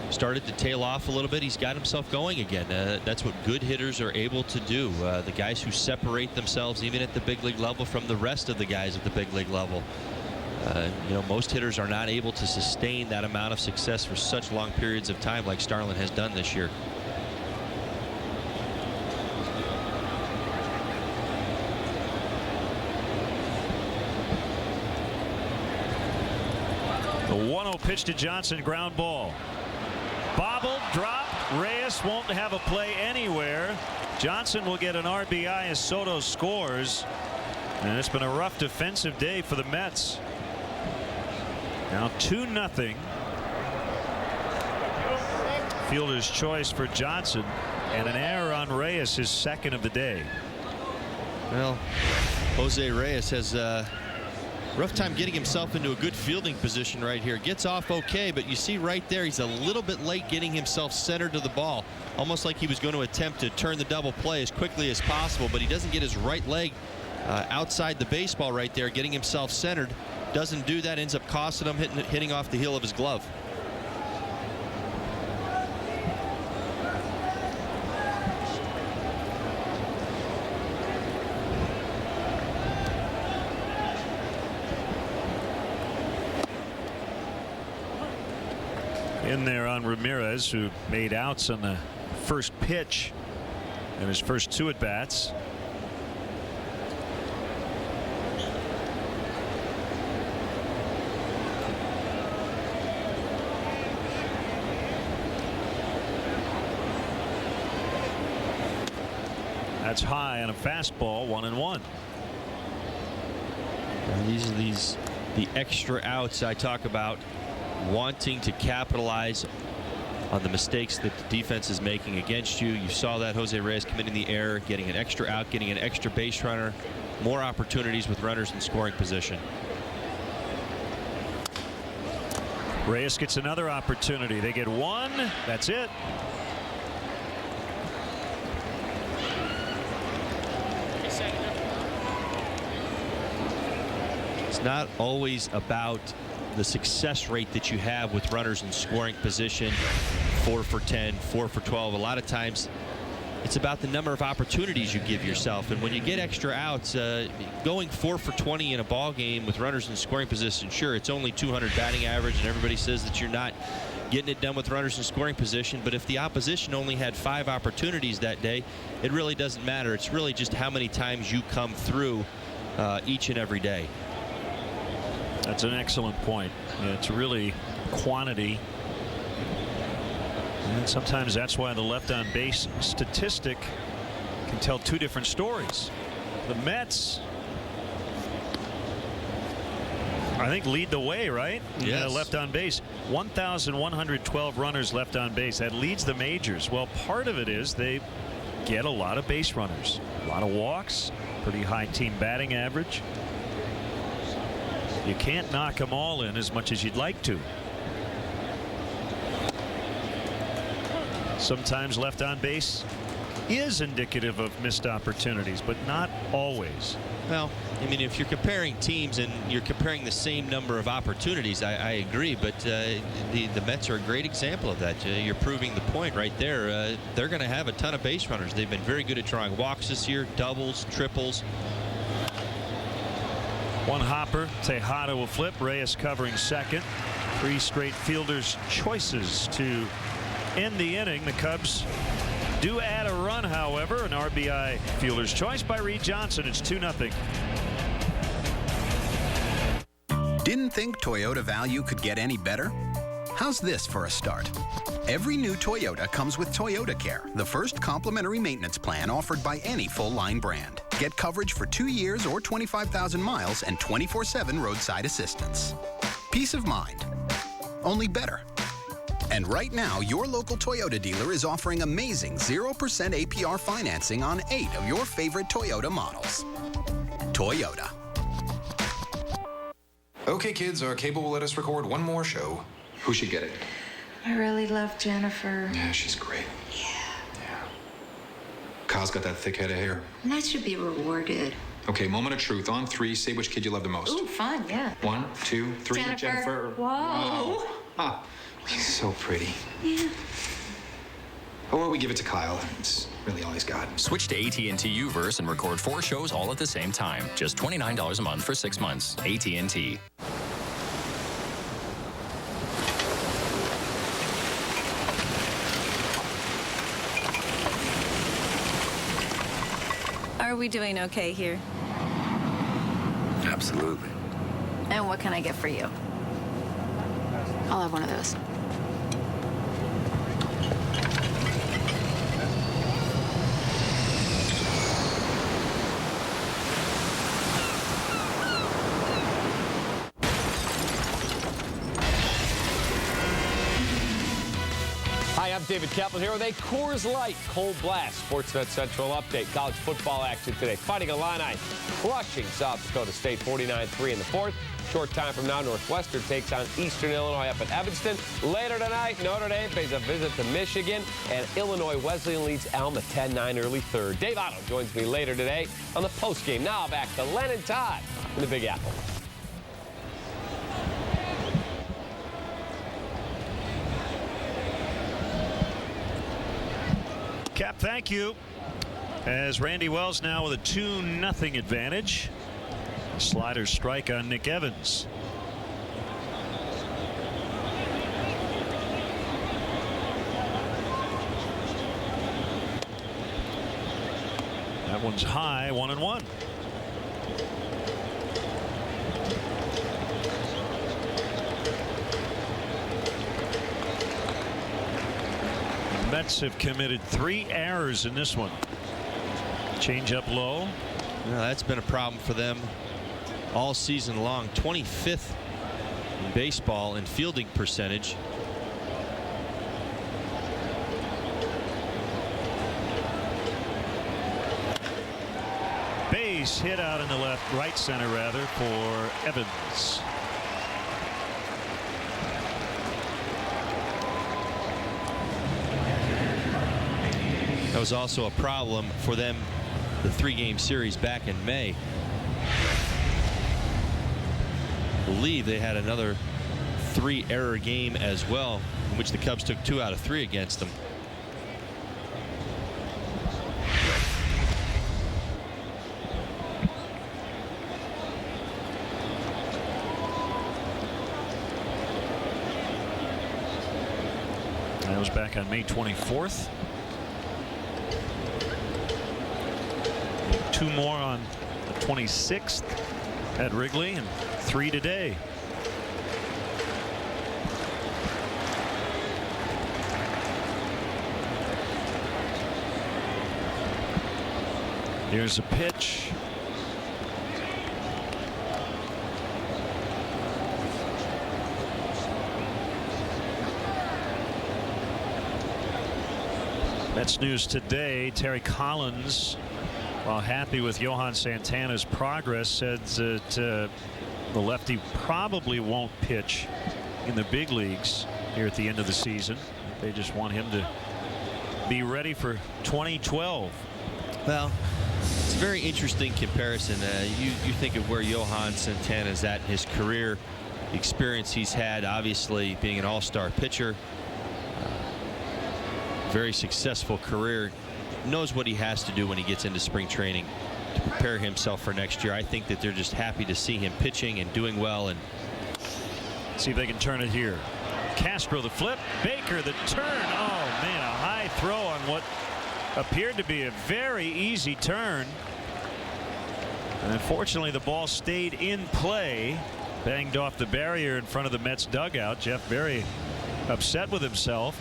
started to tail off a little bit. He's got himself going again. That's what good hitters are able to do. The guys who separate themselves even at the big league level from the rest of the guys at the big league level. You know, most hitters are not able to sustain that amount of success for such long periods of time like Starlin has done this year. The 1-0 pitch to Johnson, ground ball. Bobbled, dropped. Reyes won't have a play anywhere. Johnson will get an RBI as Soto scores. And it's been a rough defensive day for the Mets. Now 2-0. Fielder's choice for Johnson, and an error on Reyes, his second of the day. Well, Jose Reyes has rough time getting himself into a good fielding position right here. Gets off okay, but you see right there he's a little bit late getting himself centered to the ball, almost like he was going to attempt to turn the double play as quickly as possible, but he doesn't get his right leg outside the baseball right there, getting himself centered. Doesn't do that, ends up costing him, hitting off the heel of his glove. in there on Ramirez, who made outs on the first pitch in his first 2 at-bats. That's high on a fastball, 1-1. These are the extra outs I talk about, wanting to capitalize on the mistakes that the defense is making against you. You saw that Jose Reyes committing the error, getting an extra out, getting an extra base runner, more opportunities with runners in scoring position. Reyes gets another opportunity. They get 1. That's it. It's not always about the success rate that you have with runners in scoring position. 4 for 10, 4 for 12. A lot of times it's about the number of opportunities you give yourself. And when you get extra outs, going 4 for 20 in a ball game with runners in scoring position, sure, it's only 200 batting average, and everybody says that you're not getting it done with runners in scoring position. But if the opposition only had 5 opportunities that day, it really doesn't matter. It's really just how many times you come through each and every day. That's an excellent point. It's really quantity. And sometimes that's why the left on base statistic can tell 2 different stories. The Mets, I think, lead the way, right? Yes. Left on base. 1,112 runners left on base. That leads the majors. Well, part of it is they get a lot of base runners. A lot of walks. Pretty high team batting average. You can't knock them all in as much as you'd like to. Sometimes left on base is indicative of missed opportunities, but not always. Well, I mean, if you're comparing teams and you're comparing the same number of opportunities, I agree. But the Mets are a great example of that. You're proving the point right there. They're going to have a ton of base runners. They've been very good at drawing walks this year, doubles, triples. One hopper. Tejada will flip. Reyes covering second. 3 straight fielders' choices to end the inning. The Cubs do add a run, however. An RBI fielder's choice by Reed Johnson. It's 2-0. Didn't think Toyota value could get any better? How's this for a start? Every new Toyota comes with Toyota Care, the first complimentary maintenance plan offered by any full-line brand. Get coverage for 2 years or 25,000 miles and 24/7 roadside assistance. Peace of mind. Only better. And right now, your local Toyota dealer is offering amazing 0% APR financing on 8 of your favorite Toyota models. Toyota. Okay, kids, our cable will let us record one more show. Who should get it? I really love Jennifer. Yeah, she's great. Yeah. Kyle's got that thick head of hair. And that should be rewarded. Okay, moment of truth. On 3, say which kid you love the most. Ooh, fun, yeah. 1, 2, 3, Jennifer. Whoa. Wow. Ah, she's so pretty. Yeah. Well, we give it to Kyle. It's really all he's got. Switch to AT&T U-verse and record 4 shows all at the same time. Just $29 a month for 6 months. AT&T. Are we doing okay here? Absolutely. And what can I get for you? I'll have one of those. Hi, I'm David Kaplan here with a Coors Light Cold Blast Sportsnet Central update. College football action today. Fighting Illini crushing South Dakota State 49-3 in the 4th. Short time from now, Northwestern takes on Eastern Illinois up at Evanston. Later tonight, Notre Dame pays a visit to Michigan, and Illinois Wesleyan leads Elm at 10-9 early 3rd. Dave Otto joins me later today on the postgame. Now back to Len and Todd in the Big Apple. Cap, thank you. As Randy Wells now with a 2-0 advantage. Slider strike on Nick Evans. That one's high, 1-1. Mets have committed 3 errors in this one. Change up low. Well, that's been a problem for them all season long. 25th in baseball in fielding percentage. Base hit out in the right center rather for Evans. That was also a problem for them the 3-game series back in May. I believe they had another 3-error game as well, in which the Cubs took 2 out of 3 against them. That was back on May 24th. 2 more on the 26th at Wrigley and 3 today. Here's a pitch. Mets news today. Terry Collins, while happy with Johan Santana's progress, said that the lefty probably won't pitch in the big leagues here at the end of the season. They just want him to be ready for 2012. Well, it's a very interesting comparison. You think of where Johan Santana is at in his career, the experience he's had, obviously being an all-star pitcher, very successful career, knows what he has to do when he gets into spring training to prepare himself for next year. I think that they're just happy to see him pitching and doing well. And see if they can turn it here. Castro the flip, Baker the turn. Oh man, a high throw on what appeared to be a very easy turn. And unfortunately the ball stayed in play, banged off the barrier in front of the Mets dugout. Jeff very upset with himself.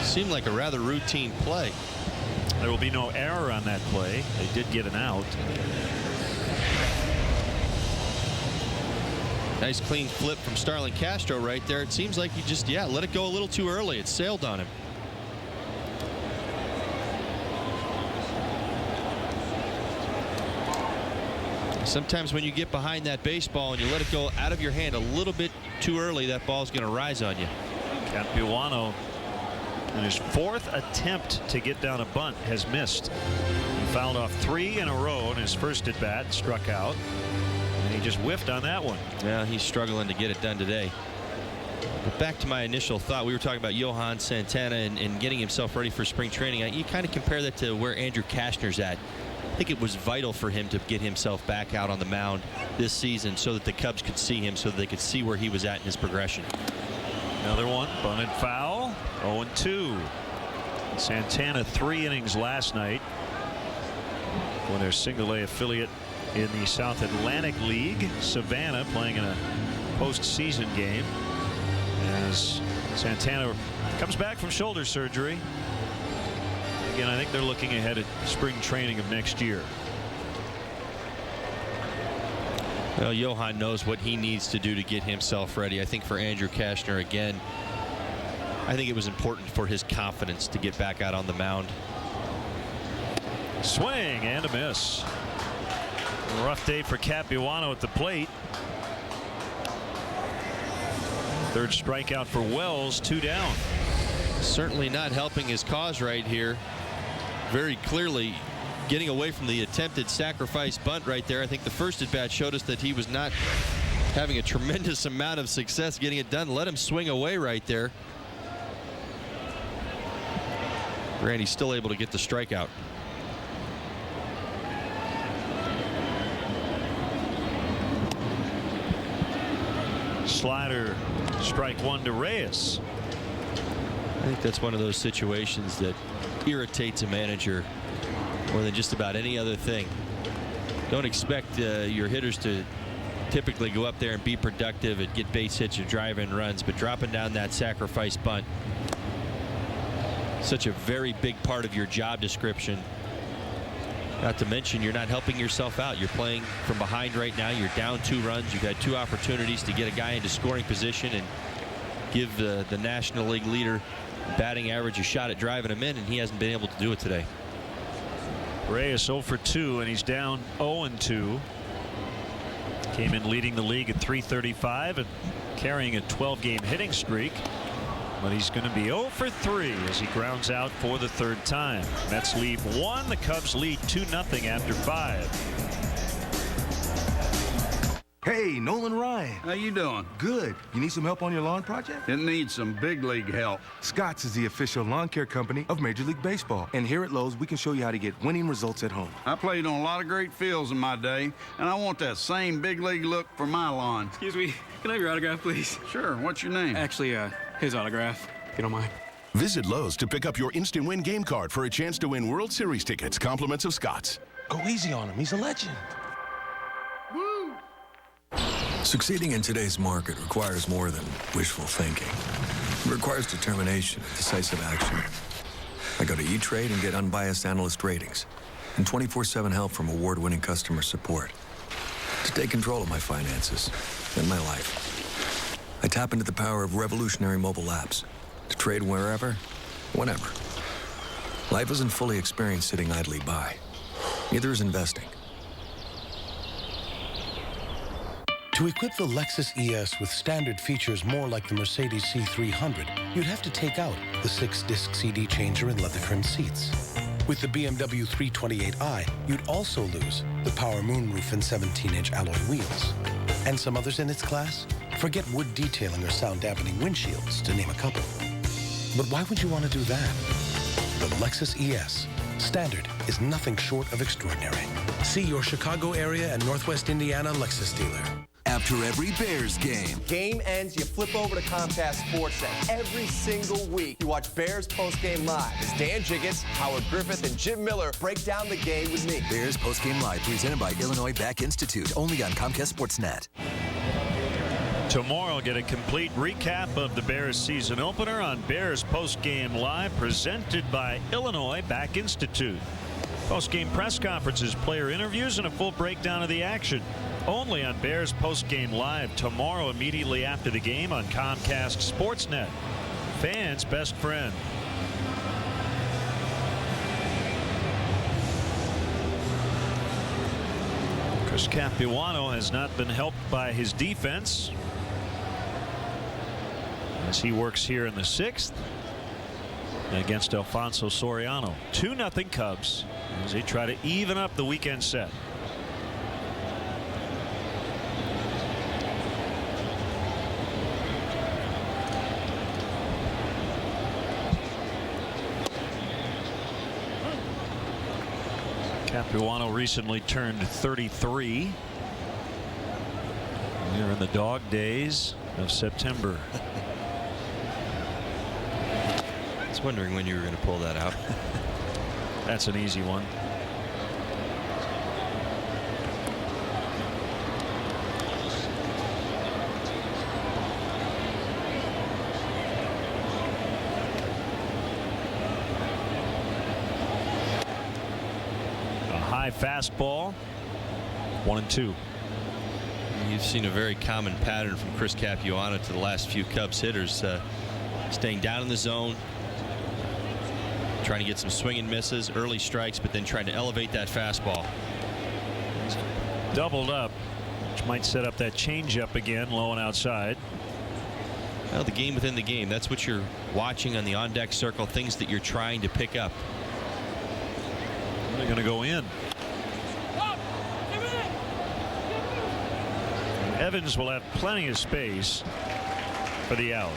Seemed like a rather routine play. There will be no error on that play. They did get an out. Nice clean flip from Starlin Castro right there. It seems like he just, let it go a little too early. It sailed on him. Sometimes when you get behind that baseball and you let it go out of your hand a little bit too early, that ball's going to rise on you. Capuano, in his 4th attempt to get down a bunt, has missed. He fouled off 3 in a row in his first at bat, struck out, and he just whiffed on that one. Yeah, he's struggling to get it done today. But back to my initial thought, we were talking about Johan Santana and getting himself ready for spring training. You kind of compare that to where Andrew Kashner's at. I think it was vital for him to get himself back out on the mound this season so that the Cubs could see him, so that they could see where he was at in his progression. Another one, bunted foul, 0-2. Santana 3 innings last night when their single-A affiliate in the South Atlantic League, Savannah, playing in a postseason game as Santana comes back from shoulder surgery. Again, I think they're looking ahead at spring training of next year. Well, Johan knows what he needs to do to get himself ready. I think for Andrew Kashner, again, I think it was important for his confidence to get back out on the mound. Swing and a miss. A rough day for Capuano at the plate. 3rd strikeout for Wells, 2 down. Certainly not helping his cause right here. Very clearly getting away from the attempted sacrifice bunt right there. I think the first at bat showed us that he was not having a tremendous amount of success getting it done. Let him swing away right there. Randy's still able to get the strikeout. Slider, strike 1 to Reyes. I think that's one of those situations that irritates a manager more than just about any other thing. Don't expect your hitters to typically go up there and be productive and get base hits or drive-in runs, but dropping down that sacrifice bunt, such a very big part of your job description. Not to mention, you're not helping yourself out. You're playing from behind right now. You're down 2 runs. You've had 2 opportunities to get a guy into scoring position and give the National League leader batting average a shot at driving him in, and he hasn't been able to do it today. Reyes 0 for 2, and he's down 0-2. Came in leading the league at .335 and carrying a 12-game hitting streak. But he's going to be 0 for 3 as he grounds out for the 3rd time. Mets lead 1. The Cubs lead 2-0 after 5. Hey, Nolan Ryan. How you doing? Good. You need some help on your lawn project? It needs some big league help. Scotts is the official lawn care company of Major League Baseball. And here at Lowe's, we can show you how to get winning results at home. I played on a lot of great fields in my day, and I want that same big league look for my lawn. Excuse me, can I have your autograph, please? Sure. What's your name? Actually, his autograph, if you don't mind. Visit Lowe's to pick up your Instant Win game card for a chance to win World Series tickets, compliments of Scotts. Go easy on him. He's a legend. Succeeding in today's market requires more than wishful thinking. It requires determination and decisive action. I go to E-Trade and get unbiased analyst ratings and 24/7 help from award-winning customer support to take control of my finances and my life. I tap into the power of revolutionary mobile apps to trade wherever, whenever. Life isn't fully experienced sitting idly by. Neither is investing. To equip the Lexus ES with standard features more like the Mercedes C300, you'd have to take out the 6-disc CD changer and leather-trimmed seats. With the BMW 328i, you'd also lose the power moonroof and 17-inch alloy wheels. And some others in its class? Forget wood detailing or sound-dampening windshields, to name a couple. But why would you want to do that? The Lexus ES. Standard is nothing short of extraordinary. See your Chicago area and Northwest Indiana Lexus dealer. After every Bears game. Game ends, you flip over to Comcast Sportsnet. Every single week, you watch Bears Postgame Live as Dan Jiggets, Howard Griffith, and Jim Miller break down the game with me. Bears Postgame Live, presented by Illinois Back Institute, only on Comcast Sportsnet. Tomorrow, get a complete recap of the Bears season opener on Bears Postgame Live, presented by Illinois Back Institute. Postgame press conferences, player interviews, and a full breakdown of the action. Only on Bears Postgame Live tomorrow, immediately after the game on Comcast Sportsnet. Fans' best friend. Chris Capuano has not been helped by his defense as he works here in the 6th against Alfonso Soriano. 2-0 Cubs as they try to even up the weekend set. Capuano recently turned 33. We're in the dog days of September. I was wondering when you were going to pull that out. That's an easy one. Fastball, 1-2. You've seen a very common pattern from Chris Capuano to the last few Cubs hitters, staying down in the zone, trying to get some swing and misses, early strikes, but then trying to elevate that fastball. Doubled up, which might set up that changeup again, low and outside. Well, the game within the game, that's what you're watching on the on-deck circle, things that you're trying to pick up. They're going to go in. Evans will have plenty of space for the out.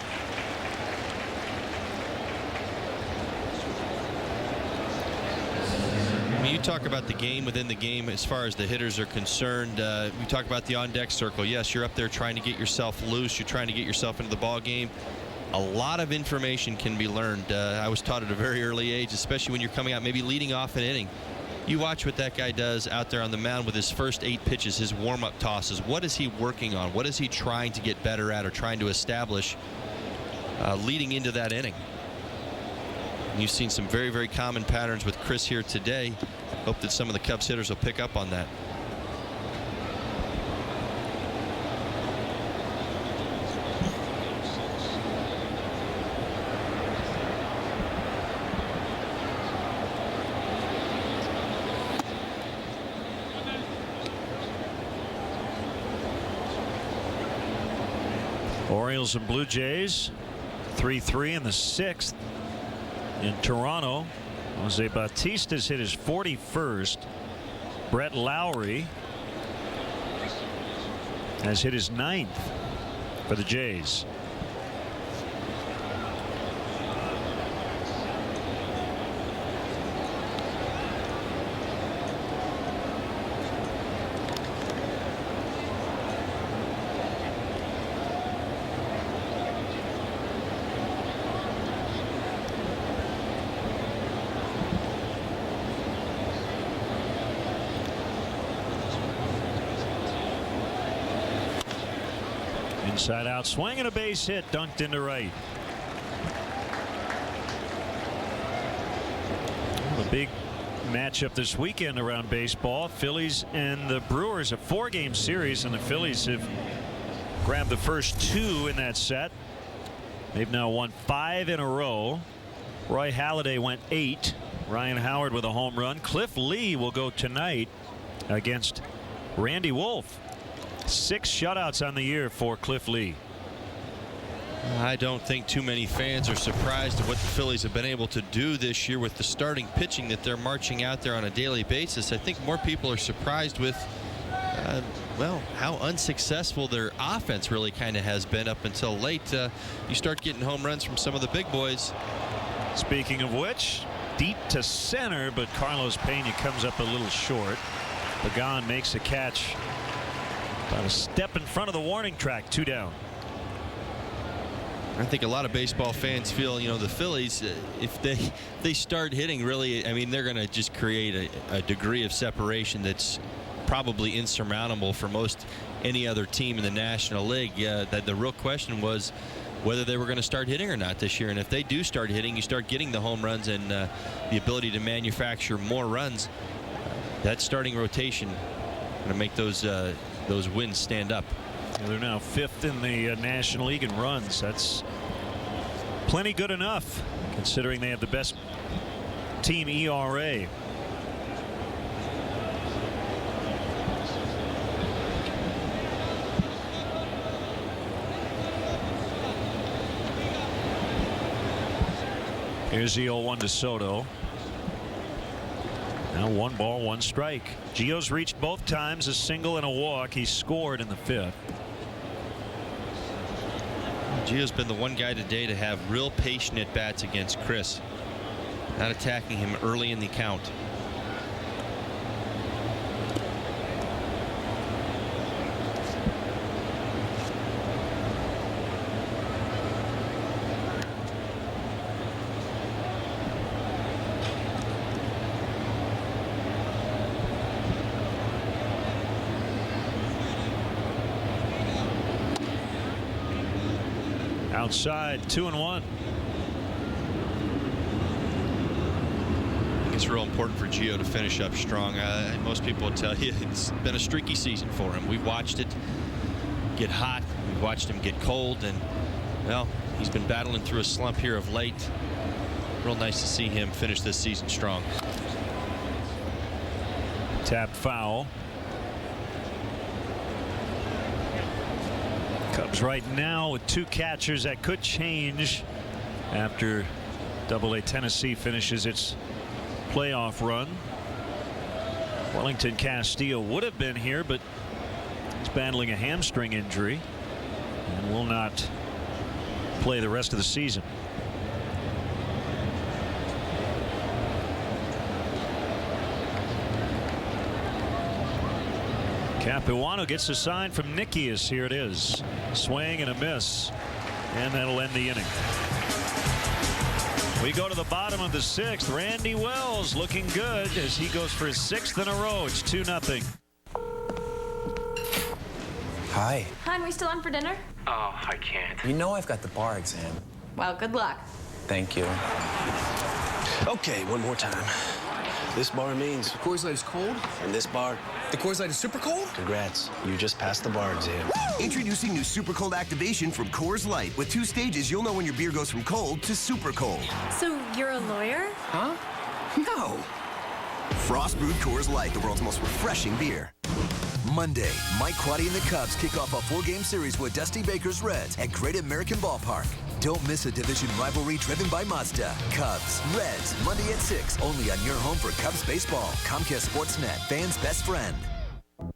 I mean, you talk about the game within the game as far as the hitters are concerned. We talk about the on-deck circle. Yes, you're up there trying to get yourself loose. You're trying to get yourself into the ball game. A lot of information can be learned. I was taught at a very early age, especially when you're coming out maybe leading off an inning. You watch what that guy does out there on the mound with his first 8 pitches, his warm-up tosses. What is he working on? What is he trying to get better at or trying to establish leading into that inning? And you've seen some very, very common patterns with Chris here today. Hope that some of the Cubs hitters will pick up on that. Orioles and Blue Jays 3-3 in the 6th in Toronto. Jose Bautista's hit his 41st. Brett Lowry has hit his 9th for the Jays. Inside out swing and a base hit, dunked into right. A big matchup this weekend around baseball. Phillies and the Brewers, a 4-game series, and the Phillies have grabbed the first 2 in that set. They've now won 5 in a row. Roy Halladay went 8. Ryan Howard with a home run. Cliff Lee will go tonight against Randy Wolf. 6 shutouts on the year for Cliff Lee. I don't think too many fans are surprised at what the Phillies have been able to do this year with the starting pitching that they're marching out there on a daily basis. I think more people are surprised with well, how unsuccessful their offense really kind of has been up until late. You start getting home runs from some of the big boys. Speaking of which, deep to center, but Carlos Pena comes up a little short. Pagan makes a catch about a step in front of the warning track. 2 down. I think a lot of baseball fans feel, you know, the Phillies, if they start hitting, really, I mean, they're going to just create a degree of separation that's probably insurmountable for most any other team in the National League. That the real question was whether they were going to start hitting or not this year. And if they do start hitting, you start getting the home runs and the ability to manufacture more runs. That starting rotation going to make those wins stand up. Yeah, they're now 5th in the National League in runs. That's plenty good enough considering they have the best team ERA. Here's the 0-1 to Soto. Now 1 ball, 1 strike. Gio's reached both times, a single and a walk. He scored in the 5th. Gio's been the one guy today to have real patient at bats against Chris, not attacking him early in the count. Outside, 2-1. It's real important for Gio to finish up strong. Most people will tell you it's been a streaky season for him. We've watched it get hot. We've watched him get cold, and well, he's been battling through a slump here of late. Real nice to see him finish this season strong. Tapped foul. Cubs right now with 2 catchers. That could change after AA Tennessee finishes its playoff run. Wellington Castillo would have been here, but he's battling a hamstring injury and will not play the rest of the season. Capuano gets a sign from Nikias. Here it is. Swing and a miss, and that'll end the inning. We go to the bottom of the 6th. Randy Wells looking good as he goes for his 6th in a row. It's 2-0. Hi. Hon, we still on for dinner? Oh, I can't. You know I've got the bar exam. Well, good luck. Thank you. Okay, one more time. This bar means the Coors Light is cold, and this bar, the Coors Light is super cold. Congrats, you just passed the bar exam. Introducing new Super Cold Activation from Coors Light. With 2 stages, you'll know when your beer goes from cold to super cold. So you're a lawyer? Huh? No. Frost brewed Coors Light, the world's most refreshing beer. Monday, Mike Quaddy and the Cubs kick off a 4-game series with Dusty Baker's Reds at Great American Ballpark. Don't miss a division rivalry driven by Mazda. Cubs, Reds, Monday at 6, only on your home for Cubs baseball. Comcast Sportsnet, fans' best friend.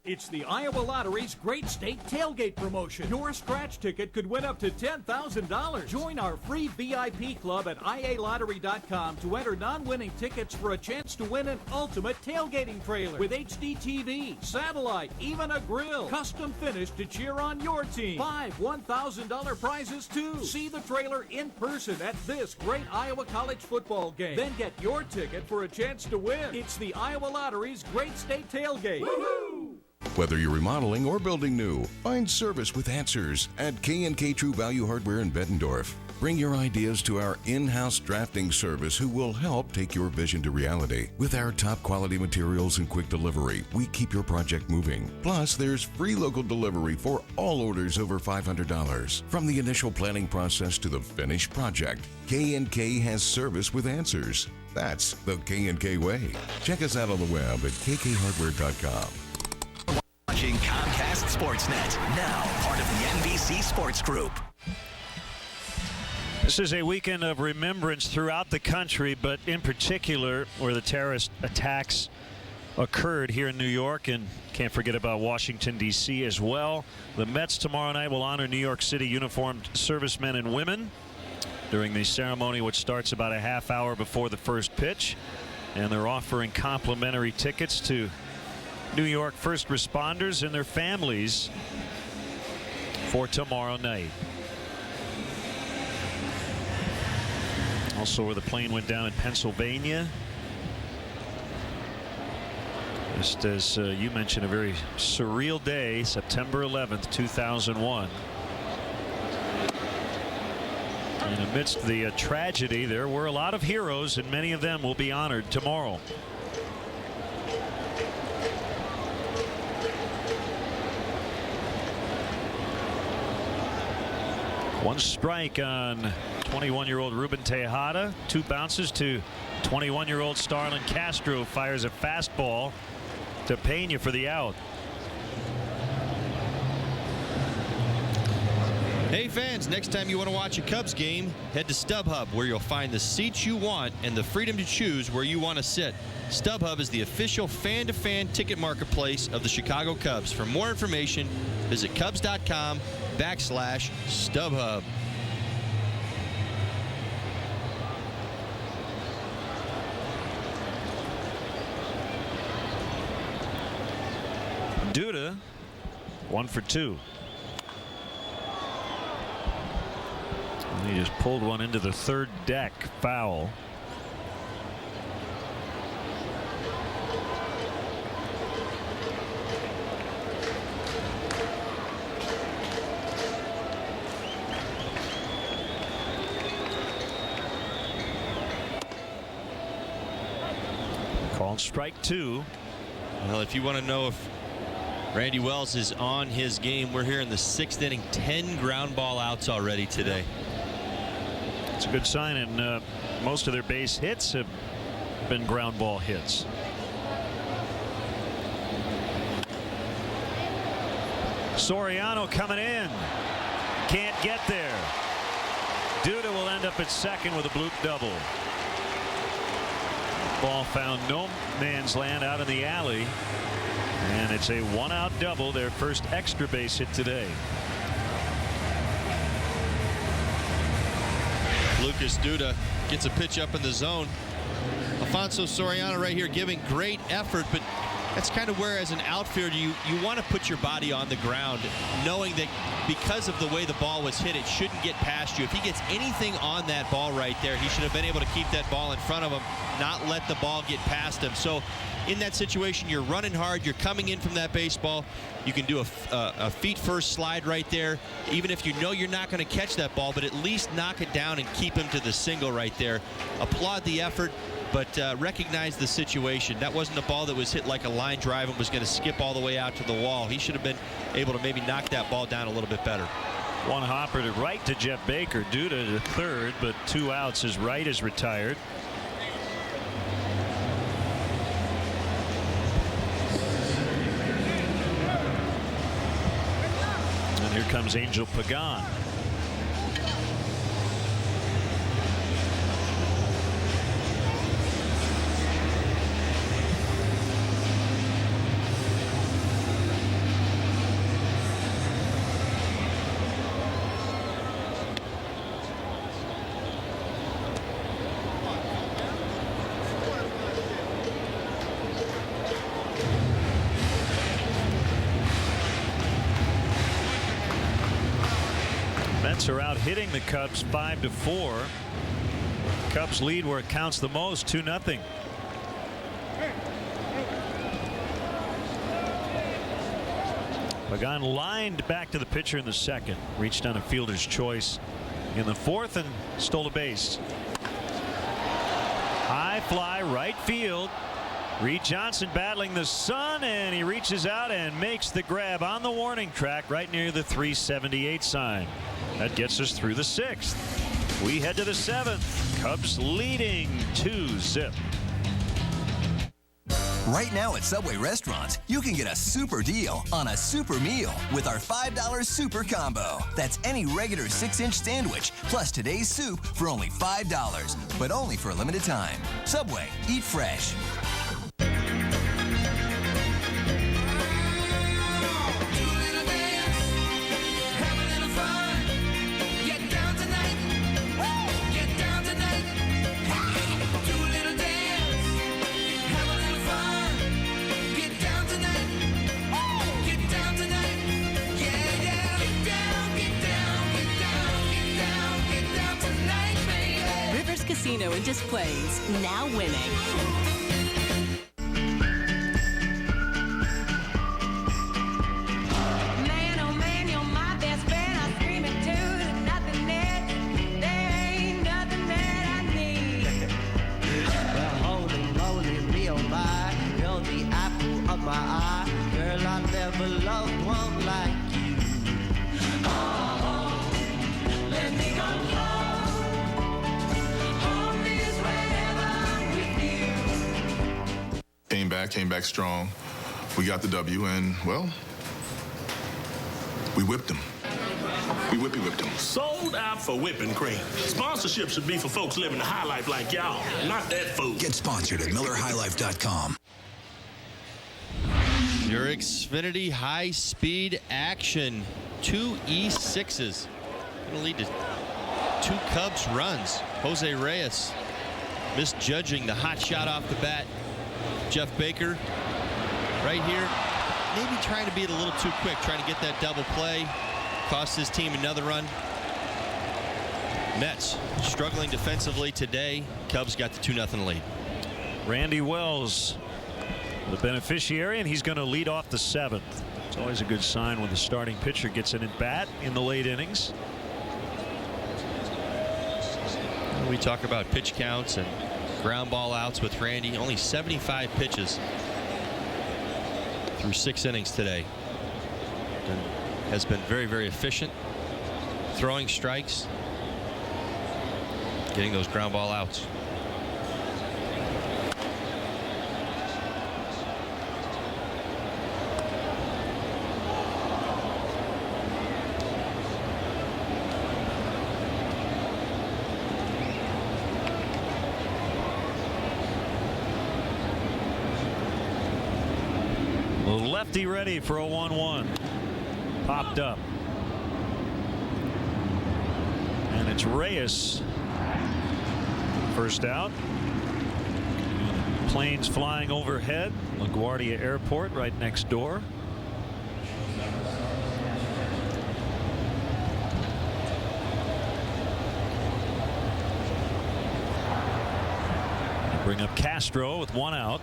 It's the Iowa Lottery's Great State Tailgate Promotion. Your scratch ticket could win up to $10,000. Join our free VIP club at ialottery.com to enter non-winning tickets for a chance to win an ultimate tailgating trailer with HD TV, satellite, even a grill. Custom finished to cheer on your team. 5 $1,000 prizes too. See the trailer in person at this great Iowa college football game. Then get your ticket for a chance to win. It's the Iowa Lottery's Great State Tailgate. Woohoo! Whether you're remodeling or building new, find service with answers at K&K True Value Hardware in Bettendorf. Bring your ideas to our in-house drafting service who will help take your vision to reality. With our top quality materials and quick delivery, we keep your project moving. Plus, there's free local delivery for all orders over $500. From the initial planning process to the finished project, K&K has service with answers. That's the K&K way. Check us out on the web at kkhardware.com. Watching Comcast Sportsnet, now part of the NBC Sports Group. This is a weekend of remembrance throughout the country, but in particular where the terrorist attacks occurred here in New York, and can't forget about Washington, D.C. as well. The Mets tomorrow night will honor New York City uniformed servicemen and women during the ceremony, which starts about a half hour before the first pitch. And they're offering complimentary tickets to New York first responders and their families for tomorrow night. Also, where the plane went down in Pennsylvania. Just as you mentioned, a very surreal day, September 11th, 2001. And amidst the tragedy, there were a lot of heroes, and many of them will be honored tomorrow. One strike on 21-year-old Ruben Tejada. 2 bounces to 21-year-old Starlin Castro. Fires a fastball to Pena for the out. Hey fans, next time you want to watch a Cubs game, head to StubHub, where you'll find the seats you want and the freedom to choose where you want to sit. StubHub is the official fan-to-fan ticket marketplace of the Chicago Cubs. For more information, visit Cubs.com/StubHub. Duda, 1 for 2. And he just pulled one into the third deck, foul. Called strike 2. Well, if you want to know if Randy Wells is on his game, we're here in the 6th inning. 10 ground ball outs already today. It's a good sign, and most of their base hits have been ground ball hits. Soriano coming in. Can't get there. Duda will end up at second with a bloop double. Ball found no man's land out in the alley. And it's a 1-out double, their first extra base hit today. Lucas Duda gets a pitch up in the zone. Alfonso Soriano right here giving great effort, but That's kind of where, as an outfielder, you want to put your body on the ground, knowing that because of the way the ball was hit, it shouldn't get past you. If he gets anything on that ball right there, he should have been able to keep that ball in front of him, not let the ball get past him. So in that situation, you're running hard, you're coming in from that baseball, you can do a feet-first slide right there, even if you know you're not going to catch that ball, but at least knock it down and keep him to the single right there. Applaud the effort, but recognize the situation. That wasn't a ball that was hit like a line drive and was going to skip all the way out to the wall. He should have been able to maybe knock that ball down a little bit better. One hopper to right to Jeff Baker due to the third, but 2 outs as Wright is retired. And here comes Angel Pagan. Mets are out hitting the Cubs 5-4. Cubs lead where it counts the most, 2-0. Pagan lined back to the pitcher in the second, reached on a fielder's choice in the fourth and stole a base. High fly right field. Reed Johnson battling the sun, and he reaches out and makes the grab on the warning track right near the 378 sign. That gets us through the 6th. We head to the 7th. Cubs leading 2-0. Right now at Subway restaurants, you can get a super deal on a super meal with our $5 Super Combo. That's any regular 6-inch sandwich plus today's soup for only $5, but only for a limited time. Subway, eat fresh. Casino and Displays, now winning. Man, oh man, you're my best friend. I scream it too. There's nothing that, there ain't nothing that I need. Well, holy moly, me oh my, you're the apple of my eye. Girl, I never loved one like you. Oh, let me go close. Came back strong. We got the W, and, well, we whipped them. We whipped them. Sold out for whipping cream. Sponsorship should be for folks living the high life like y'all, not that food. Get sponsored at MillerHighLife.com. Your Xfinity high-speed action. 2 E6s. Going to lead to 2 Cubs runs. Jose Reyes misjudging the hot shot off the bat. Jeff Baker right here, maybe trying to be a little too quick, trying to get that double play. Cost his team another run. Mets struggling defensively today. Cubs got the 2-0 lead. Randy Wells, the beneficiary, and he's going to lead off the 7th. It's always a good sign when the starting pitcher gets an at-bat in the late innings. We talk about pitch counts and ground ball outs with Randy. Only 75 pitches through 6 innings today. And has been very, very efficient. Throwing strikes. Getting those ground ball outs. Lefty ready for a 1-1. Popped up. And it's Reyes. First out. Planes flying overhead. LaGuardia Airport right next door. Bring up Castro with 1 out.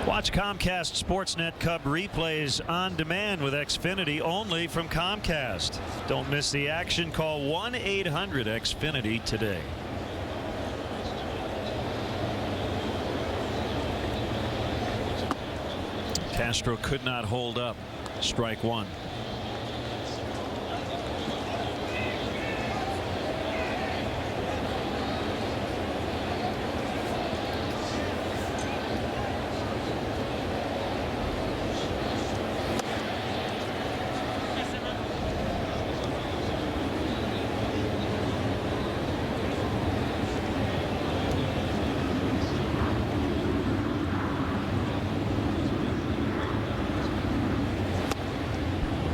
Watch Comcast Sportsnet Cub replays on demand with Xfinity only from Comcast. Don't miss the action. Call 1-800-XFINITY today. Castro could not hold up. Strike 1.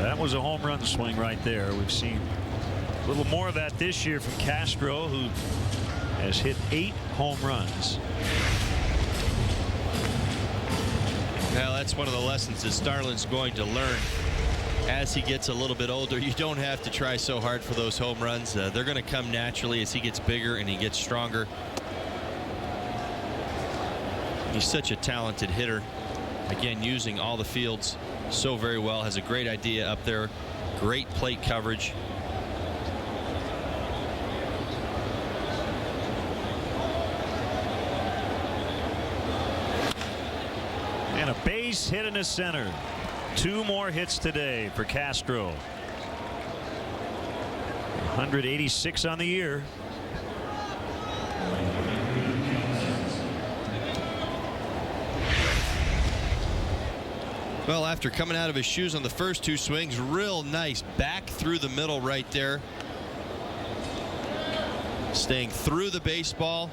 That was a home run swing right there. We've seen a little more of that this year from Castro, who has hit 8 home runs. Well, that's one of the lessons that Starlin's going to learn as he gets a little bit older. You don't have to try so hard for those home runs. They're going to come naturally as he gets bigger and he gets stronger. He's such a talented hitter. Again, using all the fields so very well. Has a great idea up there. Great plate coverage. And a base hit in the center. 2 more hits today for Castro. 186 on the year. Well, after coming out of his shoes on the first 2 swings, real nice back through the middle right there. Staying through the baseball.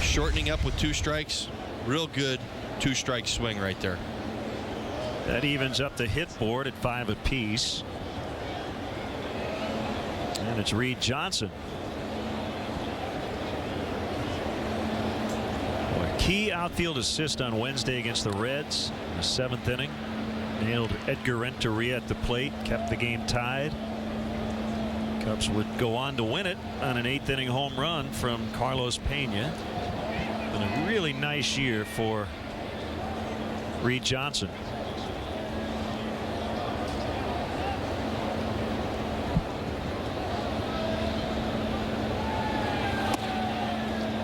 Shortening up with 2 strikes. Real good 2-strike swing right there. That evens up the hit board at 5 apiece. And it's Reed Johnson. Key outfield assist on Wednesday against the Reds. The 7th inning. Nailed Edgar Renteria at the plate. Kept the game tied. Cubs would go on to win it on an 8th inning home run from Carlos Pena. Been a really nice year for Reed Johnson.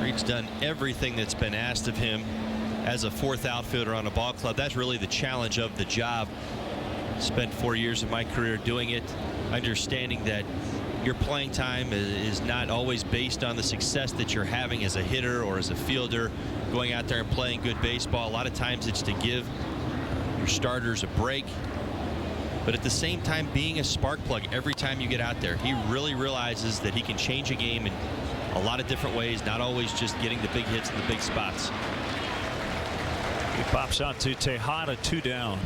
Reed's done everything that's been asked of him as a 4th outfielder on a ball club. That's really the challenge of the job. Spent 4 years of my career doing it, understanding that your playing time is not always based on the success that you're having as a hitter or as a fielder, going out there and playing good baseball. A lot of times it's to give your starters a break, but at the same time being a spark plug every time you get out there. He really realizes that he can change a game in a lot of different ways, not always just getting the big hits in the big spots. He pops out to Tejada, 2 down.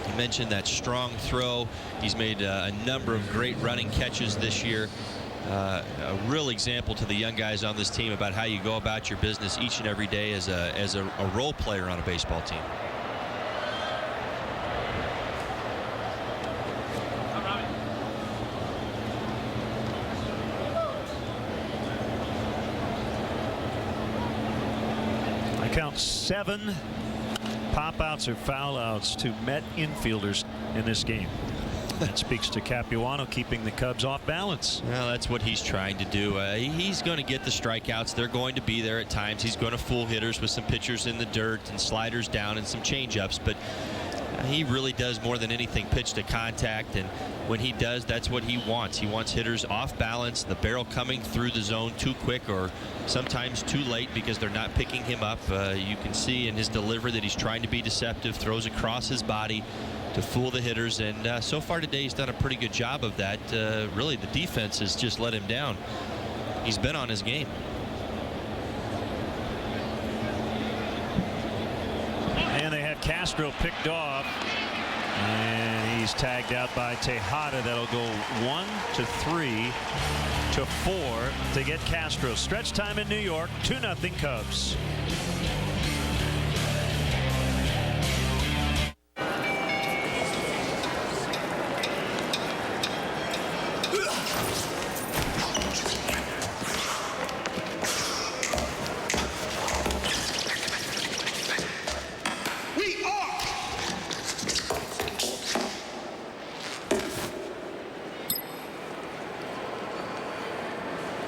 You mentioned that strong throw. He's made a number of great running catches this year. A real example to the young guys on this team about how you go about your business each and every day as a role player on a baseball team. Count 7 pop outs or foul outs to Met infielders in this game. That speaks to Capuano keeping the Cubs off balance. Well, that's what he's trying to do. He's going to get the strikeouts. They're going to be there at times. He's going to fool hitters with some pitchers in the dirt and sliders down and some changeups, but he really does more than anything pitch to contact, and when he does, that's what he wants. He wants hitters off balance, the barrel coming through the zone too quick or sometimes too late because they're not picking him up. You can see in his delivery that he's trying to be deceptive, throws across his body to fool the hitters, and so far today he's done a pretty good job of that. Really, the defense has just let him down. He's been on his game. And they have Castro picked off. And he's tagged out by Tejada. That'll go 1 to 3 to 4 to get Castro. Stretch time in New York, 2-0 Cubs.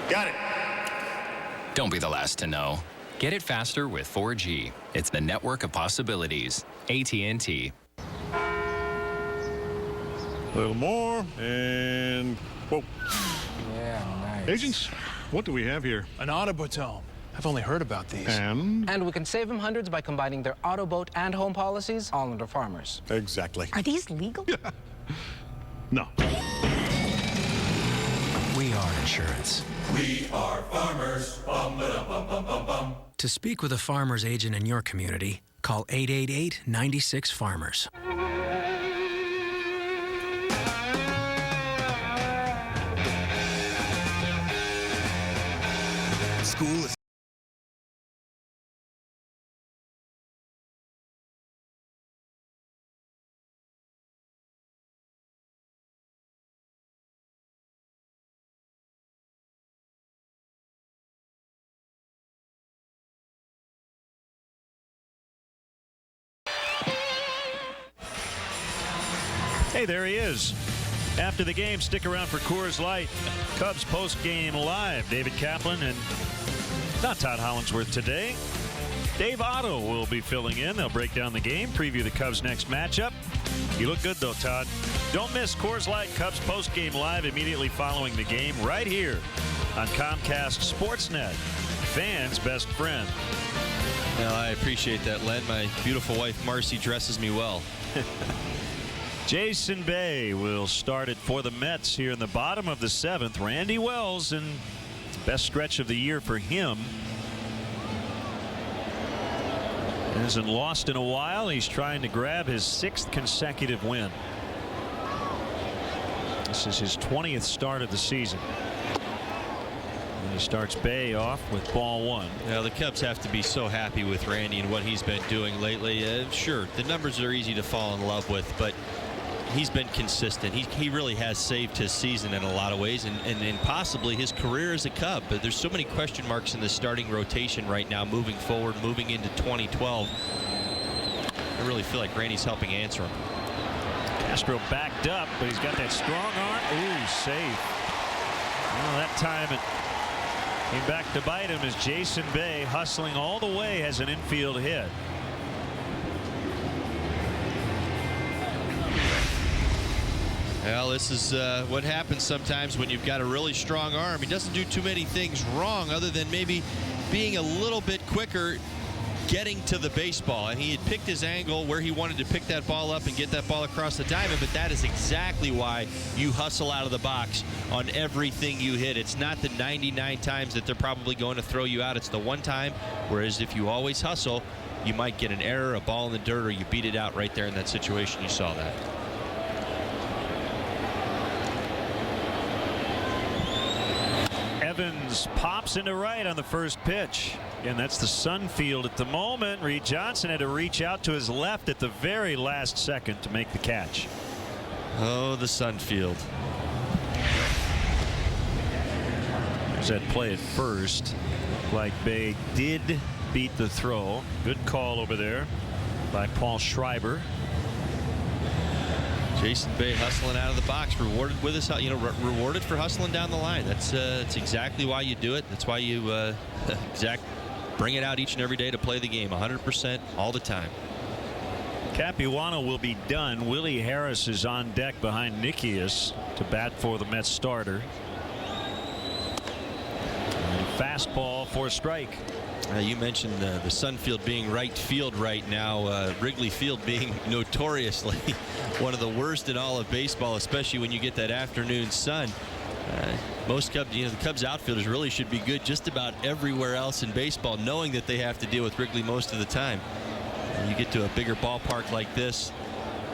Got it. Don't be the last to know. Get it faster with 4G. It's the network of possibilities. AT&T. A little more, and whoa. Yeah, nice. Agents, what do we have here? An Autobotome. I've only heard about these. And we can save them hundreds by combining their auto, boat, and home policies, all under Farmers. Exactly. Are these legal? Yeah. No. We are insurance. We are Farmers. Bum, ba, bum, bum, bum, bum. To speak with a Farmers agent in your community, call 888-96-FARMERS. School is Hey, there he is. After the game, stick around for Coors Light. Cubs post-game live. David Kaplan and not Todd Hollandsworth today. Dave Otto will be filling in. They'll break down the game, preview the Cubs' next matchup. You look good, though, Todd. Don't miss Coors Light Cubs post-game live immediately following the game right here on Comcast Sportsnet. Fans' best friend. Well, I appreciate that, Len. My beautiful wife, Marcy, dresses me well. Jason Bay will start it for the Mets here in the bottom of the 7th. Randy Wells, and best stretch of the year for him. Hasn't lost in a while. He's trying to grab his 6th consecutive win. This is his 20th start of the season. And he starts Bay off with ball 1. Well, the Cubs have to be so happy with Randy and what he's been doing lately. Sure, the numbers are easy to fall in love with, but he's been consistent. He really has saved his season in a lot of ways, and possibly his career as a Cub. But there's so many question marks in the starting rotation right now, moving forward, moving into 2012. I really feel like Randy's helping answer him. Castro backed up, but he's got that strong arm. Ooh, safe. Well, that time it came back to bite him as Jason Bay, hustling all the way, has an infield hit. Well, this is what happens sometimes when you've got a really strong arm. He doesn't do too many things wrong other than maybe being a little bit quicker getting to the baseball. And he had picked his angle where he wanted to pick that ball up and get that ball across the diamond, but that is exactly why you hustle out of the box on everything you hit. It's not the 99 times that they're probably going to throw you out. It's the one time, whereas if you always hustle, you might get an error, a ball in the dirt, or you beat it out right there in that situation. You saw that. Evans pops into right on the first pitch. And that's the Sun field at the moment. Reed Johnson had to reach out to his left at the very last second to make the catch. Oh, the Sun field. There's that play at first. Looked like Bay did beat the throw. Good call over there by Paul Schreiber. Jason Bay hustling out of the box, rewarded with his, rewarded for hustling down the line. That's exactly why you do it. That's why you bring it out each and every day to play the game 100% all the time. Capuano will be done. Willie Harris is on deck behind Nikias to bat for the Mets starter. And fastball for a strike. You mentioned the Sun field being right field right now. Wrigley Field being notoriously one of the worst in all of baseball, especially when you get that afternoon sun. Most Cubs, the Cubs outfielders really should be good just about everywhere else in baseball, knowing that they have to deal with Wrigley most of the time. And you get to a bigger ballpark like this,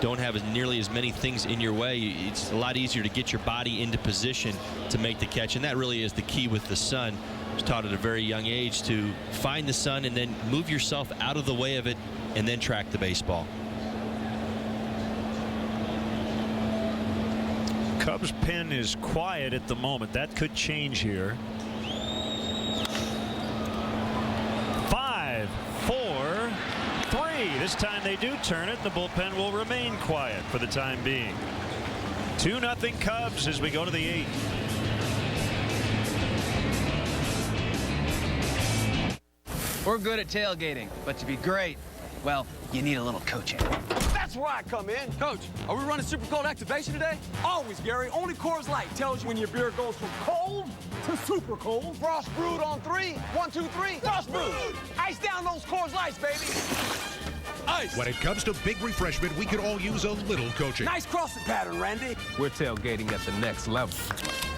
don't have nearly as many things in your way, it's a lot easier to get your body into position to make the catch. And that really is the key with the sun. I was taught at a very young age to find the sun and then move yourself out of the way of it and then track the baseball. Cubs pen is quiet at the moment. That could change here. 5, 4, 3. This time they do turn it. The bullpen will remain quiet for the time being. 2-0 Cubs as we go to the 8th. We're good at tailgating, but to be great, well, you need a little coaching. That's where I come in. Coach, are we running super cold activation today? Always, Gary. Only Coors Light tells you when your beer goes from cold to super cold. Frost brewed on 3. 1, 2, 3. Frost brewed. Ice down those Coors Lights, baby. Ice. When it comes to big refreshment, we could all use a little coaching. Nice crossing pattern, Randy. We're tailgating at the next level.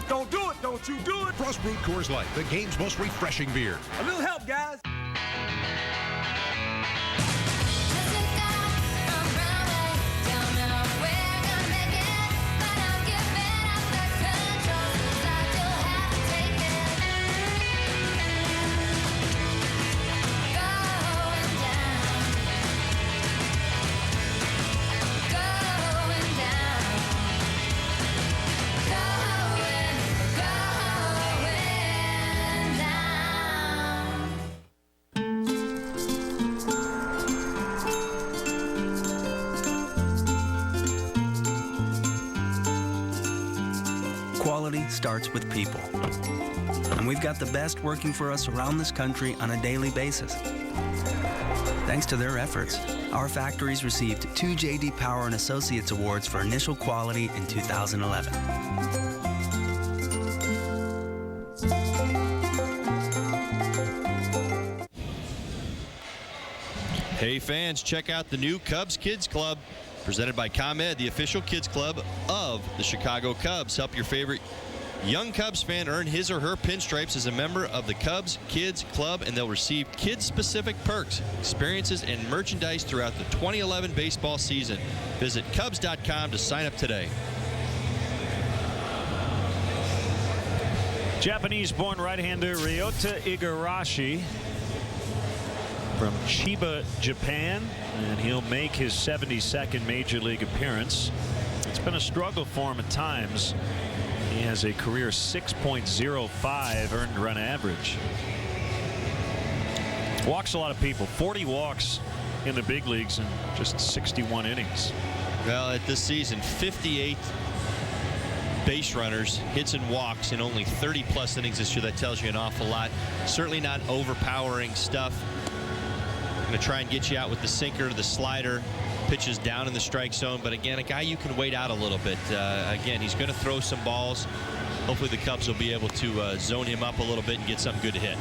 Don't do it. Don't you do it. Frost brewed Coors Light, the game's most refreshing beer. A little help, guys. Quality starts with people. And we've got the best working for us around this country on a daily basis. Thanks to their efforts, our factories received 2 J.D. Power and Associates Awards for initial quality in 2011. Hey fans, check out the new Cubs Kids Club. Presented by ComEd, the official kids club of the Chicago Cubs. Help your favorite young Cubs fan earn his or her pinstripes as a member of the Cubs Kids Club, and they'll receive kids-specific perks, experiences, and merchandise throughout the 2011 baseball season. Visit Cubs.com to sign up today. Japanese-born right-hander Ryota Igarashi from Chiba, Japan, and he'll make his 72nd Major League appearance. It's been a struggle for him at times. He has a career 6.05 earned run average. Walks a lot of people. 40 walks in the big leagues in just 61 innings. Well, at this season, 58 base runners, hits and walks in only 30-plus innings this year. That tells you an awful lot. Certainly not overpowering stuff. Going to try and get you out with the sinker, the slider, pitches down in the strike zone. But again, a guy you can wait out a little bit. Again, he's going to throw some balls. Hopefully the Cubs will be able to zone him up a little bit and get something good to hit.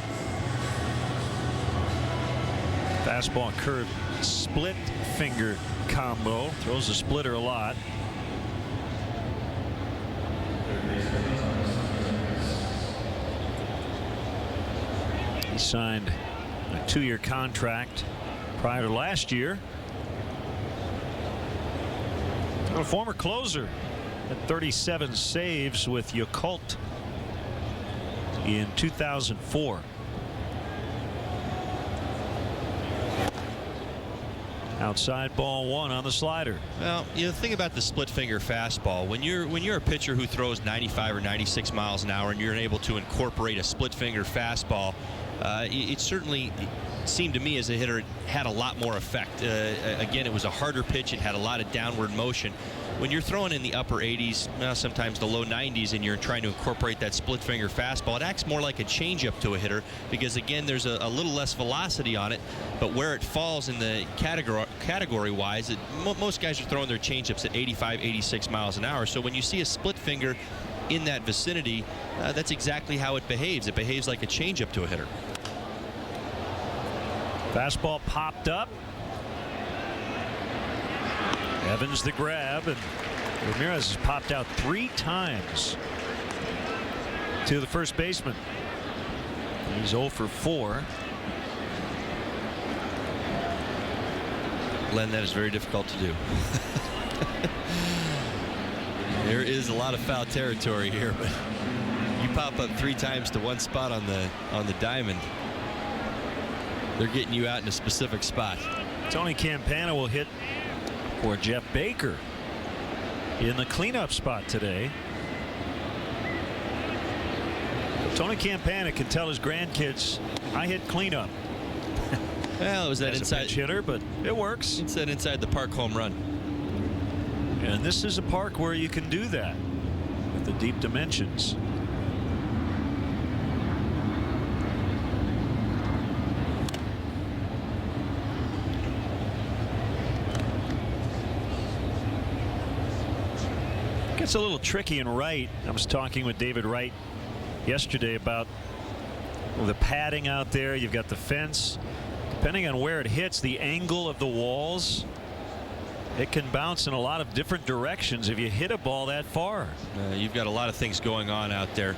Fastball curve split finger combo. Throws the splitter a lot. He signed a 2-year contract prior to last year. A former closer at 37 saves with Yakult in 2004. Outside ball 1 on the slider. Well, you know, the thing about the split finger fastball, when you're a pitcher who throws 95 or 96 miles an hour and you're able to incorporate a split finger fastball, it certainly seemed to me as a hitter it had a lot more effect. Again, it was a harder pitch. It had a lot of downward motion. When you're throwing in the upper 80s, sometimes the low 90s, and you're trying to incorporate that split finger fastball, it acts more like a changeup to a hitter because, again, there's a little less velocity on it. But where it falls in the category-wise, most guys are throwing their changeups at 85, 86 miles an hour. So when you see a split finger in that vicinity, that's exactly how it behaves. It behaves like a changeup to a hitter. Fastball popped up. Evans the grab, and Ramirez has popped out 3 times to the first baseman. He's 0 for 4. Len, that is very difficult to do. There is a lot of foul territory here, but you pop up 3 times to one spot on the diamond. They're getting you out in a specific spot. Tony Campana will hit for Jeff Baker in the cleanup spot today. Tony Campana can tell his grandkids, I hit cleanup. Well, it was that inside pinch hitter, but it works. It's that inside the park home run. And this is a park where you can do that with the deep dimensions. Gets a little tricky in right. I was talking with David Wright yesterday about the padding out there. You've got the fence. Depending on where it hits, the angle of the walls, it can bounce in a lot of different directions if you hit a ball that far. You've got a lot of things going on out there.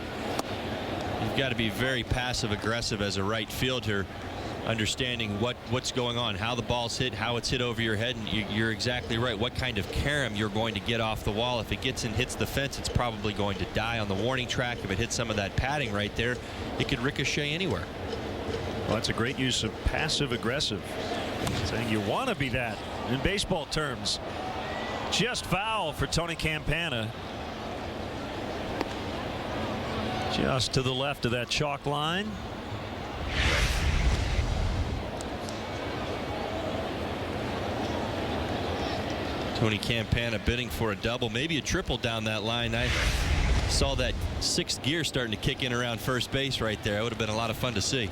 You've got to be very passive aggressive as a right fielder, understanding what's going on, how the ball's hit, how it's hit over your head. And you're exactly right. What kind of carom you're going to get off the wall. If it gets and hits the fence, it's probably going to die on the warning track. If it hits some of that padding right there, it could ricochet anywhere. Well, that's a great use of passive aggressive, saying you want to be that in baseball terms. Just foul for Tony Campana. Just to the left of that chalk line. Tony Campana bidding for a double, maybe a triple down that line. I saw that 6th gear starting to kick in around first base right there. It would have been a lot of fun to see.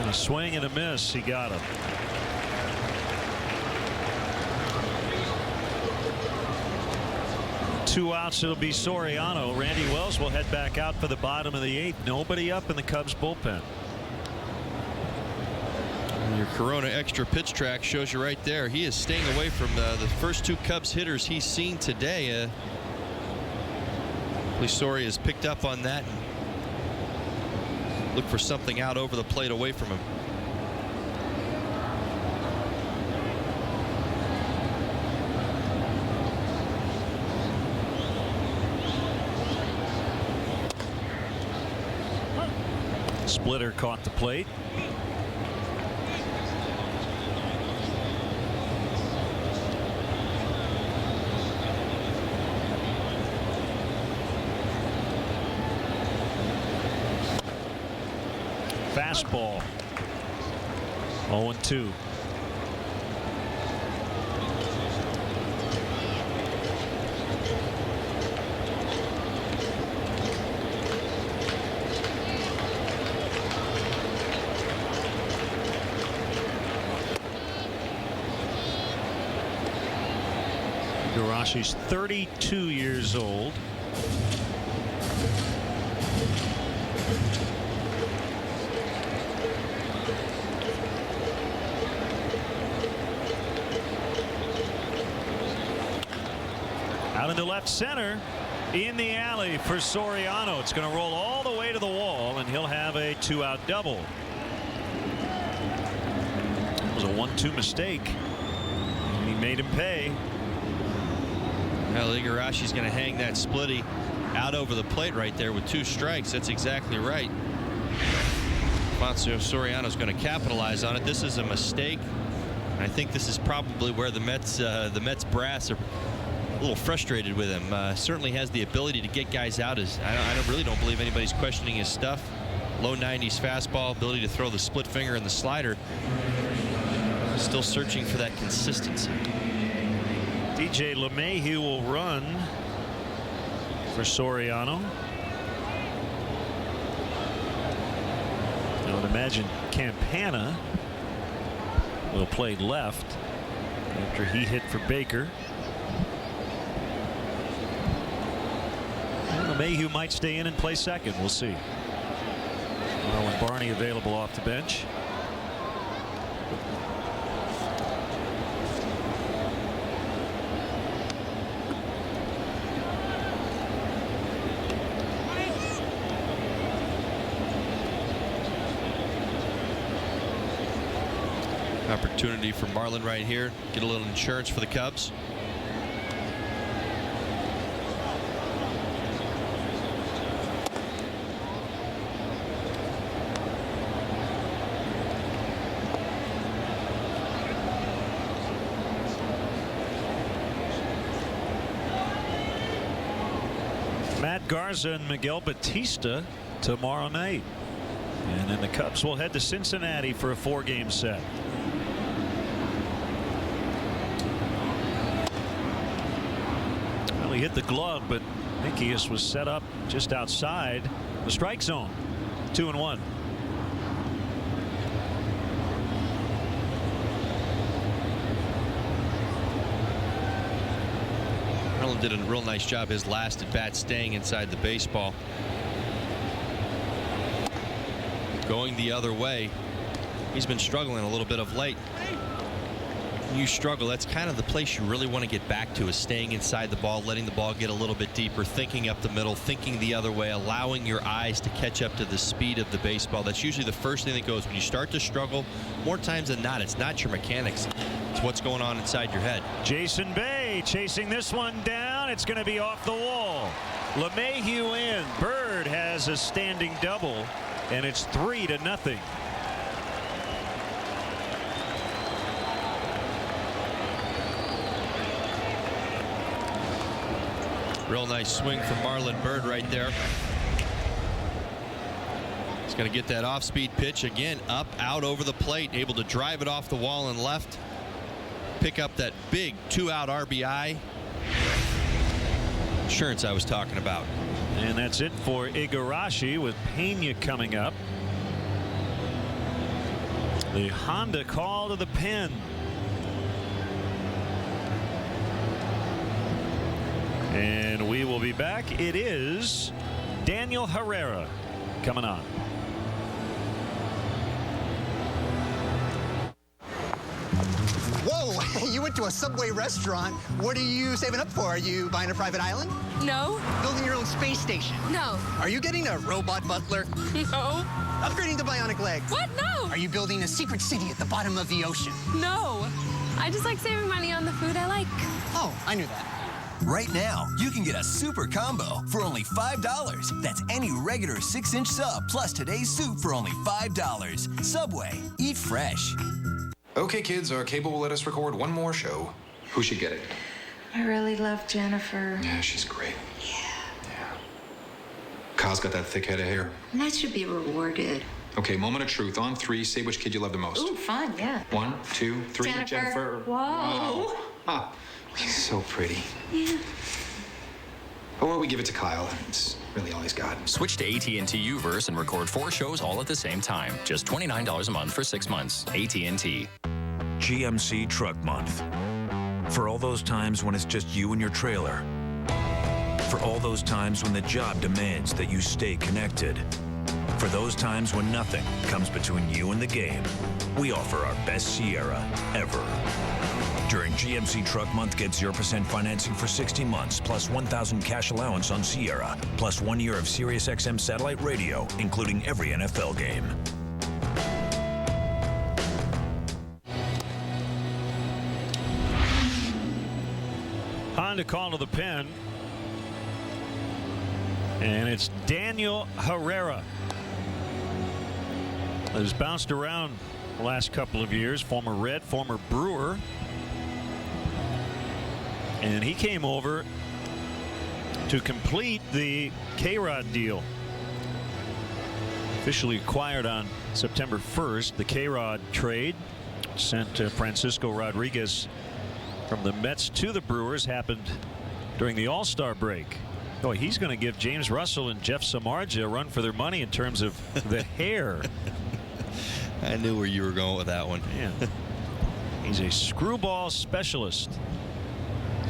And a swing and a miss. He got him. Two outs. It'll be Soriano. Randy Wells will head back out for the bottom of the 8th. Nobody up in the Cubs bullpen. Your Corona extra pitch track shows you right there. He is staying away from the first 2 Cubs hitters he's seen today. Soria has picked up on that and look for something out over the plate away from him. Splitter caught the plate. Fastball. 0-2. She's 32 years old. Out into left center in the alley for Soriano. It's going to roll all the way to the wall, and he'll have a 2-out double. It was a 1-2 mistake, and he made him pay. Well, Igarashi's going to hang that splitty out over the plate right there with 2 strikes. That's exactly right. Alfonso Soriano's going to capitalize on it. This is a mistake. I think this is probably where the Mets brass are a little frustrated with him. Certainly has the ability to get guys out. I really don't believe anybody's questioning his stuff. Low 90s fastball, ability to throw the split finger and the slider. Still searching for that consistency. DJ LeMahieu will run for Soriano. I would imagine Campana will play left after he hit for Baker. And LeMahieu might stay in and play second. We'll see. Marlon Barney available off the bench. Opportunity for Marlin right here. Get a little insurance for the Cubs. Matt Garza and Miguel Batista tomorrow night. And then the Cubs will head to Cincinnati for a 4-game set. Well, he hit the glove, but Nikias was set up just outside the strike zone. 2-1. Marlin did a real nice job his last at bat staying inside the baseball. Going the other way. He's been struggling a little bit of late. When you struggle, that's kind of the place you really want to get back to, is staying inside the ball, letting the ball get a little bit deeper, thinking up the middle, thinking the other way, allowing your eyes to catch up to the speed of the baseball. That's usually the first thing that goes when you start to struggle. More times than not, it's not your mechanics. It's what's going on inside your head. Jason Bay chasing this one down. It's going to be off the wall. LeMahieu in. Bird has a standing double, and it's 3-0. Real nice swing from Marlon Byrd right there. He's going to get that off-speed pitch again, up, out, over the plate, able to drive it off the wall and left. Pick up that big 2-out RBI. Insurance I was talking about. And that's it for Igarashi, with Pena coming up. The Honda call to the pen. And we will be back. It is Daniel Herrera coming on. Whoa, you went to a Subway restaurant. What are you saving up for? Are you buying a private island? No. Building your own space station? No. Are you getting a robot butler? No. Upgrading to bionic legs? What? No. Are you building a secret city at the bottom of the ocean? No. I just like saving money on the food I like. Oh, I knew that. Right now, you can get a super combo for only $5. That's any regular 6-inch sub plus today's soup for only $5. Subway, eat fresh. Okay, kids, our cable will let us record one more show. Who should get it? I really love Jennifer. Yeah, she's great. Yeah. Kyle's got that thick head of hair. That should be rewarded. Okay, moment of truth. On 3, say which kid you love the most. Ooh, fun, yeah. 1, 2, 3. Jennifer. Whoa. Wow. Ah, he's so pretty. Yeah. But when we give it to Kyle, it's really all he's got. Switch to AT&T U-verse and record 4 shows all at the same time. Just $29 a month for 6 months. AT&T. GMC Truck Month. For all those times when it's just you and your trailer. For all those times when the job demands that you stay connected. For those times when nothing comes between you and the game. We offer our best Sierra ever. During GMC Truck Month, get 0% financing for 60 months, plus $1,000 cash allowance on Sierra, plus 1 year of SiriusXM satellite radio, including every NFL game. Honda call to the pen. And it's Daniel Herrera. Has bounced around the last couple of years. Former Red, former Brewer. And he came over to complete the K-Rod deal. Officially acquired on September 1st. The K-Rod trade sent Francisco Rodriguez from the Mets to the Brewers happened during the All-Star break. Oh, he's going to give James Russell and Jeff Samardzija a run for their money in terms of the hair. I knew where you were going with that one. Yeah. He's a screwball specialist.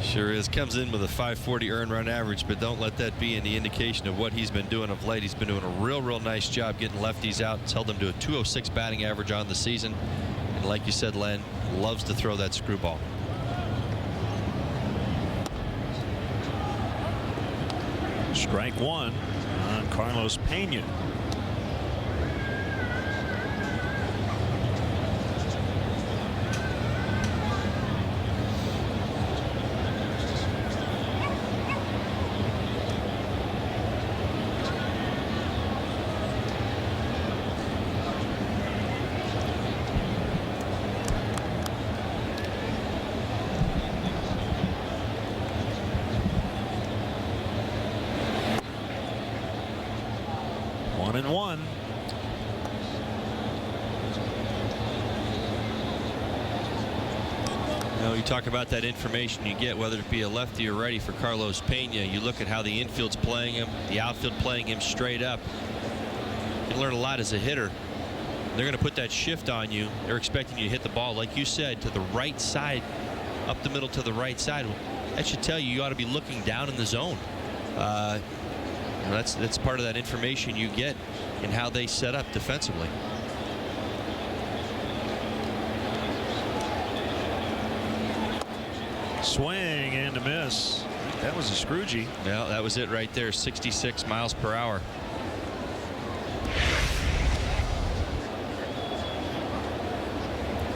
Sure is. Comes in with a 540 earned run average, but don't let that be any indication of what he's been doing of late. He's been doing a real nice job getting lefties out. It's held him to a 206 batting average on the season. And like you said, Len, loves to throw that screwball. Strike one on Carlos Pena. 1-1. You talk about that information you get, whether it be a lefty or righty for Carlos Pena. You look at how the infield's playing him, the outfield playing him straight up. You can learn a lot as a hitter. They're going to put that shift on you. They're expecting you to hit the ball, like you said, to the right side, up the middle to the right side. That should tell you ought to be looking down in the zone. That's part of that information you get in how they set up defensively. Swing and a miss. That was a Scroogey. Yeah, that was it right there. 66 miles per hour.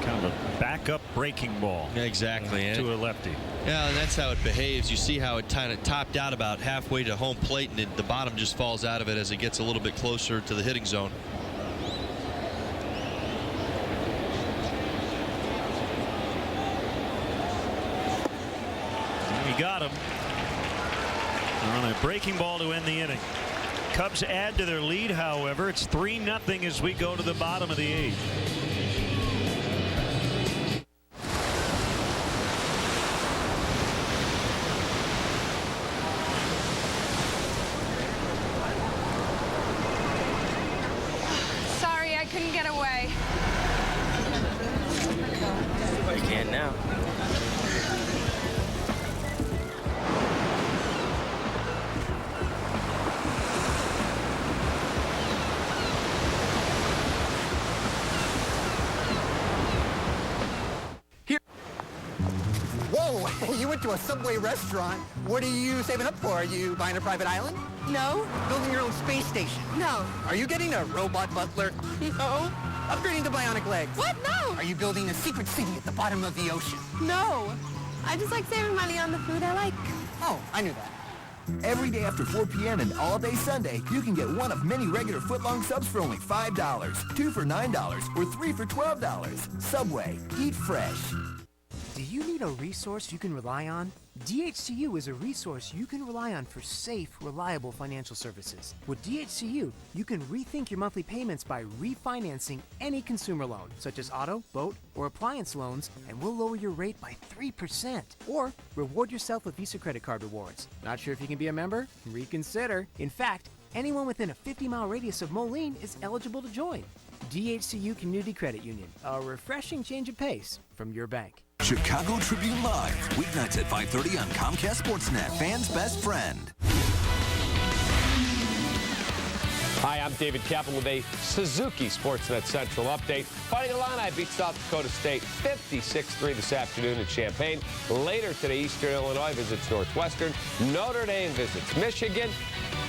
Kind of a backup breaking ball. Exactly. To a lefty. Yeah, and that's how it behaves. You see how it kind of topped out about halfway to home plate, and the bottom just falls out of it as it gets a little bit closer to the hitting zone. He got him on a breaking ball to end the inning. Cubs add to their lead, however. It's 3-0 as we go to the bottom of the 8th. Sorry, I couldn't get away. You can now. Whoa, you went to a Subway restaurant. What are you saving up for? Are you buying a private island? No. Building your own space station? No. Are you getting a robot butler? No. Upgrading to bionic legs? What? No. Are you building a secret city at the bottom of the ocean? No. I just like saving money on the food I like. Oh, I knew that. Every day after 4 p.m. and all day Sunday, you can get one of many regular footlong subs for only $5, 2 for $9, or 3 for $12. Subway, eat fresh. Do you need a resource you can rely on? DHCU is a resource you can rely on for safe, reliable financial services. With DHCU, you can rethink your monthly payments by refinancing any consumer loan, such as auto, boat, or appliance loans, and we'll lower your rate by 3%. Or reward yourself with Visa credit card rewards. Not sure if you can be a member? Reconsider. In fact, anyone within a 50-mile radius of Moline is eligible to join. DHCU Community Credit Union, a refreshing change of pace from your bank. Chicago Tribune Live, weeknights at 5:30 on Comcast Sportsnet, fans' best friend. Hi, I'm David Kaplan with a Suzuki Sportsnet Central update. Fighting Illini beats South Dakota State 56-3 this afternoon at Champaign. Later today, Eastern Illinois visits Northwestern. Notre Dame visits Michigan.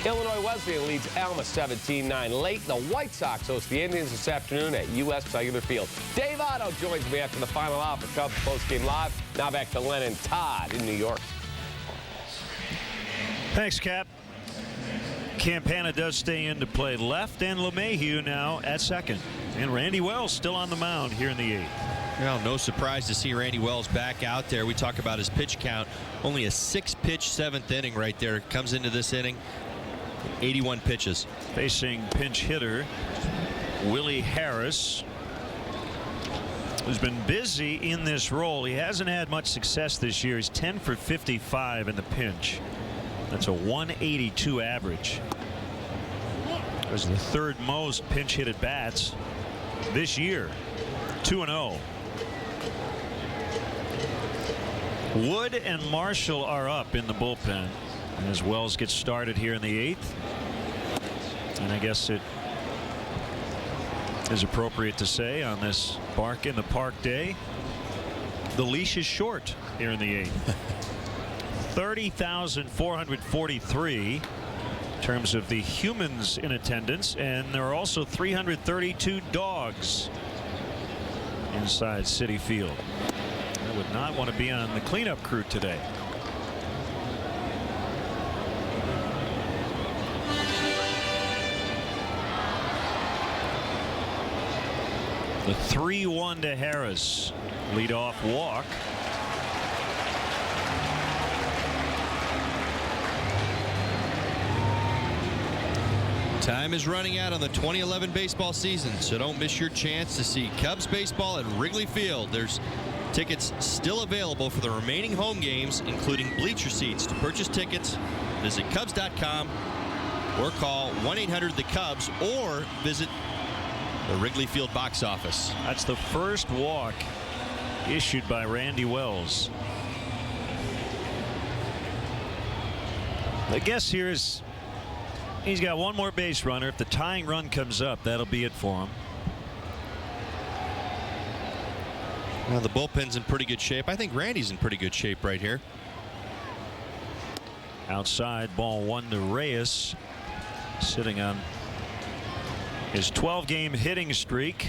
Illinois Wesleyan leads Alma 17-9 late. The White Sox host the Indians this afternoon at U.S. Cellular Field. Dave Otto joins me after the final hour for Cubs postgame live. Now back to Len and Todd in New York. Thanks, Cap. Campana does stay in to play left, and LeMahieu now at second. And Randy Wells still on the mound here in the 8th. Well, no surprise to see Randy Wells back out there. We talk about his pitch count. Only a 6-pitch 7th inning right there. Comes into this inning. 81 pitches. Facing pinch hitter Willie Harris, who's been busy in this role. He hasn't had much success this year. He's 10 for 55 in the pinch. That's a 182 average. It was the third most pinch hit at bats this year. 2-0. Wood and Marshall are up in the bullpen as Wells gets started here in the 8th. And I guess it is appropriate to say on this Bark in the Park day, the leash is short here in the 8th. 30,443 in terms of the humans in attendance, and there are also 332 dogs inside Citi Field. I would not want to be on the cleanup crew today. The 3-1 to Harris. Leadoff walk. Time is running out on the 2011 baseball season, so don't miss your chance to see Cubs baseball at Wrigley Field. There's tickets still available for the remaining home games, including bleacher seats. To purchase tickets, visit Cubs.com or call 1-800-THE-CUBS or visit the Wrigley Field box office. That's the first walk issued by Randy Wells. The guess here is he's got one more base runner. If the tying run comes up, that'll be it for him. Well, the bullpen's in pretty good shape. I think Randy's in pretty good shape right here. Outside, ball 1 to Reyes, sitting on his 12-game hitting streak.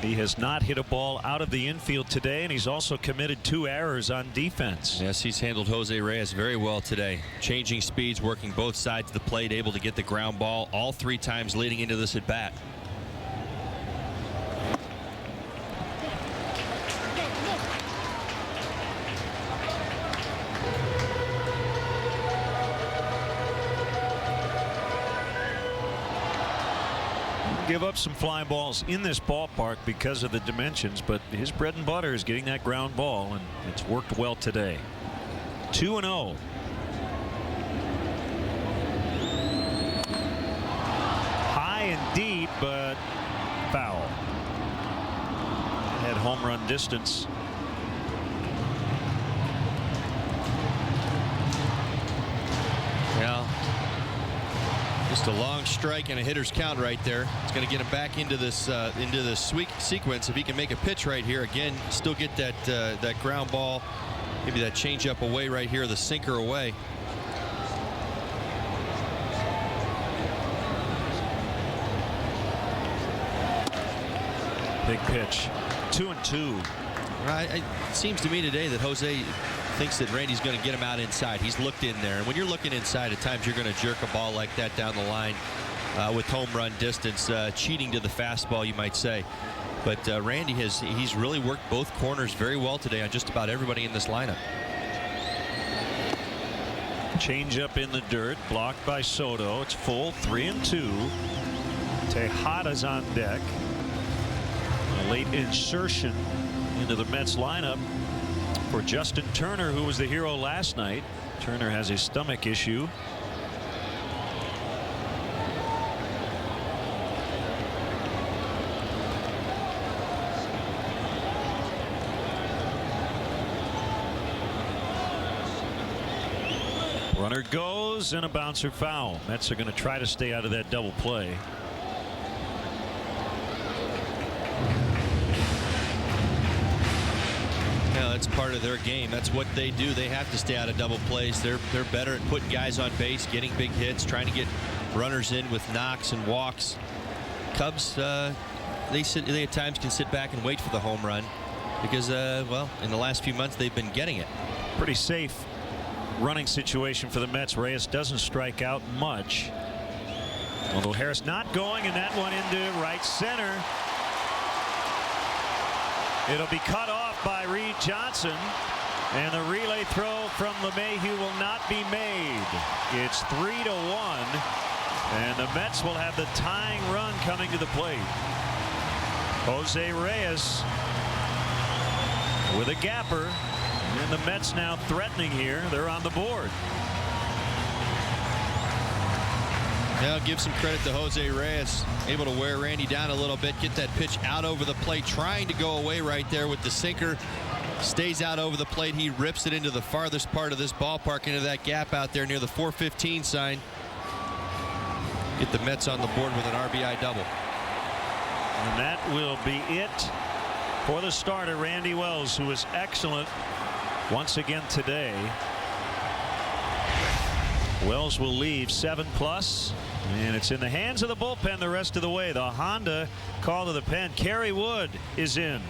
He has not hit a ball out of the infield today, and he's also committed 2 errors on defense. Yes, he's handled Jose Reyes very well today. Changing speeds, working both sides of the plate, able to get the ground ball all 3 times leading into this at bat. Give up some fly balls in this ballpark because of the dimensions, but his bread and butter is getting that ground ball, and it's worked well today. 2-0. High and deep, but foul. Had home run distance. Yeah. Just a long strike and a hitter's count right there. It's going to get him back into this sweet sequence. If he can make a pitch right here again, still get that ground ball, maybe that changeup away right here, the sinker away. Big pitch. 2-2. Right. It seems to me today that Jose thinks that Randy's going to get him out inside. He's looked in there, and when you're looking inside, at times you're going to jerk a ball like that down the line with home run distance, cheating to the fastball, you might say. But Randy he's really worked both corners very well today on just about everybody in this lineup. Change up in the dirt, blocked by Soto. It's full, 3-2. Tejada's on deck. A late insertion into the Mets lineup for Justin Turner, who was the hero last night. Turner has a stomach issue. Runner goes, and a bouncer foul. Mets are going to try to stay out of that double play. That's part of their game. That's what they do. They have to stay out of double plays. They're better at putting guys on base, getting big hits, trying to get runners in with knocks and walks. Cubs, they at times can sit back and wait for the home run because, well, in the last few months they've been getting it. Pretty safe running situation for the Mets. Reyes doesn't strike out much. Although Harris not going, and that one into right center. It'll be cut off by Reed Johnson, and the relay throw from LeMahieu will not be made. It's 3-1, and the Mets will have the tying run coming to the plate. Jose Reyes with a gapper, and the Mets now threatening here. They're on the board. Now give some credit to Jose Reyes, able to wear Randy down a little bit, get that pitch out over the plate, trying to go away right there with the sinker. Stays out over the plate. He rips it into the farthest part of this ballpark, into that gap out there near the 415 sign. Get the Mets on the board with an RBI double. And that will be it for the starter, Randy Wells, who was excellent once again today. Wells will leave 7+, and it's in the hands of the bullpen the rest of the way. The Honda call to the pen. Kerry Wood is in.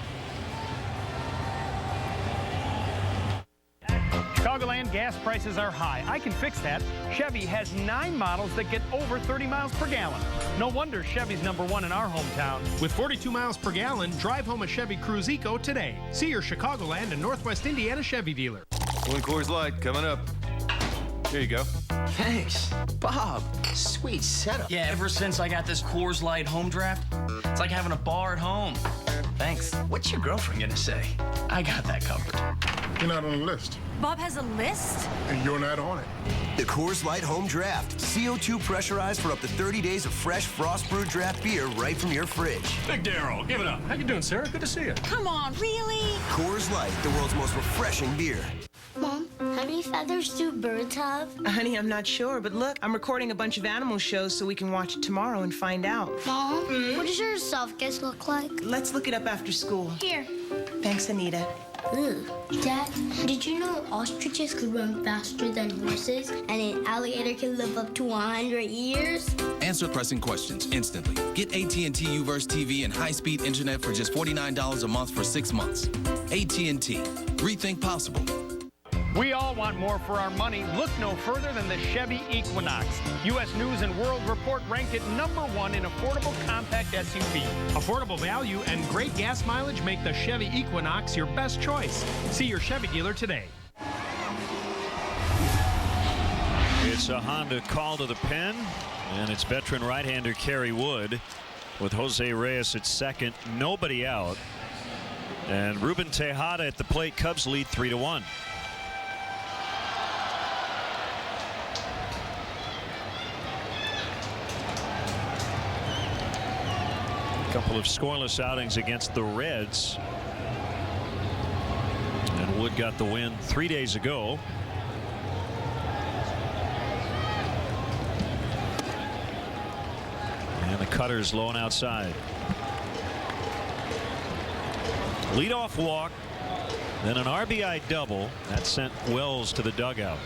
Chicagoland gas prices are high. I can fix that. Chevy has 9 models that get over 30 miles per gallon. No wonder Chevy's #1 in our hometown. With 42 miles per gallon, drive home a Chevy Cruze Eco today. See your Chicagoland and Northwest Indiana Chevy dealer. One Coors Light coming up. Here you go. Thanks. Bob, sweet setup. Yeah, ever since I got this Coors Light home draft, it's like having a bar at home. Thanks. What's your girlfriend gonna say? I got that covered. You're not on the list. Bob has a list? And you're not on it. The Coors Light Home Draft. CO2 pressurized for up to 30 days of fresh frost brewed draft beer right from your fridge. Big Darryl, give it up. How you doing, Sarah? Good to see you. Come on, really? Coors Light, the world's most refreshing beer. Mom, how many feathers do birds have? Honey, I'm not sure, but look, I'm recording a bunch of animal shows so we can watch it tomorrow and find out. Mom, what does your soft kiss look like? Let's look it up after school. Here. Thanks, Anita. Ooh. Dad, did you know ostriches could run faster than horses and an alligator can live up to 100 years? Answer pressing questions instantly. Get AT&T U-verse TV and high-speed internet for just $49 a month for 6 months. AT&T. Rethink possible. We all want more for our money. Look no further than the Chevy Equinox. U.S. News and World Report ranked it #1 in affordable compact SUV. Affordable value and great gas mileage make the Chevy Equinox your best choice. See your Chevy dealer today. It's a Honda call to the pen, and it's veteran right-hander Kerry Wood with Jose Reyes at second, nobody out. And Ruben Tejada at the plate. Cubs lead 3-1. Couple of scoreless outings against the Reds, and Wood got the win 3 days ago. And the cutter's low and outside. Leadoff walk, then an RBI double that sent Wells to the dugout.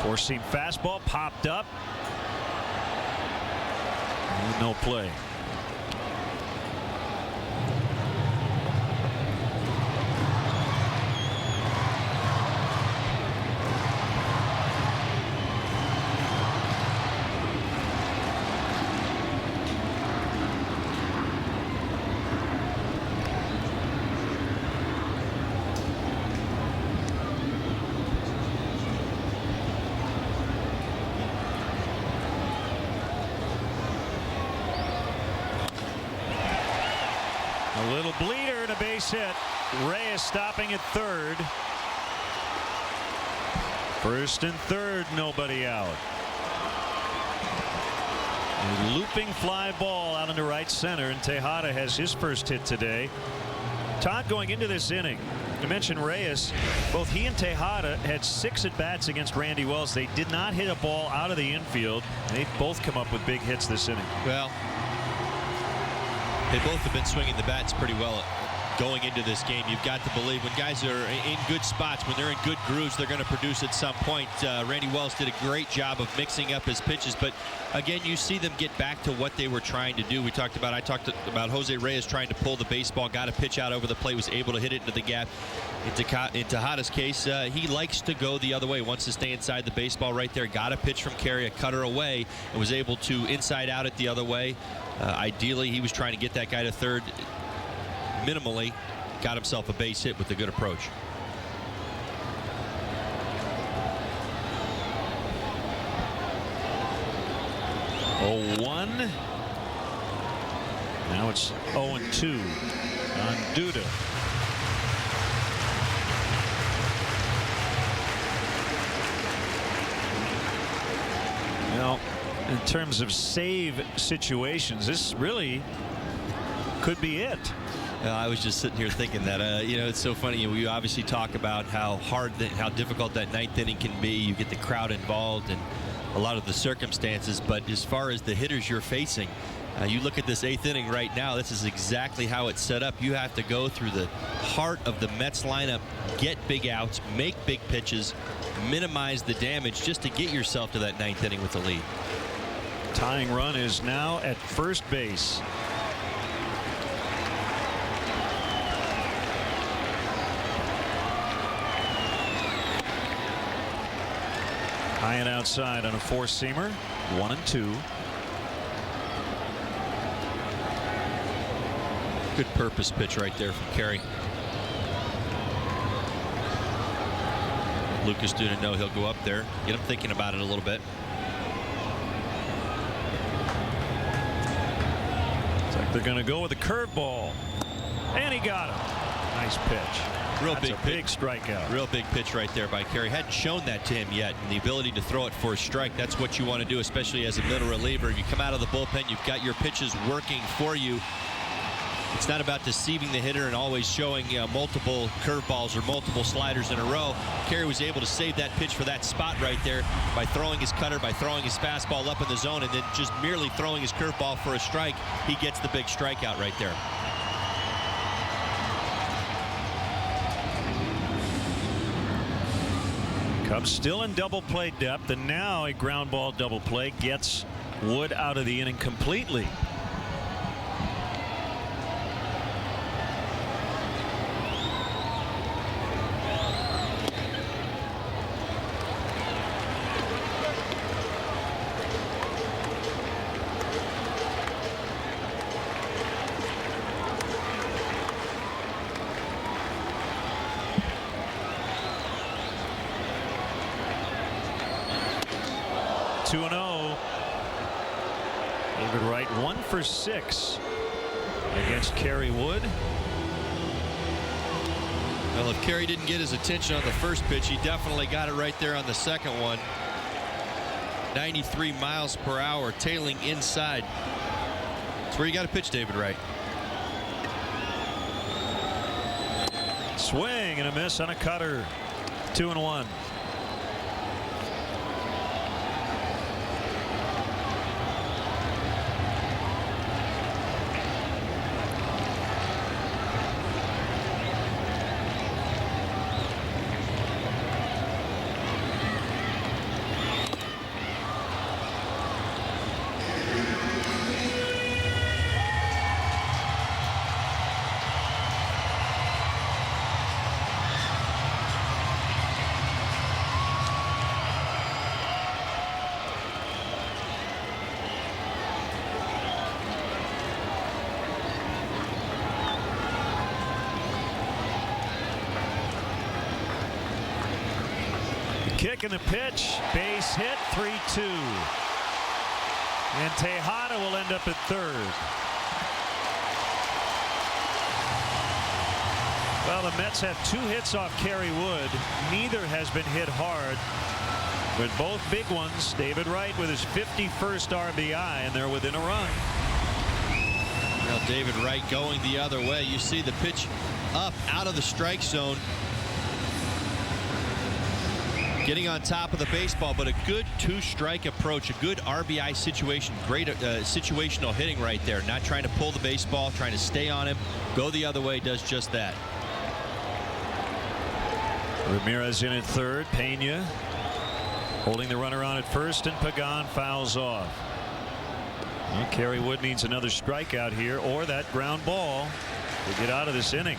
Four-seam fastball popped up. No play. A little bleeder and a base hit. Reyes stopping at third. First and third, nobody out. A looping fly ball out into right center, and Tejada has his first hit today. Todd, going into this inning, you mentioned Reyes. Both he and Tejada had 6 at-bats against Randy Wells. They did not hit a ball out of the infield. They've both come up with big hits this inning. Well, they both have been swinging the bats pretty well going into this game. You've got to believe when guys are in good spots, when they're in good grooves, they're going to produce at some point. Randy Wells did a great job of mixing up his pitches, but again, you see them get back to what they were trying to do. I talked about Jose Reyes trying to pull the baseball, got a pitch out over the plate, was able to hit it into the gap. In Tejada's case, he likes to go the other way, wants to stay inside the baseball right there. Got a pitch from Kerry, a cutter away, and was able to inside out it the other way. Ideally, he was trying to get that guy to third minimally. Got himself a base hit with a good approach. Oh, 1. Now it's 0-2 on Duda. Now, in terms of save situations, this really could be it. I was just sitting here thinking that, you know, it's so funny. We obviously talk about how difficult that ninth inning can be. You get the crowd involved and a lot of the circumstances. But as far as the hitters you're facing, you look at this 8th inning right now. This is exactly how it's set up. You have to go through the heart of the Mets lineup, get big outs, make big pitches, minimize the damage just to get yourself to that 9th inning with the lead. Tying run is now at first base. High and outside on a four-seamer. 1-2. Good purpose pitch right there from Carey. Lucas didn't know he'll go up there. Get him thinking about it a little bit. It's like they're going to go with a curveball. And he got him. Nice pitch. Real That's big a big strikeout. Real big pitch right there by Carey. Hadn't shown that to him yet. And the ability to throw it for a strike, that's what you want to do, especially as a middle reliever. You come out of the bullpen, you've got your pitches working for you. It's not about deceiving the hitter and always showing multiple curveballs or multiple sliders in a row. Carey was able to save that pitch for that spot right there by throwing his cutter, by throwing his fastball up in the zone, and then just merely throwing his curveball for a strike. He gets the big strikeout right there. Cubs still in double play depth, and now a ground ball double play gets Wood out of the inning completely. David Wright 1 for 6 against Kerry Wood. Well, if Carey didn't get his attention on the first pitch, he definitely got it right there on the second one. 93 miles per hour, tailing inside. That's where you got to pitch, David Wright. Swing and a miss on a cutter. 2-1. Kick and the pitch, base hit, 3-2. And Tejada will end up at third. Well, the Mets have 2 hits off Kerry Wood. Neither has been hit hard, but both big ones. David Wright with his 51st RBI, and they're within a run. Well, David Wright going the other way. You see the pitch up out of the strike zone. Getting on top of the baseball, but a good 2-strike approach, a good RBI situation, great situational hitting right there. Not trying to pull the baseball, trying to stay on him, go the other way, does just that. Ramirez in at third, Pena holding the runner on at first, and Pagan fouls off. Well, Kerry Wood needs another strikeout here or that ground ball to get out of this inning.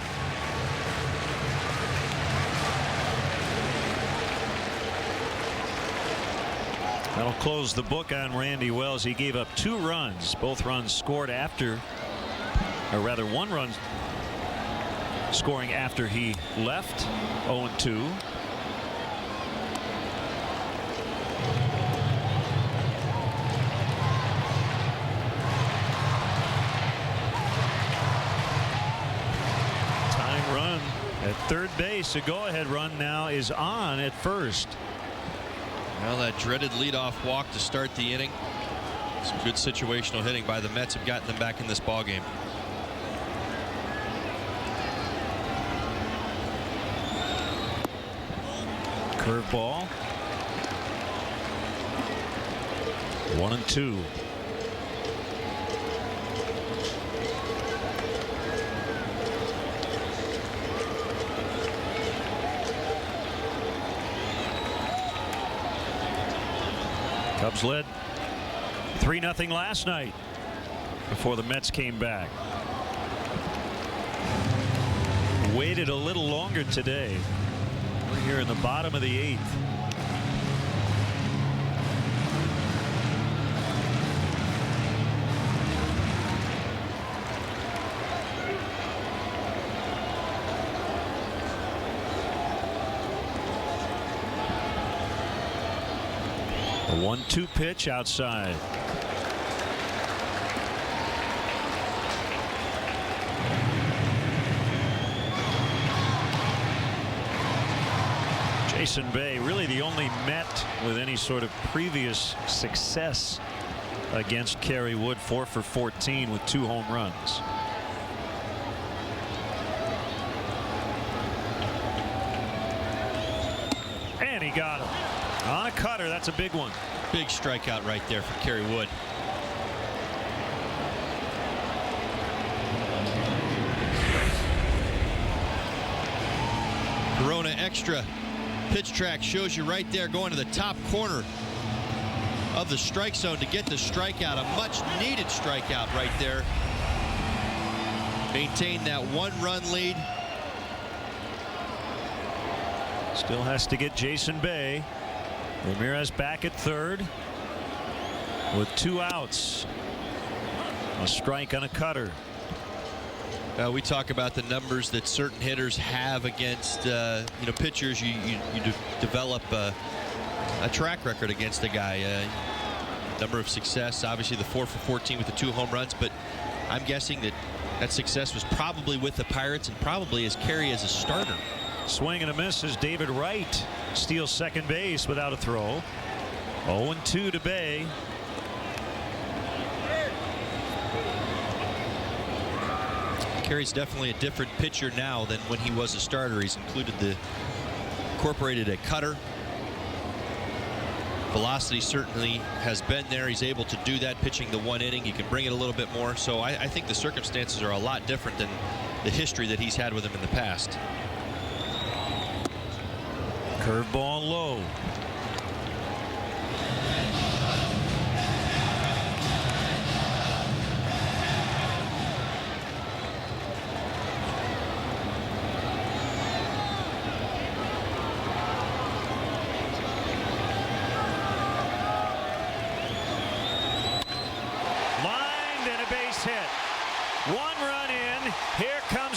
That'll close the book on Randy Wells. He gave up 2 runs. Both runs scored after, or rather 1 run scoring after he left. 0-2. Tying run at third base. A go-ahead run now is on at first. Well, that dreaded leadoff walk to start the inning. Some good situational hitting by the Mets have gotten them back in this ballgame. Curveball. 1-2. Cubs led 3-0 last night before the Mets came back. Waited a little longer today. We're here in the bottom of the 8th. 1-2 pitch outside. Jason Bay, really the only Met with any sort of previous success against Kerry Wood, 4 for 14 with 2 home runs. And he got him on a cutter. That's a big one. Big strikeout right there for Kerry Wood. Corona Extra pitch track shows you right there going to the top corner of the strike zone to get the strikeout. A much needed strikeout right there. Maintain that 1-run lead. Still has to get Jason Bay. Ramirez back at third with 2 outs. A strike on a cutter. We talk about the numbers that certain hitters have against pitchers. You develop a track record against a guy. Number of success, obviously the 4 for 14 with the 2 home runs, but I'm guessing that success was probably with the Pirates and probably as Kerry as a starter. Swing and a miss as David Wright steals second base without a throw. 0-2 to Bay. Kerry's definitely a different pitcher now than when he was a starter. He's incorporated a cutter. Velocity certainly has been there. He's able to do that pitching the 1 inning. He can bring it a little bit more. So I think the circumstances are a lot different than the history that he's had with him in the past. Curveball low.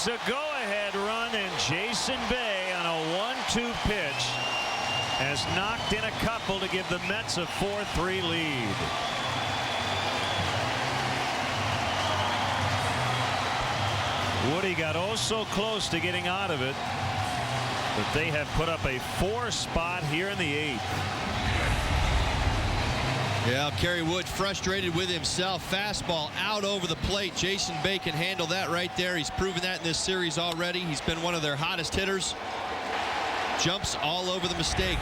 A go-ahead run, and Jason Bay on a 1-2 pitch has knocked in a couple to give the Mets a 4-3 lead. Woody got oh so close to getting out of it, but they have put up a 4 spot here in the 8th. Yeah, Kerry Wood frustrated with himself. Fastball out over the plate. Jason Bay can handle that right there. He's proven that in this series already. He's been one of their hottest hitters. Jumps all over the mistake.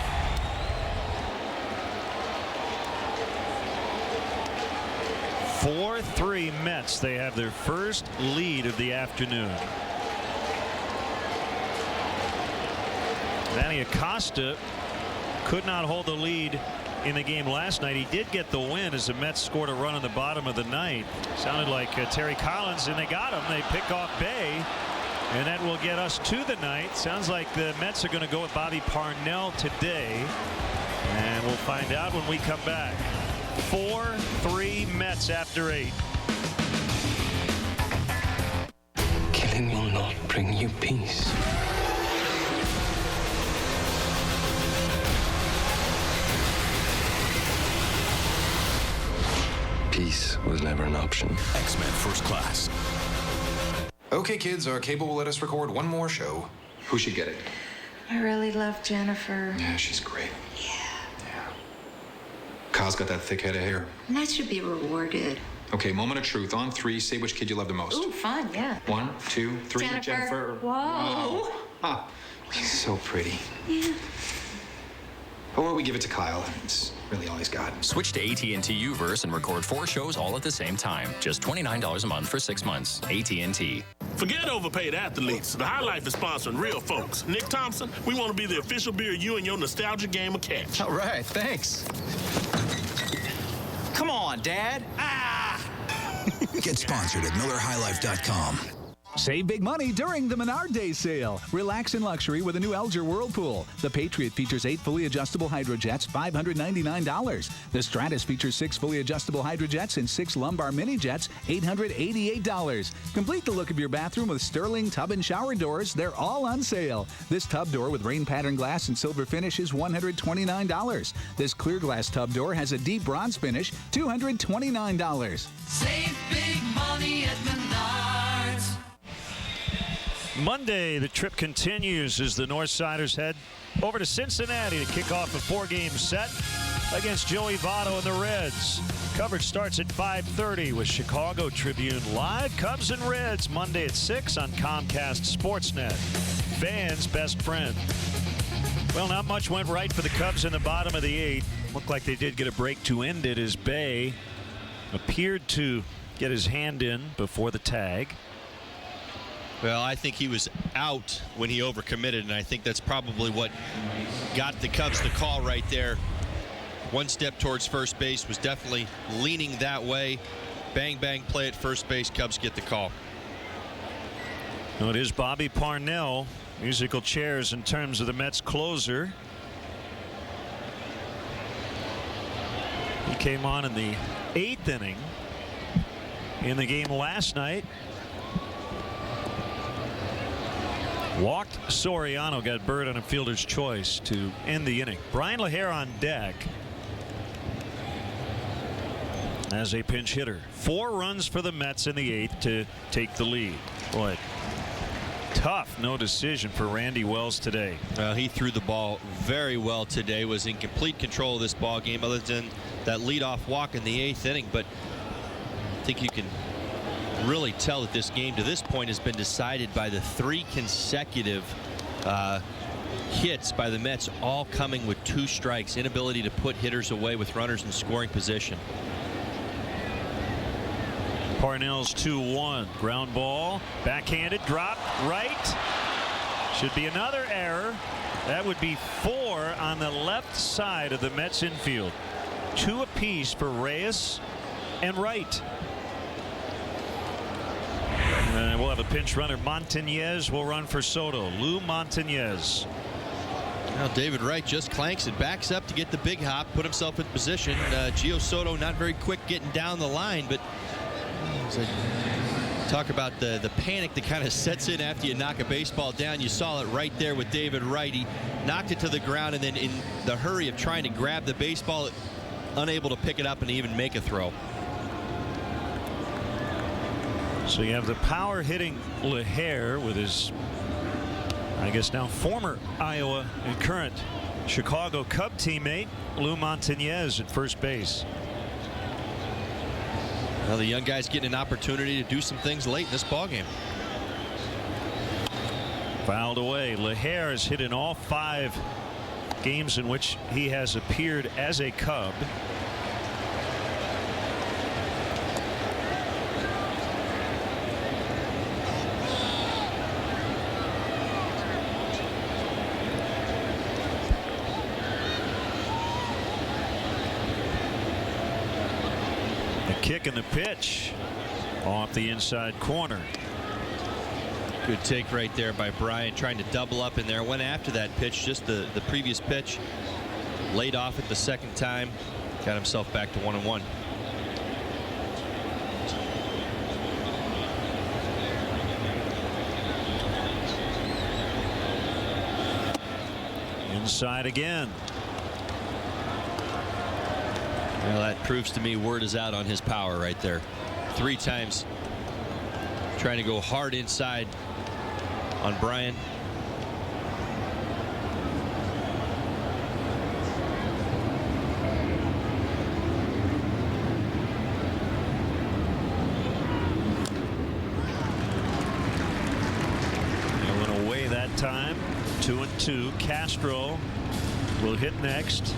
(4-3) Mets. They have their first lead of the afternoon. Manny Acosta could not hold the lead in the game last night. He did get the win as the Mets scored a run in the bottom of the ninth. Sounded like Terry Collins, and they got him. They pick off Bay, and that will get us to the ninth. Sounds like the Mets are going to go with Bobby Parnell today, and we'll find out when we come back. 4-3 Mets after 8. Killing will not bring you peace. Peace was never an option. X-Men First Class. Okay, kids, our cable will let us record one more show. Who should get it? I really love Jennifer. Yeah, she's great. Yeah. Kyle's got that thick head of hair. That should be rewarded. Okay, moment of truth. On 3, say which kid you love the most. Ooh, fun, yeah. 1, 2, 3, Jennifer. Whoa. Ah, she's so pretty. Yeah. But what we give it to Kyle, it's really all he's got. Switch to AT&T U-verse and record 4 shows all at the same time. Just $29 a month for 6 months. AT&T. Forget overpaid athletes. The High Life is sponsoring real folks. Nick Thompson, we want to be the official beer you and your nostalgia game of catch. All right, thanks. Come on, Dad. Ah! Get sponsored at MillerHighLife.com. Save big money during the Menard Day sale. Relax in luxury with a new Elger Whirlpool. The Patriot features 8 fully adjustable hydrojets, $599. The Stratus features 6 fully adjustable hydrojets and 6 lumbar mini jets, $888. Complete the look of your bathroom with Sterling tub and shower doors. They're all on sale. This tub door with rain pattern glass and silver finish is $129. This clear glass tub door has a deep bronze finish, $229. Save big money at Menards. Monday, the trip continues as the Northsiders head over to Cincinnati to kick off a 4-game set against Joey Votto and the Reds. Coverage starts at 5:30 with Chicago Tribune live. Cubs and Reds Monday at 6 on Comcast Sportsnet. Fans' best friend. Well, not much went right for the Cubs in the bottom of the 8th. Looked like they did get a break to end it as Bay appeared to get his hand in before the tag. Well, I think he was out when he overcommitted, and I think that's probably what got the Cubs the call right there. One step towards first base, was definitely leaning that way. Bang, bang, play at first base. Cubs get the call. Well, it is Bobby Parnell. Musical chairs in terms of the Mets closer. He came on in the 8th inning in the game last night. Walked Soriano, got Bird on a fielder's choice to end the inning. Brian LaHare on deck as a pinch hitter. 4 runs for the Mets in the 8th to take the lead. Boy, tough no decision for Randy Wells today. He threw the ball very well today, was in complete control of this ball game other than that leadoff walk in the 8th inning. But I think you can really tell that this game to this point has been decided by the 3 consecutive hits by the Mets, all coming with 2 strikes. Inability to put hitters away with runners in scoring position. Parnell's 2-1 ground ball, backhanded, drop right. Should be another error. That would be 4 on the left side of the Mets infield. 2 apiece for Reyes and Wright. And we'll have a pinch runner. Montañez will run for Soto. Lou Montañez. Now David Wright just clanks it, backs up to get the big hop, put himself in position. Gio Soto not very quick getting down the line, but talk about the panic that kind of sets in after you knock a baseball down. You saw it right there with David Wright. He knocked it to the ground, and then in the hurry of trying to grab the baseball, unable to pick it up and even make a throw. So you have the power hitting LaHare with his, I guess now former Iowa and current Chicago Cub teammate Lou Montañez at first base. Well, the young guy's getting an opportunity to do some things late in this ballgame. Fouled away. LaHare has hit in all 5 games in which he has appeared as a Cub. Kick and the pitch off the inside corner. Good take right there by Bryant, trying to double up in there. Went after that pitch, just the previous pitch. Laid off it the second time. Got himself back to 1-1. Inside again. Well, that proves to me word is out on his power right there. 3 times trying to go hard inside on Brian. They went away that time. 2-2. Castro will hit next.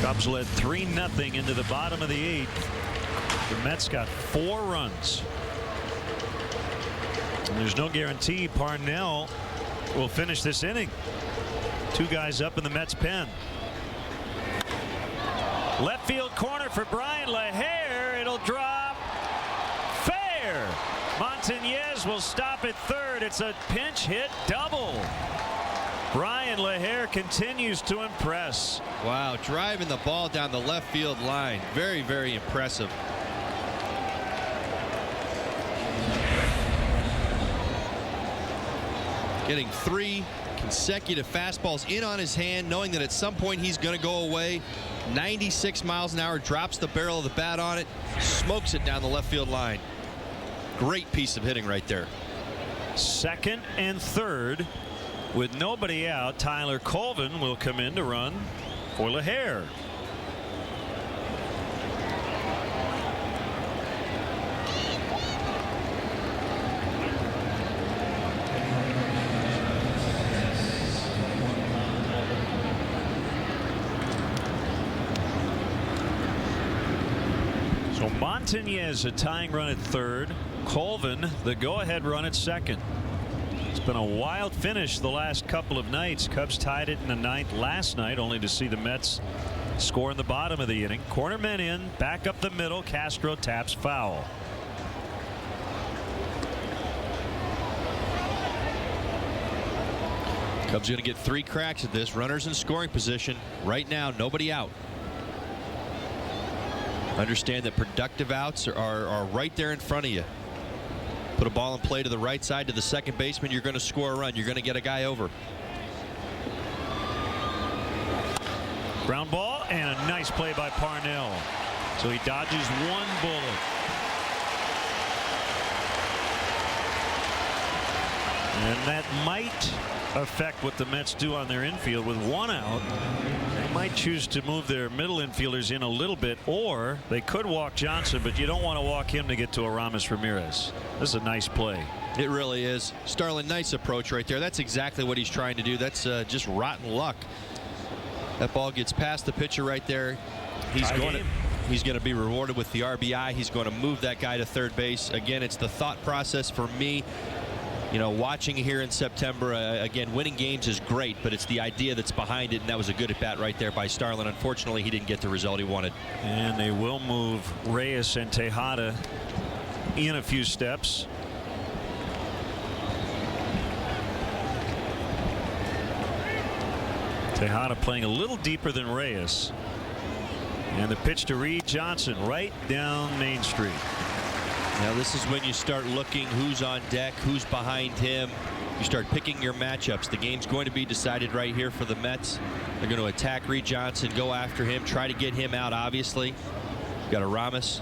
Cubs led 3-0 into the bottom of the 8th. The Mets got 4 runs. And there's no guarantee Parnell will finish this inning. 2 guys up in the Mets pen. Left field corner for Brian LaHare. It'll drop fair. Montañez will stop at third. It's a pinch hit double. Brian LaHare continues to impress. Wow, driving the ball down the left field line. Very, very impressive. Getting 3 consecutive fastballs in on his hand, knowing that at some point he's going to go away. 96 miles an hour, drops the barrel of the bat on it, smokes it down the left field line. Great piece of hitting right there. Second and third. With nobody out, Tyler Colvin will come in to run for LaHare. So Montañez a tying run at third. Colvin the go-ahead run at second. It's been a wild finish the last couple of nights. Cubs tied it in the ninth last night, only to see the Mets score in the bottom of the inning. Corner men in, back up the middle. Castro taps foul. Cubs going to get 3 cracks at this. Runners in scoring position right now, nobody out. Understand that productive outs are right there in front of you. Put a ball in play to the right side to the second baseman, you're going to score a run. You're going to get a guy over. Ground ball and a nice play by Parnell. So he dodges one bullet. And that might affect what the Mets do on their infield. With 1 out, they might choose to move their middle infielders in a little bit, or they could walk Johnson, but you don't want to walk him to get to Aramis Ramirez. This is a nice play. It really is. Starlin, nice approach right there. That's exactly what he's trying to do. That's just rotten luck. That ball gets past the pitcher right there. He's going to be rewarded with the RBI. He's going to move that guy to third base. Again, it's the thought process for me. You know, watching here in September, again, winning games is great, but it's the idea that's behind it, and that was a good at-bat right there by Starlin. Unfortunately, he didn't get the result he wanted. And they will move Reyes and Tejada in a few steps. Tejada playing a little deeper than Reyes. And the pitch to Reed Johnson right down Main Street. Now this is when you start looking who's on deck, who's behind him. You start picking your matchups. The game's going to be decided right here for the Mets. They're going to attack Reed Johnson, go after him, try to get him out, obviously. You've got Aramis,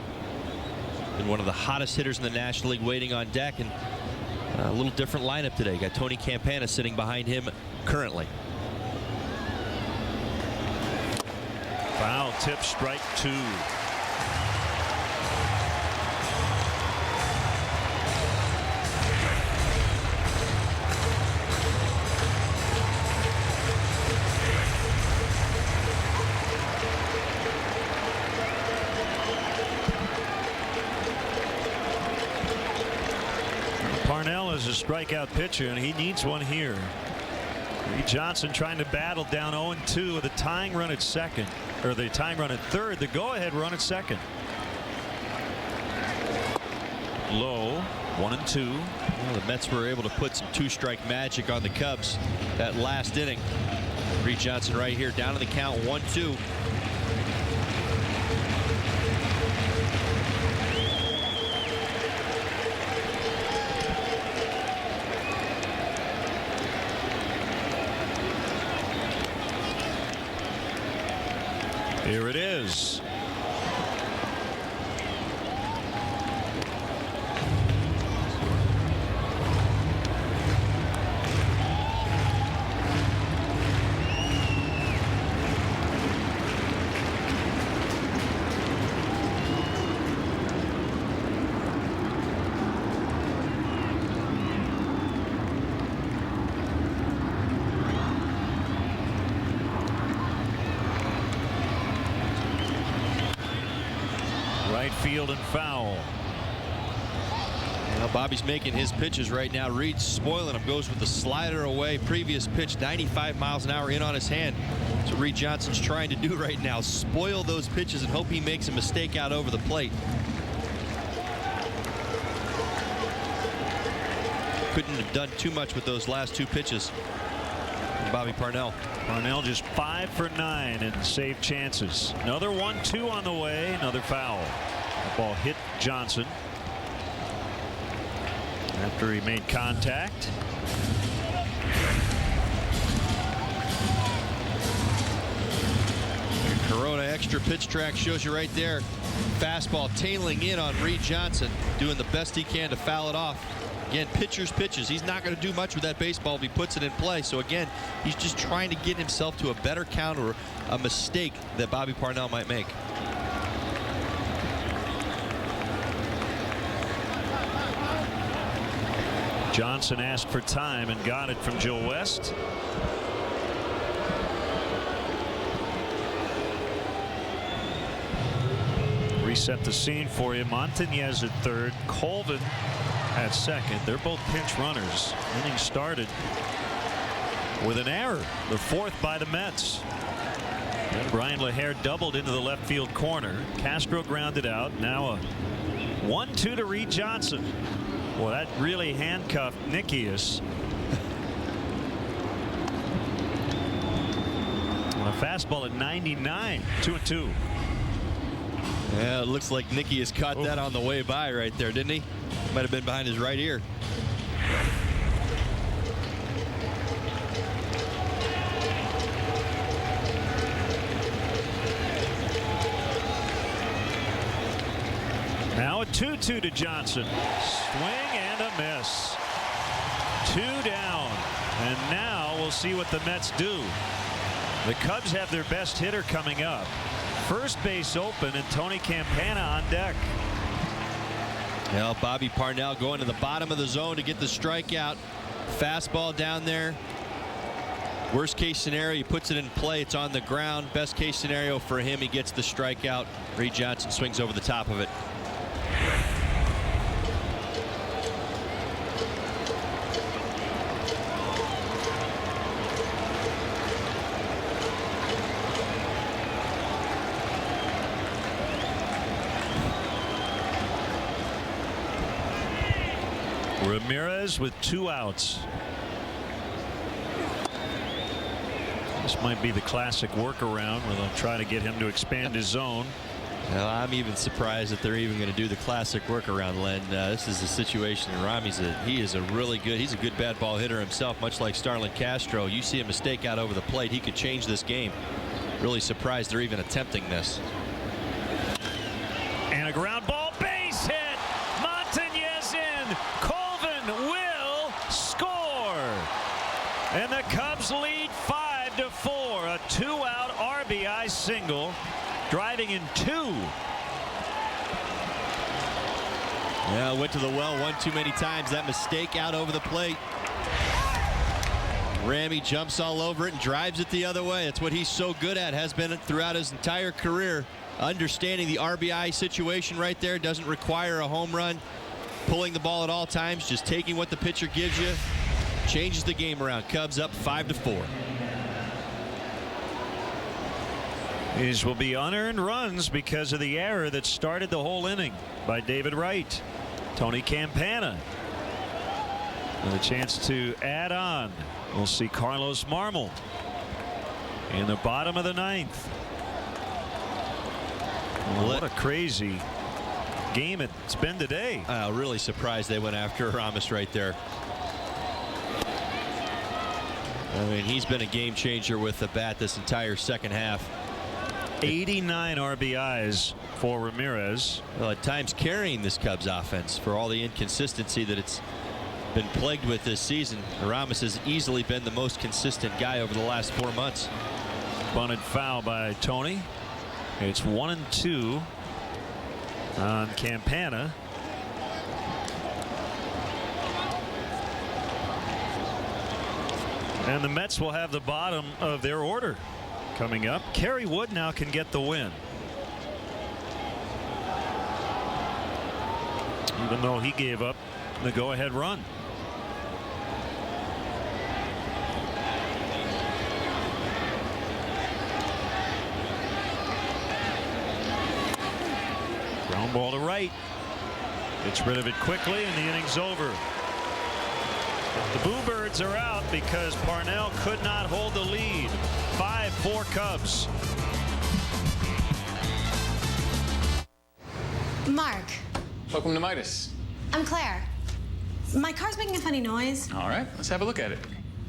and one of the hottest hitters in the National League waiting on deck, and a little different lineup today. You got Tony Campana sitting behind him currently. Foul tip, strike 2. Parnell is a strikeout pitcher, and he needs one here. Reed Johnson trying to battle down 0-2 with a tying run at second, or the tying run at third, the go-ahead run at second. Low, 1-2. Well, the Mets were able to put some 2-strike magic on the Cubs that last inning. Reed Johnson right here, down to the count, 1-2. Here it is. Right field and foul. Well, Bobby's making his pitches right now. Reed's spoiling him. Goes with the slider away. Previous pitch, 95 miles an hour in on his hand. That's what Reed Johnson's trying to do right now. Spoil those pitches and hope he makes a mistake out over the plate. Couldn't have done too much with those last 2 pitches. Bobby Parnell. Parnell just 5 for 9 in save chances. Another 1-2 on the way. Another foul. The ball hit Johnson after he made contact. Corona extra pitch track shows you right there. Fastball tailing in on Reed Johnson, doing the best he can to foul it off. Again, pitcher's pitches. He's not going to do much with that baseball if he puts it in play. So again, he's just trying to get himself to a better count or a mistake that Bobby Parnell might make. Johnson asked for time and got it from Joe West. Reset the scene for you. Montañez at third, Colvin at second. They're both pinch runners. Inning started with an error, the 4th by the Mets. And Brian LaHare doubled into the left field corner. Castro grounded out. Now a 1-2 to Reed Johnson. Well, that really handcuffed Nikias. A fastball at 99, 2-2. Yeah, it looks like Nikias caught that on the way by right there, didn't he? Might have been behind his right ear. Now a 2-2 to Johnson. Swing and a miss. 2 down. And now we'll see what the Mets do. The Cubs have their best hitter coming up. First base open and Tony Campana on deck. Well, Bobby Parnell going to the bottom of the zone to get the strikeout. Fastball down there. Worst case scenario, he puts it in play. It's on the ground. Best case scenario for him, he gets the strikeout. Reed Johnson swings over the top of it. Ramirez with 2 outs. This might be the classic workaround where they'll try to get him to expand his zone. Well, I'm even surprised that they're even going to do the classic workaround, Len. This is a situation in Rami's he's a good bat ball hitter himself, much like Starlin Castro. You see a mistake out over the plate, he could change this game. Really surprised they're even attempting this. And a ground ball, base hit. Montañez in. Colvin will score. And the Cubs lead 5-4. A 2-out RBI single. Driving in 2. Yeah, went to the well one too many times. That mistake out over the plate. Rami jumps all over it and drives it the other way. That's what he's so good at, has been throughout his entire career. Understanding the RBI situation right there. Doesn't require a home run. Pulling the ball at all times. Just taking what the pitcher gives you. Changes the game around. Cubs up 5-4. These will be unearned runs because of the error that started the whole inning by David Wright. Tony Campana with a chance to add on. We'll see Carlos Marmol in the bottom of the 9th. What a crazy game it's been today. Really surprised they went after Aramis right there. I mean, he's been a game changer with the bat this entire second half. 89 RBIs for Ramirez. Well, at times carrying this Cubs offense for all the inconsistency that it's been plagued with this season. Aramis has easily been the most consistent guy over the last 4 months. Bunted foul by Tony. It's 1-2 on Campana. And the Mets will have the bottom of their order coming up. Kerry Wood now can get the win. Even though he gave up the go-ahead run. Ground ball to right. Gets rid of it quickly, and the inning's over. The Bluebirds are out because Parnell could not hold the lead. 5-4 Cubs. Mark. Welcome to Midas. I'm Claire. My car's making a funny noise. All right, let's have a look at it.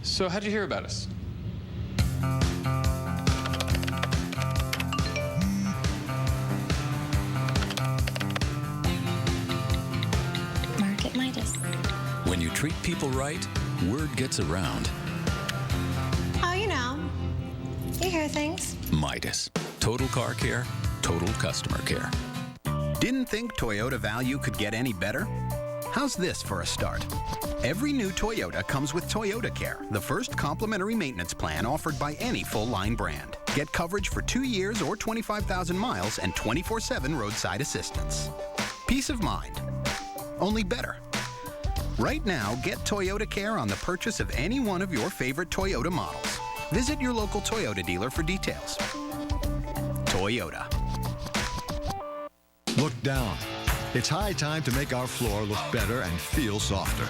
So how'd you hear about us? Mark at Midas. When you treat people right, word gets around. Oh, you know. You hear things. Midas. Total car care, total customer care. Didn't think Toyota value could get any better? How's this for a start? Every new Toyota comes with Toyota Care, the first complimentary maintenance plan offered by any full-line brand. Get coverage for 2 years or 25,000 miles and 24/7 roadside assistance. Peace of mind. Only better. Right now, get Toyota Care on the purchase of any one of your favorite Toyota models. Visit your local Toyota dealer for details. Toyota. Look down. It's high time to make our floor look better and feel softer.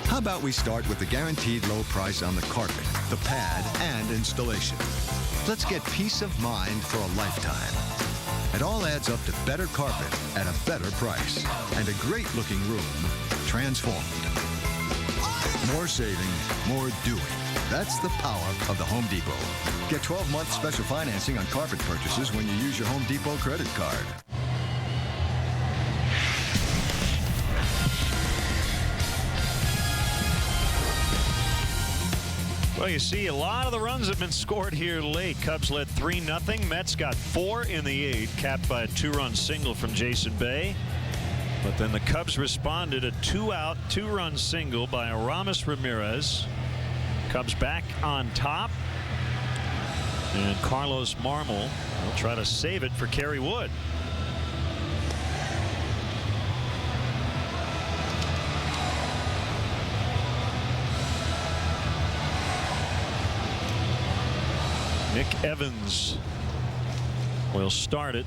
How about we start with the guaranteed low price on the carpet, the pad, and installation. Let's get peace of mind for a lifetime. It all adds up to better carpet at a better price and a great-looking room transformed. More saving, more doing. That's the power of the Home Depot. Get 12-month special financing on carpet purchases when you use your Home Depot credit card. Well, you see, a lot of the runs have been scored here late. Cubs led 3-0. Mets got 4 in the 8th, capped by a 2-run single from Jason Bay. But then the Cubs responded, a 2-out, 2-run single by Aramis Ramirez. Cubs back on top. And Carlos Marmol will try to save it for Kerry Wood. Nick Evans will start it.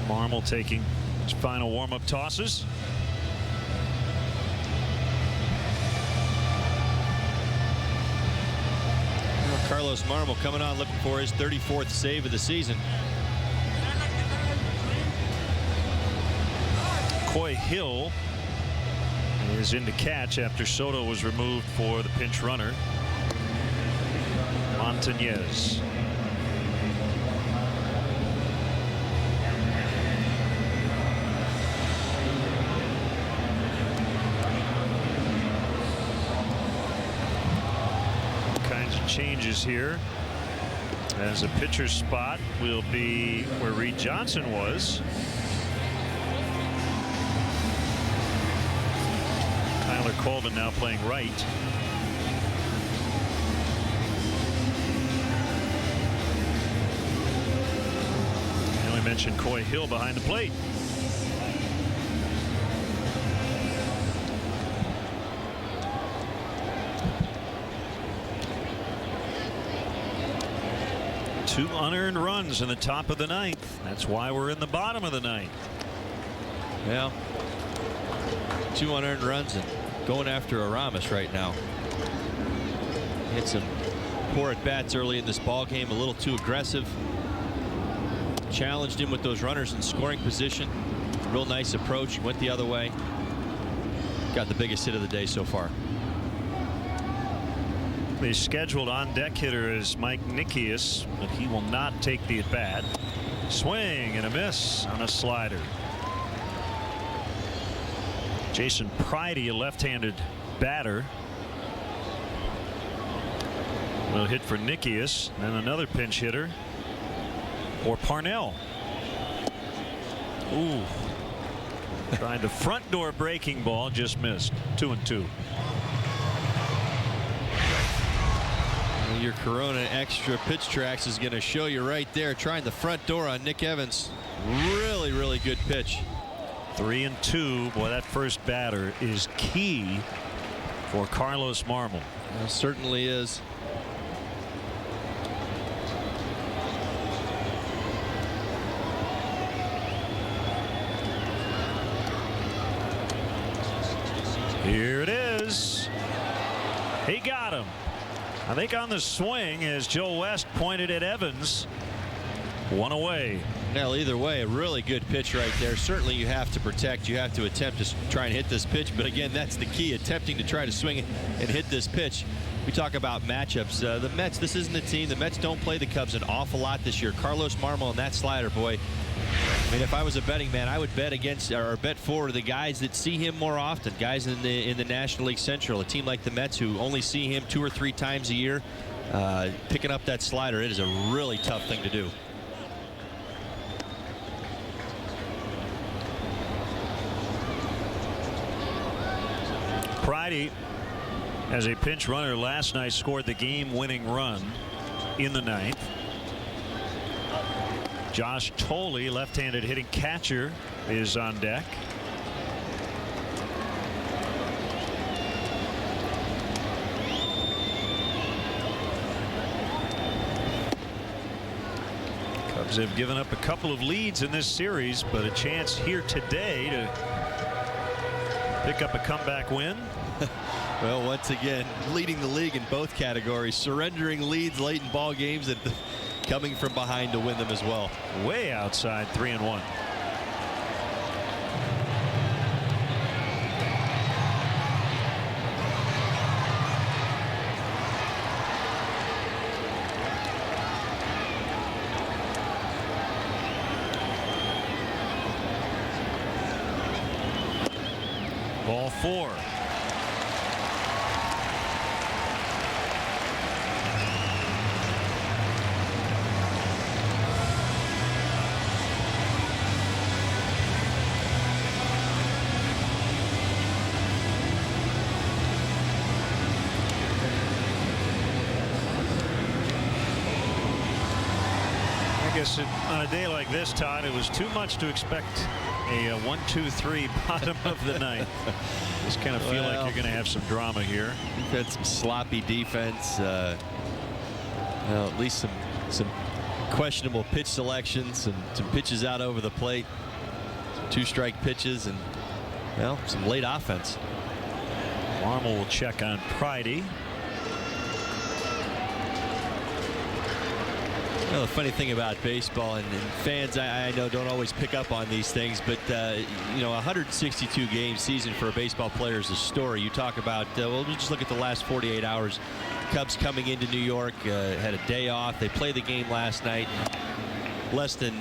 Marmol taking his final warm-up tosses. Carlos Marmol coming on looking for his 34th save of the season. Coy Hill is in to catch after Soto was removed for the pinch runner. Montañez. Changes here, as a pitcher's spot will be where Reed Johnson was. Tyler Colvin now playing right. I only mentioned Coy Hill behind the plate. Two unearned runs in the top of the 9th. That's why we're in the bottom of the 9th. Well, 2 unearned runs and going after Aramis right now. Hit some poor at bats early in this ball game, a little too aggressive. Challenged him with those runners in scoring position. Real nice approach. Went the other way. Got the biggest hit of the day so far. The scheduled on-deck hitter is Mike Nikias, but he will not take the at-bat. Swing and a miss on a slider. Jason Pridey, a left-handed batter, will hit for Nikias, and another pinch hitter for Parnell. Ooh. Trying to front door breaking ball, just missed. 2-2. Your Corona Extra pitch tracks is going to show you right there, trying the front door on Nick Evans. Really, really good pitch. 3-2. Boy, that first batter is key for Carlos Marmol. It certainly is. Here it is. He got him. I think on the swing, as Joe West pointed at Evans. One away. Well, either way, a really good pitch right there. Certainly you have to protect. You have to attempt to try and hit this pitch. But again, that's the key, attempting to try to swing and hit this pitch. We talk about matchups. The Mets, this isn't a team. The Mets don't play the Cubs an awful lot this year. Carlos Marmol and that slider, boy. I mean, if I was a betting man, I would bet against or bet for the guys that see him more often. Guys in the National League Central. A team like the Mets who only see him 2 or 3 times a year. Picking up that slider, it is a really tough thing to do. Friday, as a pinch runner last night, scored the game-winning run in the 9th. Josh Tolley, left-handed hitting catcher, is on deck. Cubs have given up a couple of leads in this series, but a chance here today to pick up a comeback win. Well, once again, leading the league in both categories, surrendering leads late in ball games and coming from behind to win them as well. Way outside, 3-1. Ball 4. On a day like this, Todd, it was too much to expect a 1-2-3 bottom of the 9th. Just kind of feel like you're going to have some drama here. We've had some sloppy defense. Well, at least some questionable pitch selections, and some pitches out over the plate, some 2-strike pitches, and well, some late offense. Marmol will check on Pridey. Well, the funny thing about baseball, and fans I know don't always pick up on these things, but you know, 162 game season for a baseball player is a story. You talk about, well, we'll just look at the last 48 hours. Cubs coming into New York, had a day off. They played the game last night. Less than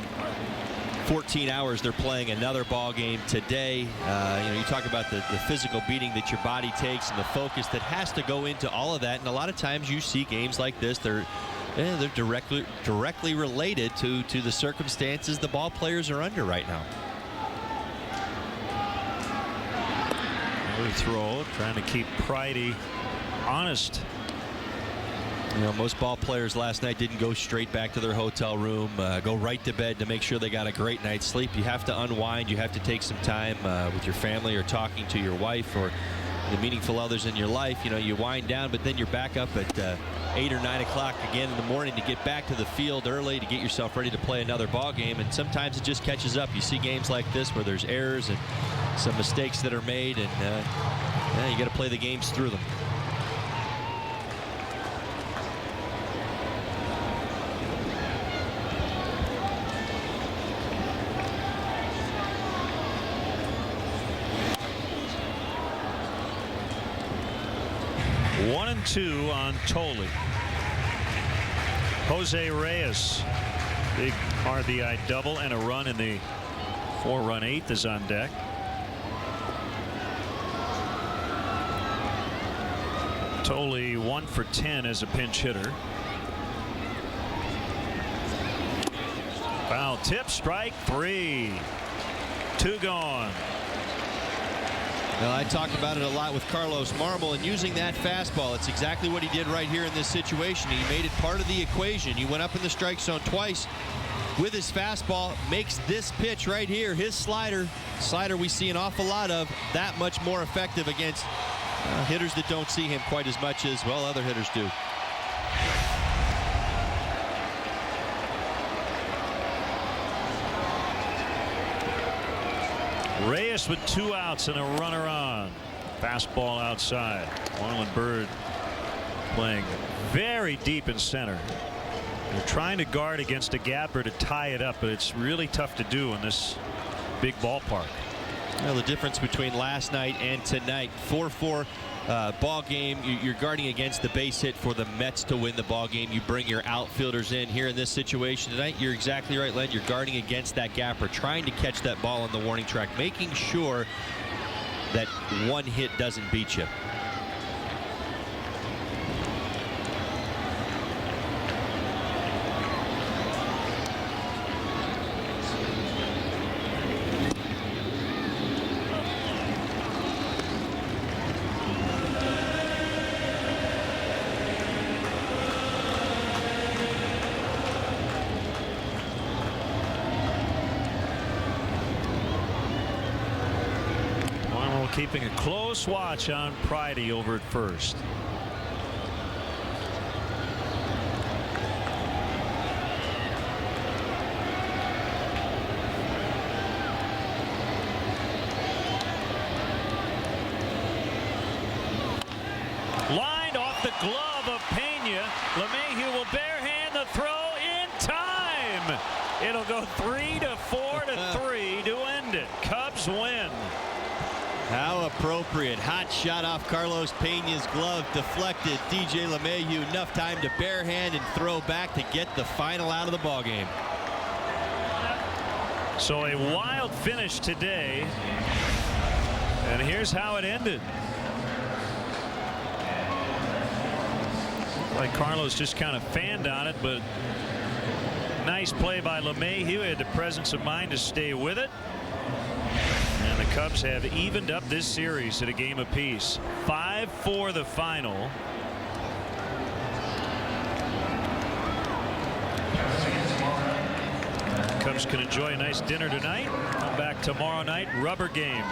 14 hours, they're playing another ball game today. You know, you talk about the physical beating that your body takes and the focus that has to go into all of that. And a lot of times you see games like this, they're directly related to the circumstances the ball players are under right now. Early throw, trying to keep Pridey honest. You know, most ball players last night didn't go straight back to their hotel room, go right to bed to make sure they got a great night's sleep. You have to unwind. You have to take some time with your family or talking to your wife or the meaningful others in your life. You know, you wind down, but then you're back up at 8 or 9 o'clock again in the morning to get back to the field early to get yourself ready to play another ball game. And sometimes it just catches up. You see games like this where there's errors and some mistakes that are made, and you got to play the games through them. One and 2 on Tolley. Jose Reyes, big RBI double and a run in the 4-run 8th is on deck. Tolley 1 for 10 as a pinch hitter. Foul tip, strike 3. 2 gone. Well, I talk about it a lot with Carlos Marmol and using that fastball. It's exactly what he did right here in this situation. He made it part of the equation. He went up in the strike zone twice with his fastball, makes this pitch right here, his slider we see an awful lot of, that much more effective against Hitters that don't see him quite as much as, well, other hitters do. Reyes with 2 outs and a runner on. Fastball outside. Marlon Byrd playing very deep in center. They're trying to guard against a gapper to tie it up, but it's really tough to do in this big ballpark. Well, the difference between last night and tonight, 4-4 ball game. You're guarding against the base hit for the Mets to win the ball game. You bring your outfielders in here in this situation tonight. You're exactly right, Len. You're guarding against that gapper, trying to catch that ball on the warning track, making sure that one hit doesn't beat you. Keeping a close watch on Pridey over at first. Lined off the glove of Pena. LeMahieu will barehand the throw in time. It'll go 3-4 to 3 to end it. Cubs win. How appropriate. Hot shot off Carlos Pena's glove. Deflected. DJ LeMahieu enough time to barehand and throw back to get the final out of the ballgame. So a wild finish today. And here's how it ended. Like Carlos just kind of fanned on it, but nice play by LeMahieu. He had the presence of mind to stay with it. And the Cubs have evened up this series at a game apiece. 5-4 the final. Cubs can enjoy a nice dinner tonight. Come back tomorrow night. Rubber game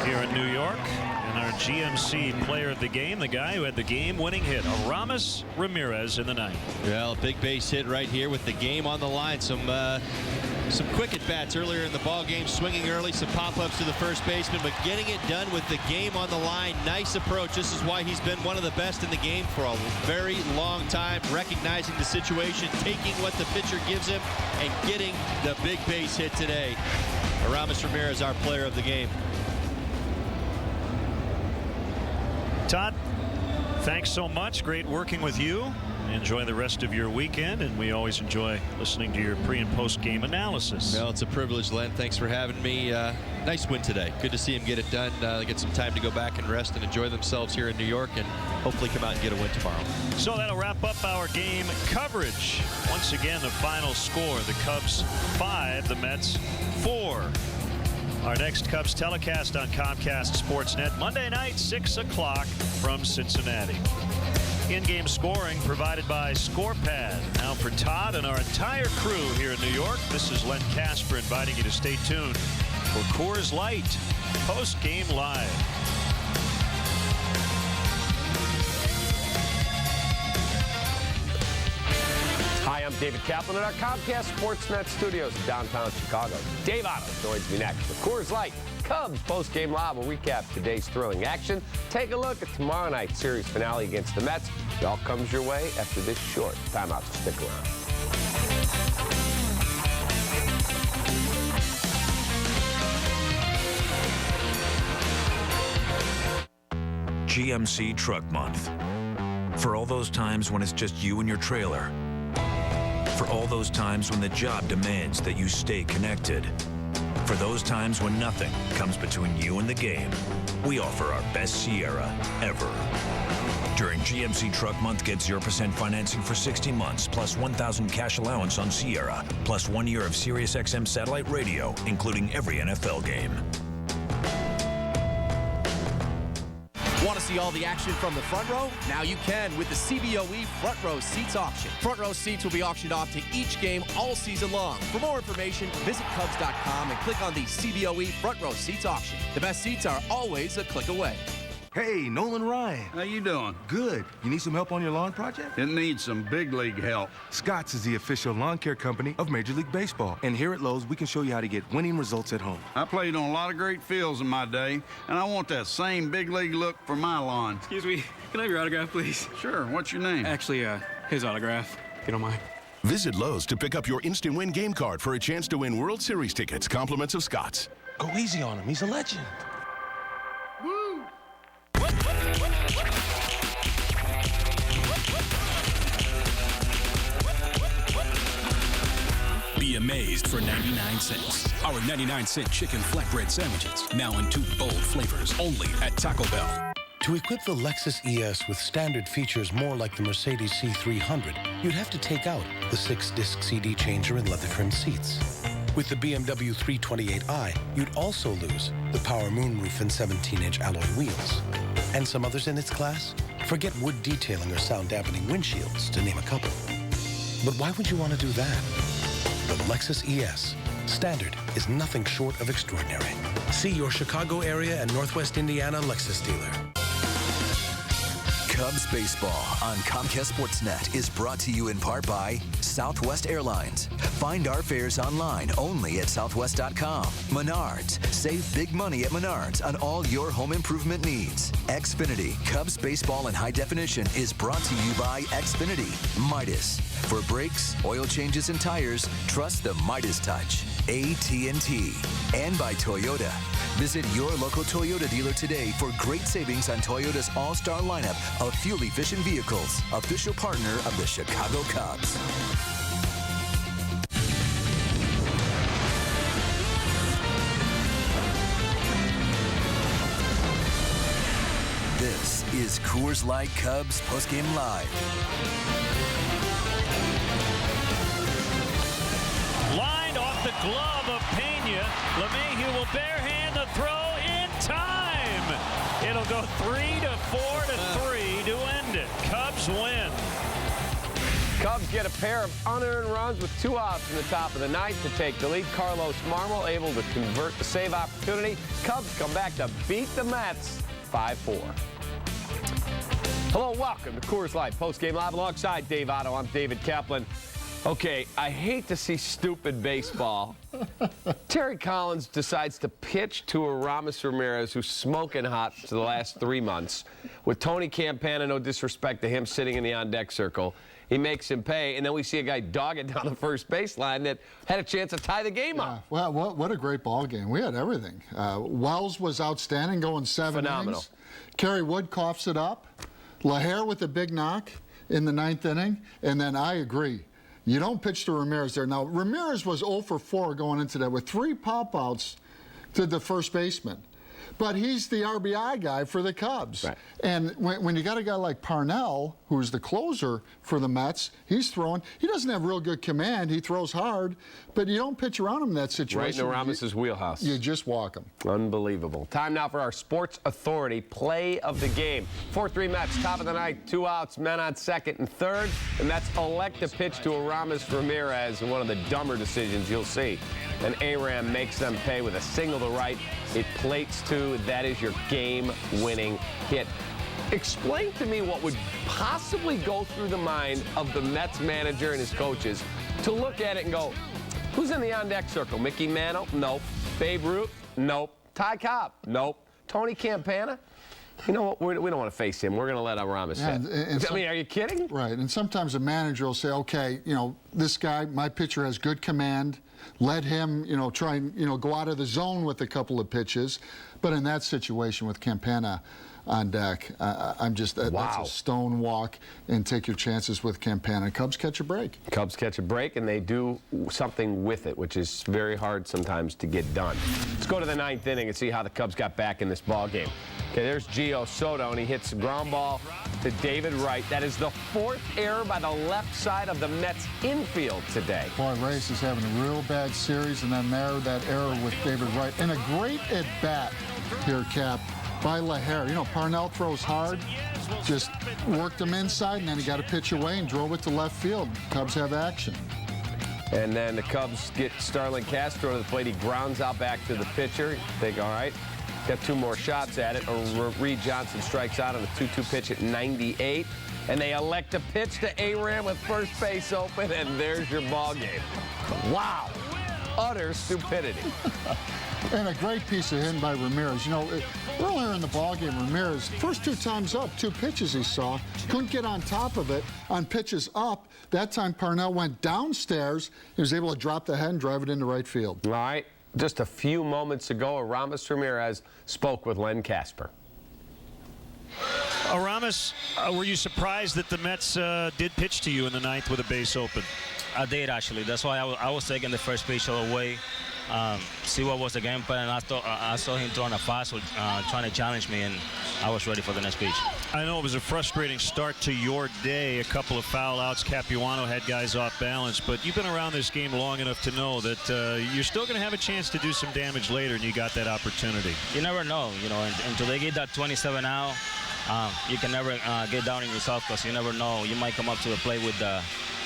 here in New York. And our GMC player of the game, the guy who had the game-winning hit, Aramis Ramirez in the ninth. Well, a big base hit right here with the game on the line. Some quick at-bats earlier in the ball game, swinging early, some pop-ups to the first baseman, but getting it done with the game on the line. Nice approach. This is why he's been one of the best in the game for a very long time, recognizing the situation, taking what the pitcher gives him, and getting the big base hit today. Aramis Ramirez, our player of the game. Todd, thanks so much. Great working with you. Enjoy the rest of your weekend, and we always enjoy listening to your pre and post game analysis. Well, it's a privilege, Len. Thanks for having me. Nice win today. Good to see him get it done. Get some time to go back and rest and enjoy themselves here in New York, and hopefully come out and get a win tomorrow. So that'll wrap up our game coverage. Once again, the final score: the Cubs 5, the Mets 4. Our next Cubs telecast on Comcast Sportsnet Monday night, 6 o'clock from Cincinnati. In-game scoring provided by ScorePad. Now for Todd and our entire crew here in New York, this is Len Casper inviting you to stay tuned for Coors Light post-game live. Hi, I'm David Kaplan at our Comcast Sportsnet studios in downtown Chicago. Dave Otto joins me next with Coors Light Cubs post-game live. We'll recap today's thrilling action. Take a look at tomorrow night's series finale against the Mets. It all comes your way after this short timeout, so stick around. GMC Truck Month. For all those times when it's just you and your trailer. For all those times when the job demands that you stay connected. For those times when nothing comes between you and the game, we offer our best Sierra ever. During GMC Truck Month, get 0% financing for 60 months, plus $1,000 cash allowance on Sierra, plus 1 year of SiriusXM satellite radio, including every NFL game. Want to see all the action from the front row? Now you can with the CBOE Front Row Seats auction. Front row seats will be auctioned off to each game all season long. For more information, visit Cubs.com and click on the CBOE Front Row Seats auction. The best seats are always a click away. Hey, Nolan Ryan. How you doing? Good. You need some help on your lawn project? It needs some big league help. Scotts is the official lawn care company of Major League Baseball. And here at Lowe's, we can show you how to get winning results at home. I played on a lot of great fields in my day, and I want that same big league look for my lawn. Excuse me, can I have your autograph, please? Sure, what's your name? Actually, his autograph, if you don't mind. Visit Lowe's to pick up your Instant Win game card for a chance to win World Series tickets, compliments of Scotts. Go easy on him. He's a legend. Woo! Be amazed for 99 cents. Our 99-cent chicken flatbread sandwiches, now in 2 bold flavors, only at Taco Bell. To equip the Lexus ES with standard features more like the Mercedes C300, you'd have to take out the 6-disc CD changer and leather-trimmed seats. With the BMW 328i, you'd also lose the power moonroof and 17-inch alloy wheels. And some others in its class? Forget wood detailing or sound-dampening windshields, to name a couple. But why would you want to do that? The Lexus ES. Standard is nothing short of extraordinary. See your Chicago area and Northwest Indiana Lexus dealer. Cubs baseball on Comcast Sportsnet is brought to you in part by Southwest Airlines. Find our fares online only at southwest.com. Menards. Save big money at Menards on all your home improvement needs. Xfinity. Cubs baseball in high definition is brought to you by Xfinity. Midas. For brakes, oil changes, and tires, trust the Midas touch. AT&T. And by Toyota. Visit your local Toyota dealer today for great savings on Toyota's all-star lineup of fuel-efficient vehicles. Official partner of the Chicago Cubs. This is Coors Light Cubs postgame live. Lined off the glove of Pena. LeMahieu will barehand the throw in time. It'll go 3-4-3 to end it. Cubs win. Cubs get a pair of unearned runs with 2 outs in the top of the ninth to take the lead. Carlos Marmol able to convert the save opportunity. Cubs come back to beat the Mets 5-4. Hello, welcome to Coors Light Postgame Live alongside Dave Otto. I'm David Kaplan. Okay, I hate to see stupid baseball. Terry Collins decides to pitch to Aramis Ramirez, who's smoking hot for the last 3 months. With Tony Campana, no disrespect to him, sitting in the on-deck circle. He makes him pay, and then we see a guy dog it down the first baseline that had a chance to tie the game up. Well, what a great ball game. We had everything. Wells was outstanding, going 7 innings. Kerry Wood coughs it up. LaHare with a big knock in the 9th inning. And then I agree. You don't pitch to Ramirez there. Now, Ramirez was 0 for 4 going into that with 3 pop-outs to the first baseman. But he's the RBI guy for the Cubs. Right. And when you got a guy like Parnell, who's the closer for the Mets, he's throwing. He doesn't have real good command. He throws hard, but you don't pitch around him in that situation. Right in Aramis' wheelhouse. You just walk him. Unbelievable. Time now for our Sports Authority play of the game. 4-3 Mets, top of the ninth, 2 outs, men on second and third. The Mets elect to pitch to Aramis Ramirez, one of the dumber decisions you'll see. And Aram makes them pay with a single to right. It plates 2. That is your game-winning hit. Explain to me what would possibly go through the mind of the Mets manager and his coaches to look at it and go, who's in the on-deck circle? Mickey Mantle? Nope. Babe Ruth? Nope. Ty Cobb? Nope. Tony Campana? You know what? We don't want to face him. We're going to let Aramis hit. I mean, are you kidding? Right. And sometimes a manager will say, okay, this guy, my pitcher has good command. Let him, try and, go out of the zone with a couple of pitches. But in that situation with Campana on deck, that's a stone walk, and take your chances with Campana. Cubs catch a break. Cubs catch a break, and they do something with it, which is very hard sometimes to get done. Let's go to the 9th inning and see how the Cubs got back in this ball game. Okay, there's Gio Soto, and he hits a ground ball to David Wright. That is the 4th error by the left side of the Mets infield today. Boy, Reyes is having a real bad series, and then that error with David Wright. And a great at-bat here, Cap. by LaHare. You know, Parnell throws hard, just worked him inside, and then he got a pitch away and drove it to left field. Cubs have action. And then the Cubs get Starlin Castro to the plate. He grounds out back to the pitcher. Think, all right, got 2 more shots at it. Reed Johnson strikes out on a 2-2 pitch at 98. And they elect to pitch to Aram with first base open, and there's your ball game. Wow. Utter stupidity. And a great piece of hitting by Ramirez. You know, earlier in the ballgame, Ramirez, first 2 times up, 2 pitches he saw, couldn't get on top of it on pitches up. That time Parnell went downstairs. He was able to drop the head and drive it into right field. All right. Just a few moments ago, Aramis Ramirez spoke with Len Casper. Aramis, were you surprised that the Mets did pitch to you in the 9th with a base open? I did, actually. That's why I was taking the first pitch away, see what was the game plan. I saw him throwing a fastball, trying to challenge me, and I was ready for the next pitch. I know it was a frustrating start to your day. A couple of foul outs. Capuano had guys off balance, but you've been around this game long enough to know that you're still going to have a chance to do some damage later, and you got that opportunity. You never know, you know, until they get that 27 out. You can never get down on yourself because you never know. You might come up to the plate with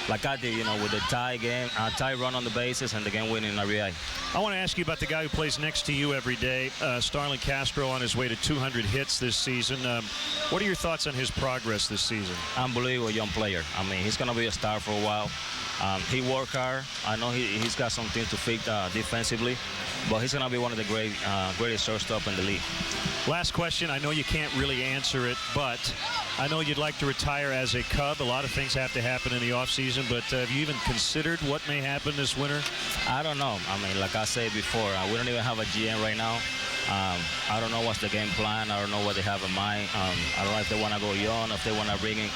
like I did, you know, with the tie run on the bases and the game-winning RBI. I want to ask you about the guy who plays next to you every day, Starlin Castro, on his way to 200 hits this season. What are your thoughts on his progress this season? Unbelievable young player. I mean, he's going to be a star for a while. He worked hard. I know he's got some things to fix defensively, but he's going to be one of the greatest shortstop in the league. Last question. I know you can't really answer it, but I know you'd like to retire as a Cub. A lot of things have to happen in the offseason, but have you even considered what may happen this winter? I don't know. I mean, like I said before, we don't even have a GM right now. I don't know what's the game plan. I don't know what they have in mind. I don't know if they want to go young, if they want to bring in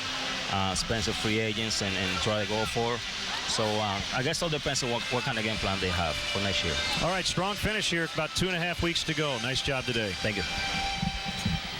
expensive free agents and try to go for. So I guess it all depends on what kind of game plan they have for next year. All right, strong finish here. About 2.5 weeks to go. Nice job today. Thank you.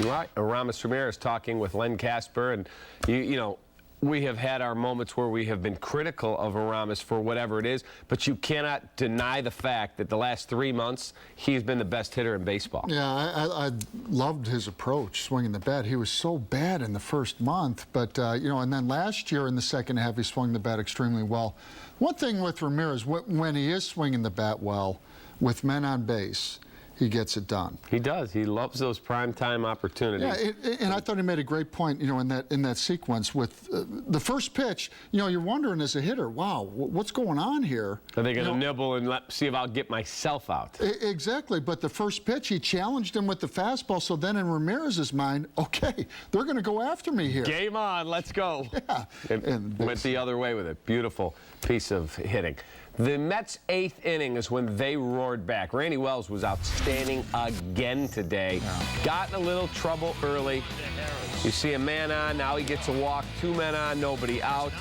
All right, Aramis Ramirez talking with Len Casper, and you know, we have had our moments where we have been critical of Aramis for whatever it is, but you cannot deny the fact that the last 3 months he's been the best hitter in baseball. Yeah, I loved his approach, swinging the bat. He was so bad in the first month, but you know, and then last year in the second half he swung the bat extremely well. One thing with Ramirez, when he is swinging the bat well, with men on base, he gets it done. He does. He loves those primetime opportunities. Yeah, and I thought he made a great point, you know, in that sequence with the first pitch. You know, you're wondering as a hitter, wow, what's going on here? Are they going to nibble and see if I'll get myself out? Exactly. But the first pitch, he challenged him with the fastball. So then in Ramirez's mind, okay, they're going to go after me here. Game on. Let's go. Yeah. And went the other way with it. Beautiful piece of hitting. The Mets' 8th inning is when they roared back. Randy Wells was outstanding again today. Got in a little trouble early. You see a man on, now he gets a walk. 2 men on, nobody out.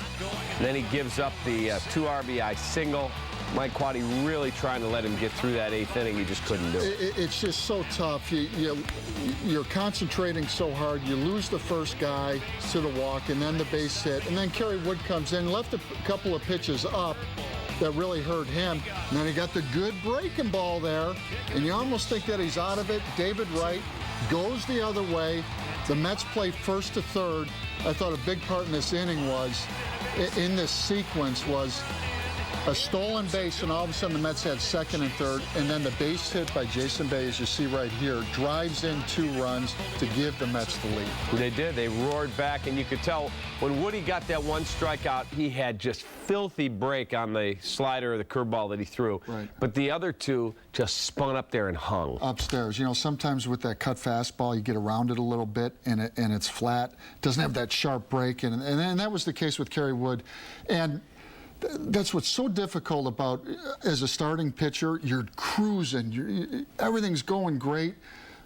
And then he gives up the 2 RBI single. Mike Quaddy really trying to let him get through that 8th inning. He just couldn't do it. It's just so tough. You're concentrating so hard. You lose the first guy to the walk and then the base hit. And then Kerry Wood comes in, left a couple of pitches up that really hurt him. And then he got the good breaking ball there, and you almost think that he's out of it. David Wright goes the other way. The Mets play first to third. I thought a big part in this inning was, in this sequence, was a stolen base, and all of a sudden the Mets had second and third, and then the base hit by Jason Bay, as you see right here, drives in 2 runs to give the Mets the lead. They did. They roared back, and you could tell when Woody got that 1 strikeout, he had just filthy break on the slider or the curveball that he threw. Right. But the other 2 just spun up there and hung. Upstairs. You know, sometimes with that cut fastball, you get around it a little bit, and it's flat. Doesn't have that sharp break, and that was the case with Kerry Wood. And that's what's so difficult about, as a starting pitcher, you're cruising. Everything's going great.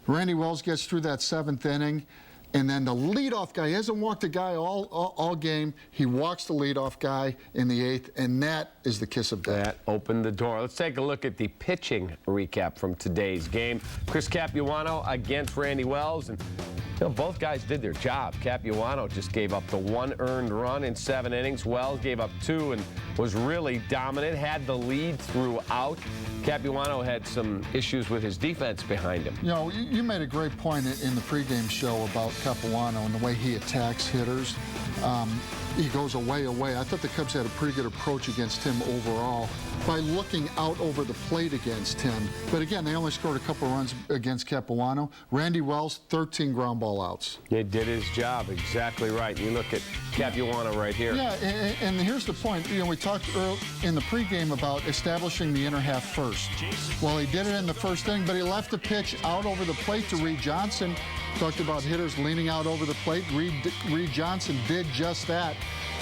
Randy Wells gets through that 7th inning, and then the leadoff guy, he hasn't walked a guy all game. He walks the leadoff guy in the 8th, and that is the kiss of death. That opened the door. Let's take a look at the pitching recap from today's game. Chris Capuano against Randy Wells, and you know, both guys did their job. Capuano just gave up the 1 earned run in 7 innings. Wells gave up 2 and was really dominant, had the lead throughout. Capuano had some issues with his defense behind him. You know, you made a great point in the pregame show about Capuano and the way he attacks hitters. He goes away. I thought the Cubs had a pretty good approach against him overall by looking out over the plate against him. But again, they only scored a couple runs against Capuano. Randy Wells, 13 ground ball outs. He did his job, exactly right. You look at Capuano right here. Yeah, and here's the point. You know, we talked in the pregame about establishing the inner half first. Well, he did it in the first inning, but he left the pitch out over the plate to Reed Johnson. Talked about hitters leaning out over the plate. Reed Johnson did just that.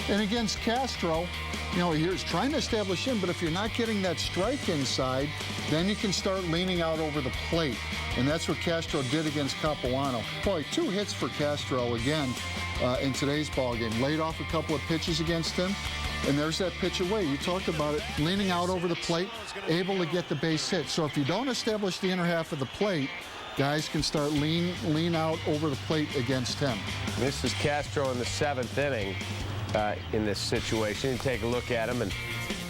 And against Castro, you know, he's trying to establish him, but if you're not getting that strike inside, then you can start leaning out over the plate. And that's what Castro did against Capuano. Boy, 2 hits for Castro again in today's ballgame. Laid off a couple of pitches against him. And there's that pitch away. You talked about it, leaning out over the plate, able to get the base hit. So if you don't establish the inner half of the plate, guys can start lean out over the plate against him. This is Castro in the 7th inning in this situation. You take a look at him, and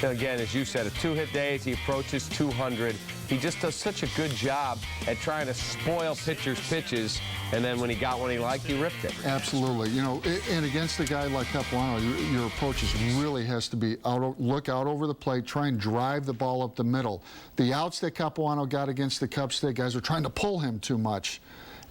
again, as you said, a 2-hit day. He approaches 200. He just does such a good job at trying to spoil pitchers' pitches, and then when he got one he liked, he ripped it. Absolutely. You know, and against a guy like Capuano, your approach really has to be look out over the plate, try and drive the ball up the middle. The outs that Capuano got against the Cubs today, guys are trying to pull him too much.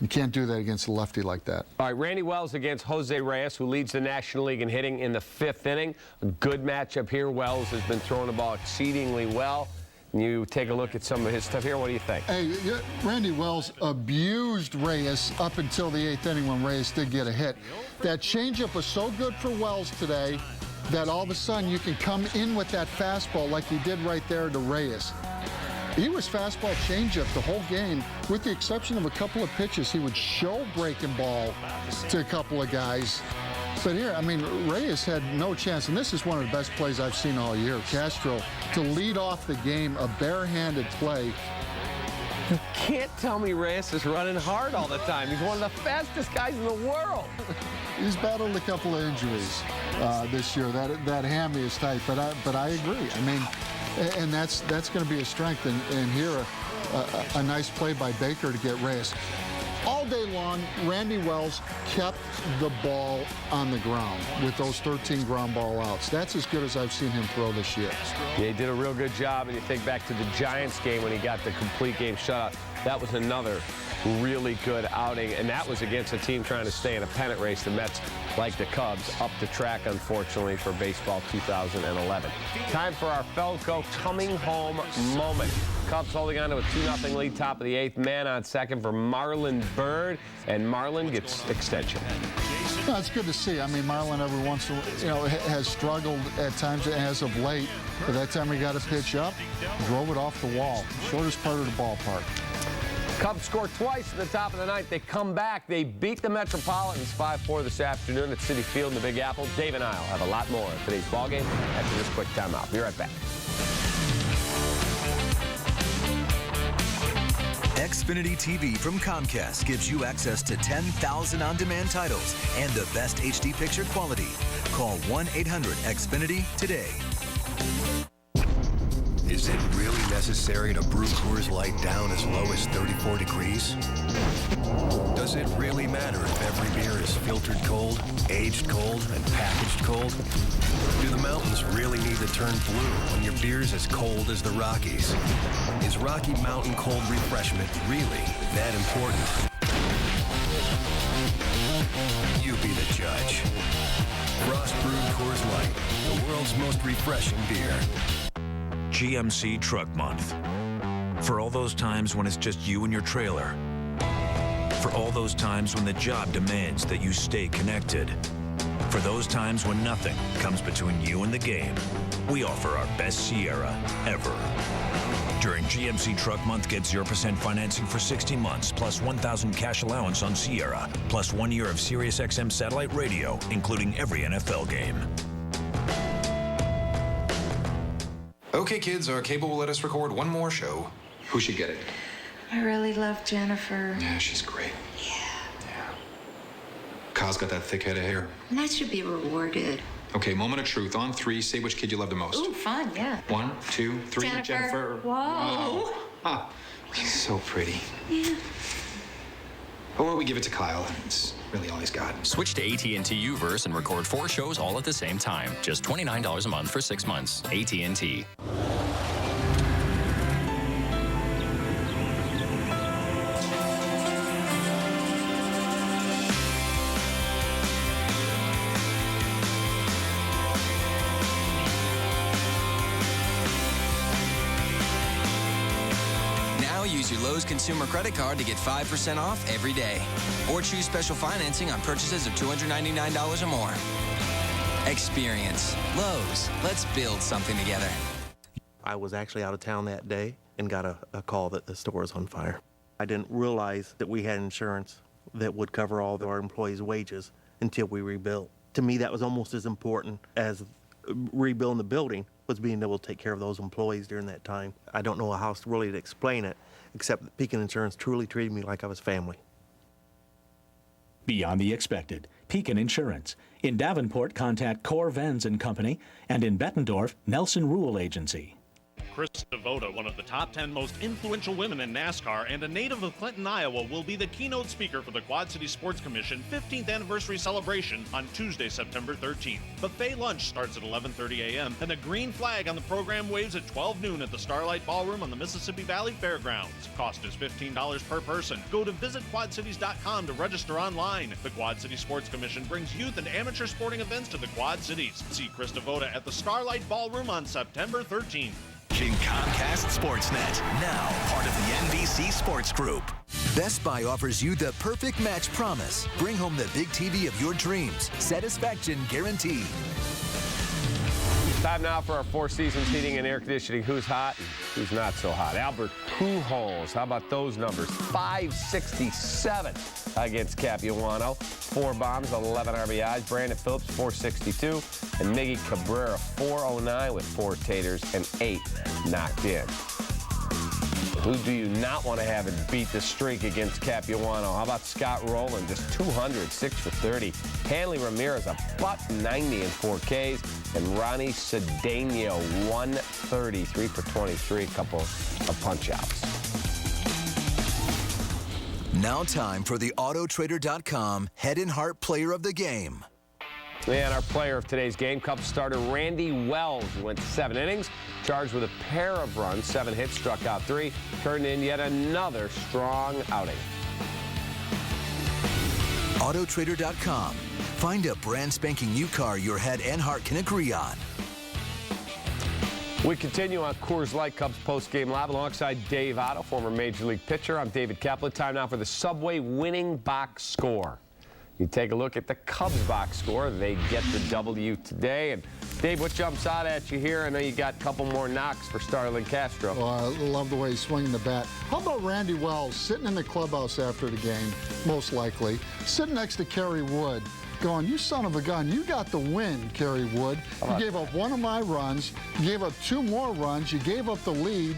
You can't do that against a lefty like that. All right, Randy Wells against Jose Reyes, who leads the National League in hitting in the 5th inning. A good matchup here. Wells has been throwing the ball exceedingly well. You take a look at some of his stuff here. What do you think? Hey, Randy Wells abused Reyes up until the 8th inning when Reyes did get a hit. That changeup was so good for Wells today that all of a sudden you can come in with that fastball like he did right there to Reyes. He was fastball changeup the whole game, with the exception of a couple of pitches. He would show breaking ball to a couple of guys. But here, I mean, Reyes had no chance, and this is one of the best plays I've seen all year. Castro to lead off the game, a barehanded play. You can't tell me Reyes is running hard all the time. He's one of the fastest guys in the world. He's battled a couple of injuries this year. That hammy is tight, but I agree. I mean, and that's going to be a strength. And here, a nice play by Baker to get Reyes. All day long, Randy Wells kept the ball on the ground with those 13 ground ball outs. That's as good as I've seen him throw this year. Yeah, he did a real good job. And you think back to the Giants game when he got the complete game shutout. That was another really good outing, and that was against a team trying to stay in a pennant race. The Mets, like the Cubs, up the track, unfortunately, for baseball 2011. Time for our Felco coming home moment. Cubs holding on to a 2-0 lead, top of the 8th. Man on second for Marlon Byrd, and Marlon gets extension. No, it's good to see. I mean, Marlon every once in a while, you know, has struggled at times as of late, but that time he got a pitch up, drove it off the wall. Shortest part of the ballpark. Cubs score twice in the top of the 9th. They come back. They beat the Metropolitans 5-4 this afternoon at Citi Field in the Big Apple. Dave and I will have a lot more of today's ballgame after this quick timeout. Be right back. Xfinity TV from Comcast gives you access to 10,000 on-demand titles and the best HD picture quality. Call 1-800-XFINITY today. Is it really necessary to brew Coors Light down as low as 34 degrees? Does it really matter if every beer is filtered cold, aged cold, and packaged cold? Do the mountains really need to turn blue when your beer's as cold as the Rockies? Is Rocky Mountain Cold Refreshment really that important? You be the judge. Frost brewed Coors Light, the world's most refreshing beer. GMC Truck Month. For all those times when it's just you and your trailer. For all those times when the job demands that you stay connected. For those times when nothing comes between you and the game. We offer our best Sierra ever. During GMC Truck Month, get 0% financing for 60 months, plus $1,000 cash allowance on Sierra, plus 1 year of SiriusXM satellite radio, including every NFL game. Okay, kids, our cable will let us record one more show. Who should get it? I really love Jennifer. Yeah, she's great. Yeah. Kyle's got that thick head of hair. And that should be rewarded. Okay, moment of truth. On 3, say which kid you love the most. Ooh, fun, yeah. 1, 2, 3. Jennifer. Whoa. Wow. Ah, she's so pretty. Yeah. Or we give it to Kyle. It's really all he's got. Switch to AT&T U-verse and record 4 shows all at the same time. Just $29 a month for 6 months. AT&T. Use your Lowe's consumer credit card to get 5% off every day. Or choose special financing on purchases of $299 or more. Experience Lowe's. Let's build something together. I was actually out of town that day and got a call that the store was on fire. I didn't realize that we had insurance that would cover all of our employees' wages until we rebuilt. To me, that was almost as important as rebuilding the building, was being able to take care of those employees during that time. I don't know how else really to explain it, except that Pekin Insurance truly treated me like I was family. Beyond the expected, Pekin Insurance. In Davenport, contact Core Venz & Company, and in Bettendorf, Nelson Rule Agency. Chris Devoto, one of the top 10 most influential women in NASCAR and a native of Clinton, Iowa, will be the keynote speaker for the Quad City Sports Commission 15th anniversary celebration on Tuesday, September 13th. Buffet lunch starts at 11:30 a.m. and the green flag on the program waves at 12 noon at the Starlight Ballroom on the Mississippi Valley Fairgrounds. Cost is $15 per person. Go to visitquadcities.com to register online. The Quad City Sports Commission brings youth and amateur sporting events to the Quad Cities. See Chris Devoto at the Starlight Ballroom on September 13th. Comcast Sportsnet, now part of the NBC Sports Group. Best Buy offers you the perfect match promise. Bring home the big TV of your dreams. Satisfaction guaranteed. Time now for our Four Seasons Heating and Air Conditioning. Who's hot and who's not so hot? Albert Pujols. How about those numbers? 567 against Capuano. 4 bombs, 11 RBIs. Brandon Phillips, 462. And Miggy Cabrera, 409 with 4 taters and 8 knocked in. Who do you not want to have it beat the streak against Capuano? How about Scott Rowland, just 200, 6 for 30. Hanley Ramirez, a .90 and 4 Ks. And Ronnie Cedeno, 130, 3 for 23, a couple of punch-outs. Now time for the Autotrader.com Head and Heart Player of the Game. And our player of today's game, Cubs starter Randy Wells, who went 7 innings, charged with a pair of runs, 7 hits, struck out 3, turned in yet another strong outing. Autotrader.com. Find a brand spanking new car your head and heart can agree on. We continue on Coors Light Cubs post-game live alongside Dave Otto, former Major League pitcher. I'm David Kaplan. Time now for the Subway winning box score. You take a look at the Cubs box score. They get the W today. And Dave, what jumps out at you here? I know you got a couple more knocks for Starlin Castro. Oh, I love the way he's swinging the bat. How about Randy Wells sitting in the clubhouse after the game, most likely, sitting next to Kerry Wood, going, you son of a gun, you got the win, Kerry Wood. You gave up 1 of my runs. You gave up 2 more runs. You gave up the lead.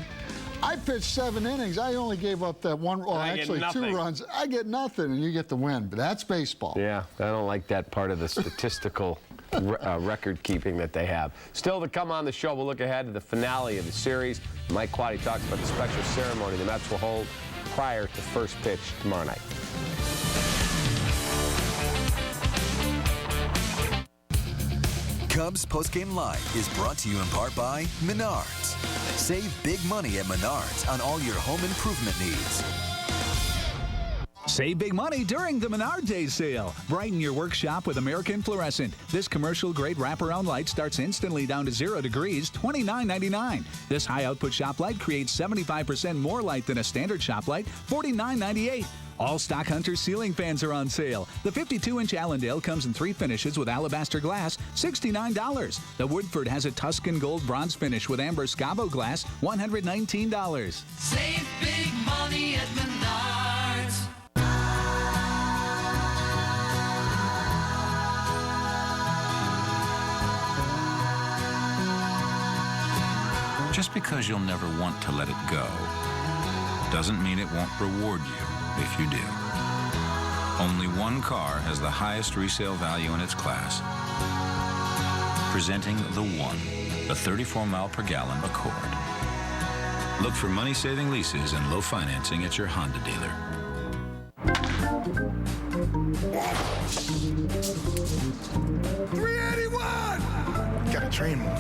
I pitched 7 innings. I only gave up that 1, or actually 2 runs. I get nothing, and you get the win. But that's baseball. Yeah, I don't like that part of the statistical record keeping that they have. Still to come on the show, we'll look ahead to the finale of the series. Mike Quaddy talks about the special ceremony the Mets will hold prior to first pitch tomorrow night. Cubs Postgame Live is brought to you in part by Menards. Save big money at Menards on all your home improvement needs. Save big money during the Menard Day sale. Brighten your workshop with American Fluorescent. This commercial-grade wraparound light starts instantly down to 0 degrees, $29.99. This high-output shop light creates 75% more light than a standard shop light, $49.98. All stock Hunter ceiling fans are on sale. The 52-inch Allendale comes in 3 finishes with alabaster glass, $69. The Woodford has a Tuscan gold bronze finish with amber Scavo glass, $119. Save big money at Menards. Just because you'll never want to let it go doesn't mean it won't reward you if you do. Only one car has the highest resale value in its class. Presenting the One, the 34-mile-per-gallon Accord. Look for money-saving leases and low financing at your Honda dealer. $381! Gotta train more.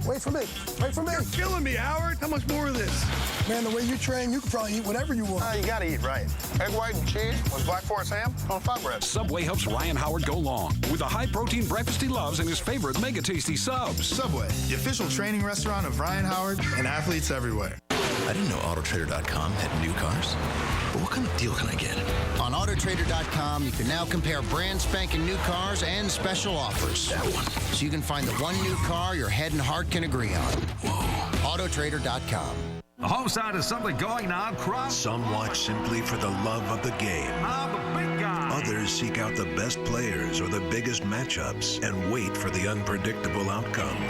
Wait for me. Wait for me. You're killing me, Howard. How much more of this? Man, the way you train, you can probably eat whatever you want. You gotta eat right. Egg white and cheese with Black Forest ham on flat bread. Subway helps Ryan Howard go long with the high-protein breakfast he loves and his favorite Mega Tasty subs. Subway, the official training restaurant of Ryan Howard and athletes everywhere. I didn't know AutoTrader.com had new cars. But what kind of deal can I get? On AutoTrader.com, you can now compare brand spanking new cars and special offers. That one. So you can find the one new car your head and heart can agree on. Whoa. AutoTrader.com. The home side is simply going non-crop. Some watch simply for the love of the game. The big guy. Others seek out the best players or the biggest matchups and wait for the unpredictable outcome.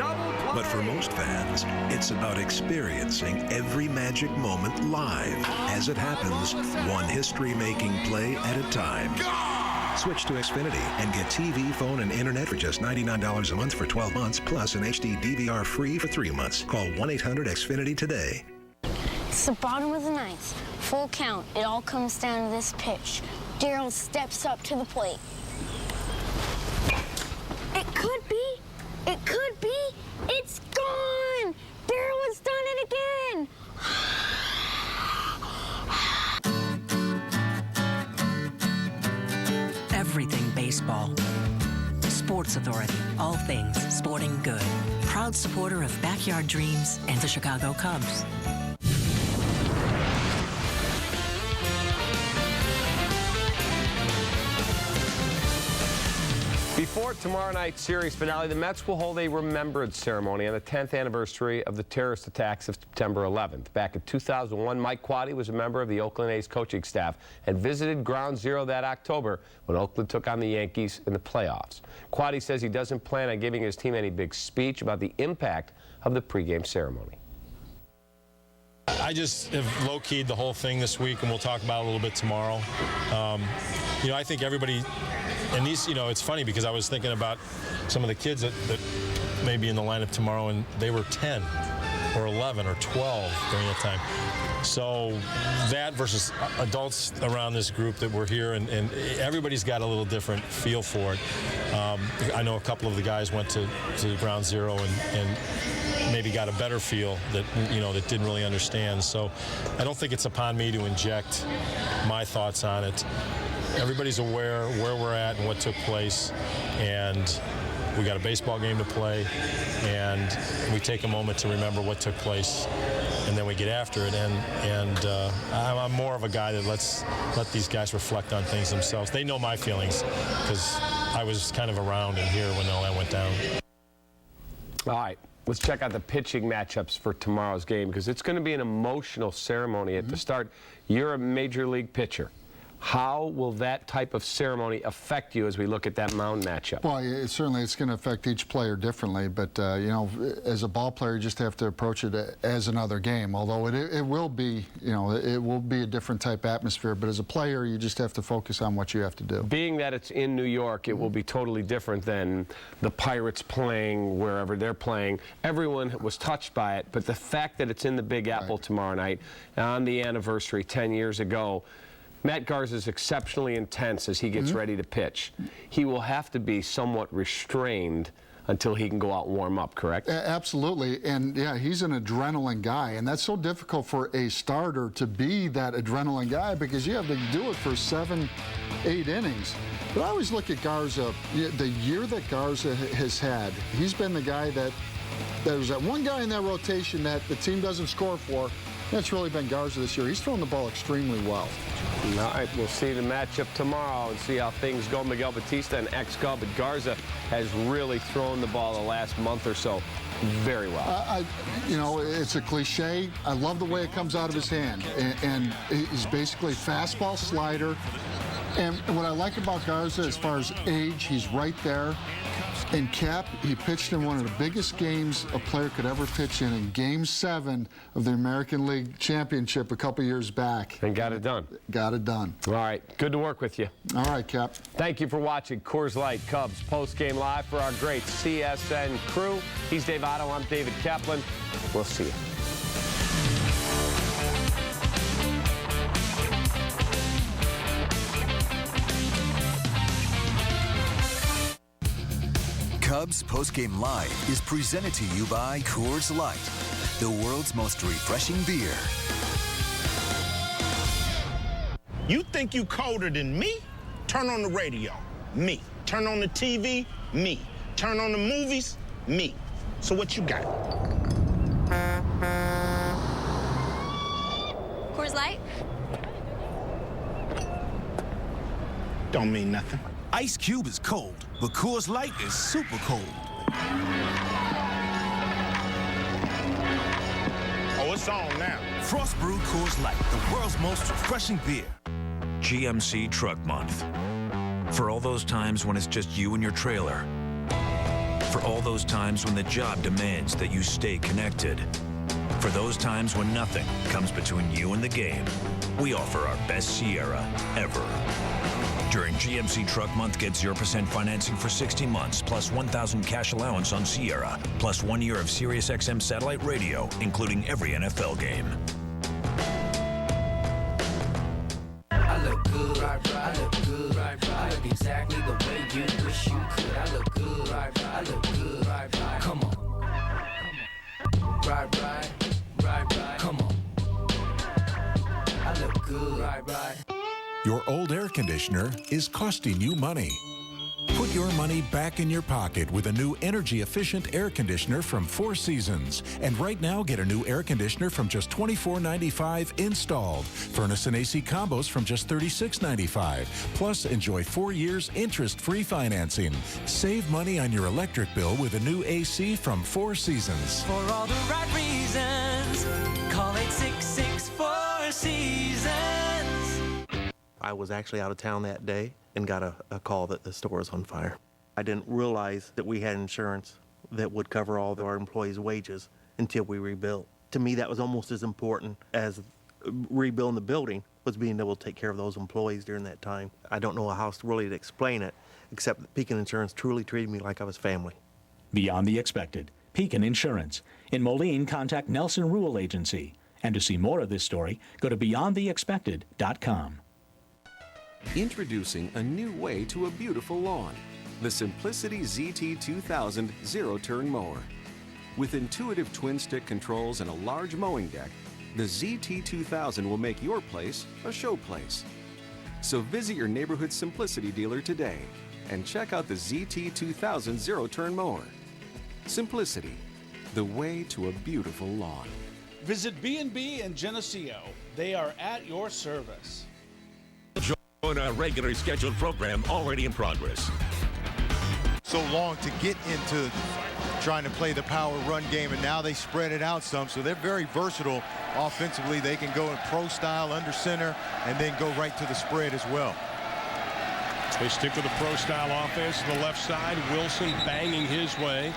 But for most fans, it's about experiencing every magic moment live. As it happens, one history-making play at a time. Switch to Xfinity and get TV, phone, and internet for just $99 a month for 12 months, plus an HD DVR free for 3 months. Call 1-800-XFINITY today. It's the bottom of the ninth. Full count. It all comes down to this pitch. Darryl steps up to the plate. It could be. It could be. It's gone. Darryl has done it again. Everything baseball. Sports Authority. All things sporting good. Proud supporter of Backyard Dreams and the Chicago Cubs. Before tomorrow night's series finale, the Mets will hold a remembrance ceremony on the 10th anniversary of the terrorist attacks of September 11th. Back in 2001, Mike Quade was a member of the Oakland A's coaching staff and visited Ground Zero that October when Oakland took on the Yankees in the playoffs. Quade says he doesn't plan on giving his team any big speech about the impact of the pregame ceremony. I just have low-keyed the whole thing this week, and we'll talk about it a little bit tomorrow. I think everybody, and these, it's funny because I was thinking about some of the kids that may be in the lineup tomorrow, and they were 10 or 11 or 12 during that time. So that versus adults around this group that were here, and everybody's got a little different feel for it. I know a couple of the guys went to Ground Zero and maybe got a better feel that that didn't really understand. So I don't think it's upon me to inject my thoughts on it. Everybody's aware where we're at and what took place, and we got a baseball game to play, and we take a moment to remember what took place, and then we get after it. And I'm more of a guy that let these guys reflect on things themselves. They know my feelings because I was kind of around and here when all that went down. All right. Let's check out the pitching matchups for tomorrow's game because it's going to be an emotional ceremony at the start. You're a major league pitcher. How will that type of ceremony affect you as we look at that mound matchup? Well, certainly it's going to affect each player differently, but as a ball player, you just have to approach it as another game. Although it will be, it will be a different type atmosphere. But as a player, you just have to focus on what you have to do. Being that it's in New York, it will be totally different than the Pirates playing wherever they're playing. Everyone was touched by it, but the fact that it's in the Big Apple tomorrow night on the anniversary 10 years ago. Matt Garza is exceptionally intense as he gets ready to pitch. He will have to be somewhat restrained until he can go out and warm up, correct? Absolutely, and yeah, he's an adrenaline guy, and that's so difficult for a starter to be that adrenaline guy because you have to do it for 7, 8 innings. But I always look at Garza, the year that Garza has had, he's been the guy that there's that one guy in that rotation that the team doesn't score for. That's really been Garza this year. He's thrown the ball extremely well. All right, we'll see the matchup tomorrow and see how things go. Miguel Batista and ex-Cub, but Garza has really thrown the ball the last month or so very well. It's a cliche. I love the way it comes out of his hand. And he's basically fastball, slider, And what I like about Garza, as far as age, he's right there. And Cap, he pitched in one of the biggest games a player could ever pitch in Game 7 of the American League Championship a couple years back. And got it done. Got it done. All right. Good to work with you. All right, Cap. Thank you for watching Coors Light Cubs post-game live for our great CSN crew. He's Dave Otto. I'm David Kaplan. We'll see you. Cubs Postgame Live is presented to you by Coors Light, the world's most refreshing beer. You think you colder than me? Turn on the radio. Me. Turn on the TV. Me. Turn on the movies. Me. So what you got? Coors Light? Don't mean nothing. Ice Cube is cold, but Coors Light is super cold. Oh, it's on now. Frost brewed Coors Light, the world's most refreshing beer. GMC Truck Month. For all those times when it's just you and your trailer. For all those times when the job demands that you stay connected. For those times when nothing comes between you and the game. We offer our best Sierra ever. During GMC Truck Month, get 0% financing for 60 months, plus $1,000 cash allowance on Sierra, plus 1 year of SiriusXM satellite radio, including every NFL game. I look good, I look good, I look exactly the way you wish you could. I look good, I look good, come on. Right, come on. I look good, Your old air conditioner is costing you money. Put your money back in your pocket with a new energy-efficient air conditioner from Four Seasons. And right now, get a new air conditioner from just $24.95 installed. Furnace and AC combos from just $36.95. Plus, enjoy 4 years interest-free financing. Save money on your electric bill with a new AC from Four Seasons. For all the right reasons, call 866-4 Seasons. I was actually out of town that day and got a call that the store was on fire. I didn't realize that we had insurance that would cover all of our employees' wages until we rebuilt. To me, that was almost as important as rebuilding the building, was being able to take care of those employees during that time. I don't know how else really to explain it, except that Pekin Insurance truly treated me like I was family. Beyond the expected, Pekin Insurance. In Moline, contact Nelson Rule Agency. And to see more of this story, go to beyondtheexpected.com. Introducing a new way to a beautiful lawn, the Simplicity ZT2000 zero-turn mower. With intuitive twin-stick controls and a large mowing deck, the ZT2000 will make your place a show place. So visit your neighborhood Simplicity dealer today and check out the ZT2000 zero-turn mower. Simplicity, the way to a beautiful lawn. Visit B&B and Geneseo. They are at your service. On a regularly scheduled program already in progress. So long to get into trying to play the power run game, and now they spread it out some, so they're very versatile offensively. They can go in pro style under center and then go right to the spread as well. They stick with the pro style offense to the left side. Wilson banging his way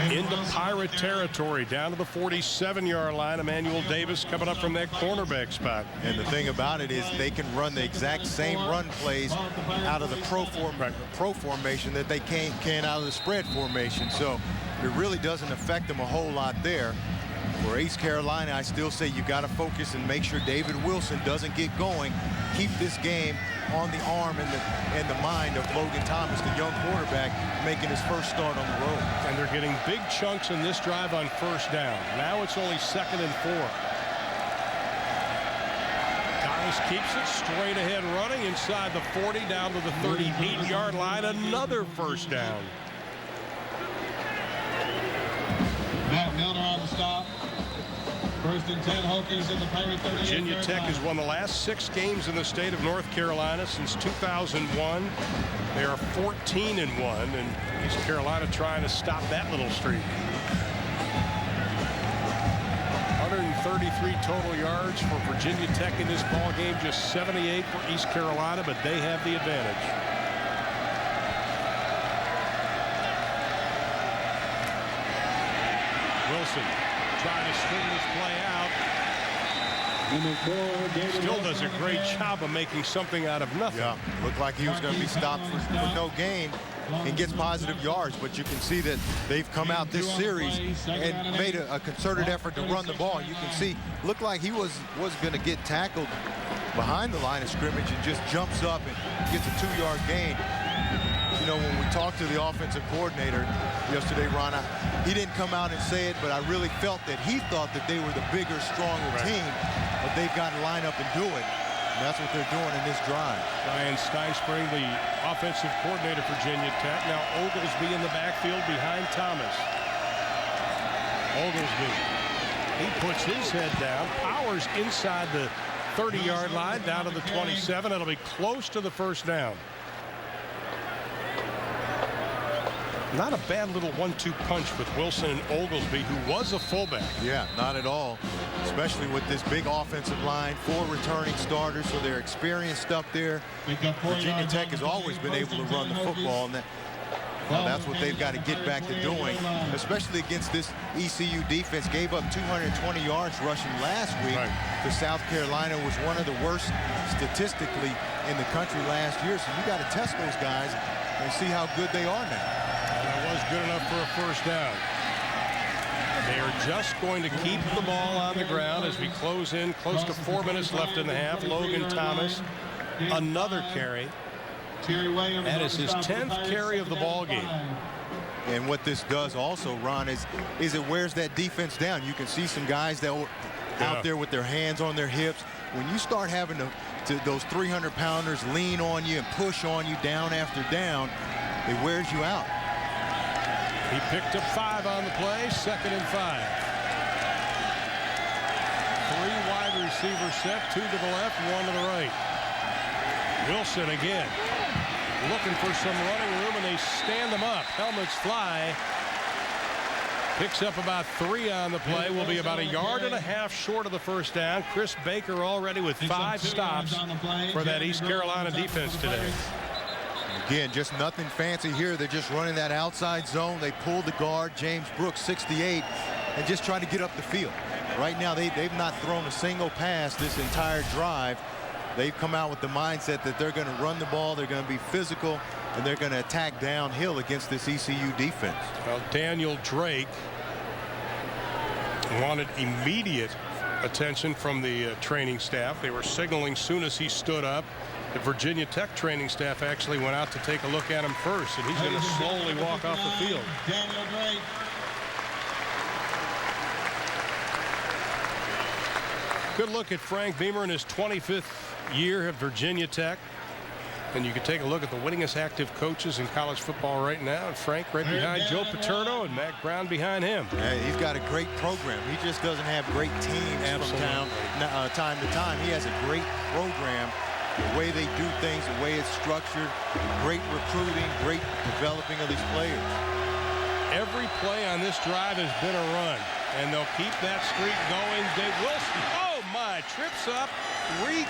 into Pirate territory, down to the 47-yard line. Emmanuel Davis coming up from that cornerback spot. And the thing about it is they can run the exact same run plays out of the pro formation that they can out of the spread formation. So it really doesn't affect them a whole lot there. For East Carolina, I still say you got to focus and make sure David Wilson doesn't get going. Keep this game on the arm and the mind of Logan Thomas, the young quarterback, making his first start on the road. And they're getting big chunks in this drive on first down. Now it's only 2nd and 4. Thomas keeps it straight ahead, running inside the 40, down to the 38-yard line. Another first down. Matt Milner on the stop. 1st and 10, Hokies in the Pirate 38. Virginia Tech has won the last 6 games in the state of North Carolina since 2001. They are 14-1, and East Carolina trying to stop that little streak. 33 total yards for Virginia Tech in this ball game, just 78 for East Carolina, but they have the advantage. Wilson trying to string this play out. Still does a great job of making something out of nothing. Yeah, looked like he was going to be stopped for no gain and gets positive yards, but you can see that they've come out this series and made a concerted effort to run the ball. You can see, looked like he was going to get tackled behind the line of scrimmage and just jumps up and gets a 2-yard gain. You know, when we talked to the offensive coordinator yesterday, Ron, he didn't come out and say it, but I really felt that he thought that they were the bigger, stronger team, but they've got to line up and do it. And that's what they're doing in this drive. Ryan Steinspring, the offensive coordinator for Virginia Tech. Now Oglesby in the backfield behind Thomas. Oglesby, he puts his head down, powers inside the 30-yard line, down to the 27. It'll be close to the first down. Not a bad little 1-2 punch with Wilson and Oglesby, who was a fullback. Yeah, not at all, especially with this big offensive line, 4 returning starters, so they're experienced up there. Virginia Tech has always been able to run the football, and that's what they've got to get back to doing, especially against this ECU defense. Gave up 220 yards rushing last week. To South Carolina, was one of the worst statistically in the country last year, so you got to test those guys and see how good they are now. Was good enough for a first down. They are just going to keep the ball on the ground as we close in, close to 4 minutes left in the half. Logan Thomas, another carry. That is his 10th carry of the ball game. And what this does also, Ron, is it wears that defense down. You can see some guys that were out there with their hands on their hips. When you start having those 300-pounders lean on you and push on you down after down, it wears you out. He picked up 5 on the play, 2nd and 5. 3 wide receiver set, 2 to the left, 1 to the right. Wilson again, looking for some running room, and they stand them up. Helmets fly. Picks up about 3 on the play. Will be about 1.5 yards short of the first down. Chris Baker already with 5 stops for that East Carolina defense today. Again, just nothing fancy here. They're just running that outside zone. They pulled the guard, James Brooks, 68, and just trying to get up the field. Right now, they've not thrown a single pass this entire drive. They've come out with the mindset that they're going to run the ball, they're going to be physical, and they're going to attack downhill against this ECU defense. Well, Daniel Drake wanted immediate attention from the training staff. They were signaling soon as he stood up. The Virginia Tech training staff actually went out to take a look at him first, and he's going to slowly walk off the field. Daniel Drake. Good look at Frank Beamer in his 25th year at Virginia Tech. And you can take a look at the winningest active coaches in college football right now. And Frank right behind Joe Paterno and Matt Brown behind him. Yeah, he's got a great program. He just doesn't have great teams from time to time. He has a great program. The way they do things, the way it's structured, great recruiting, great developing of these players. Every play on this drive has been a run, and they'll keep that streak going. Dave Wilson, oh my, trips up, 3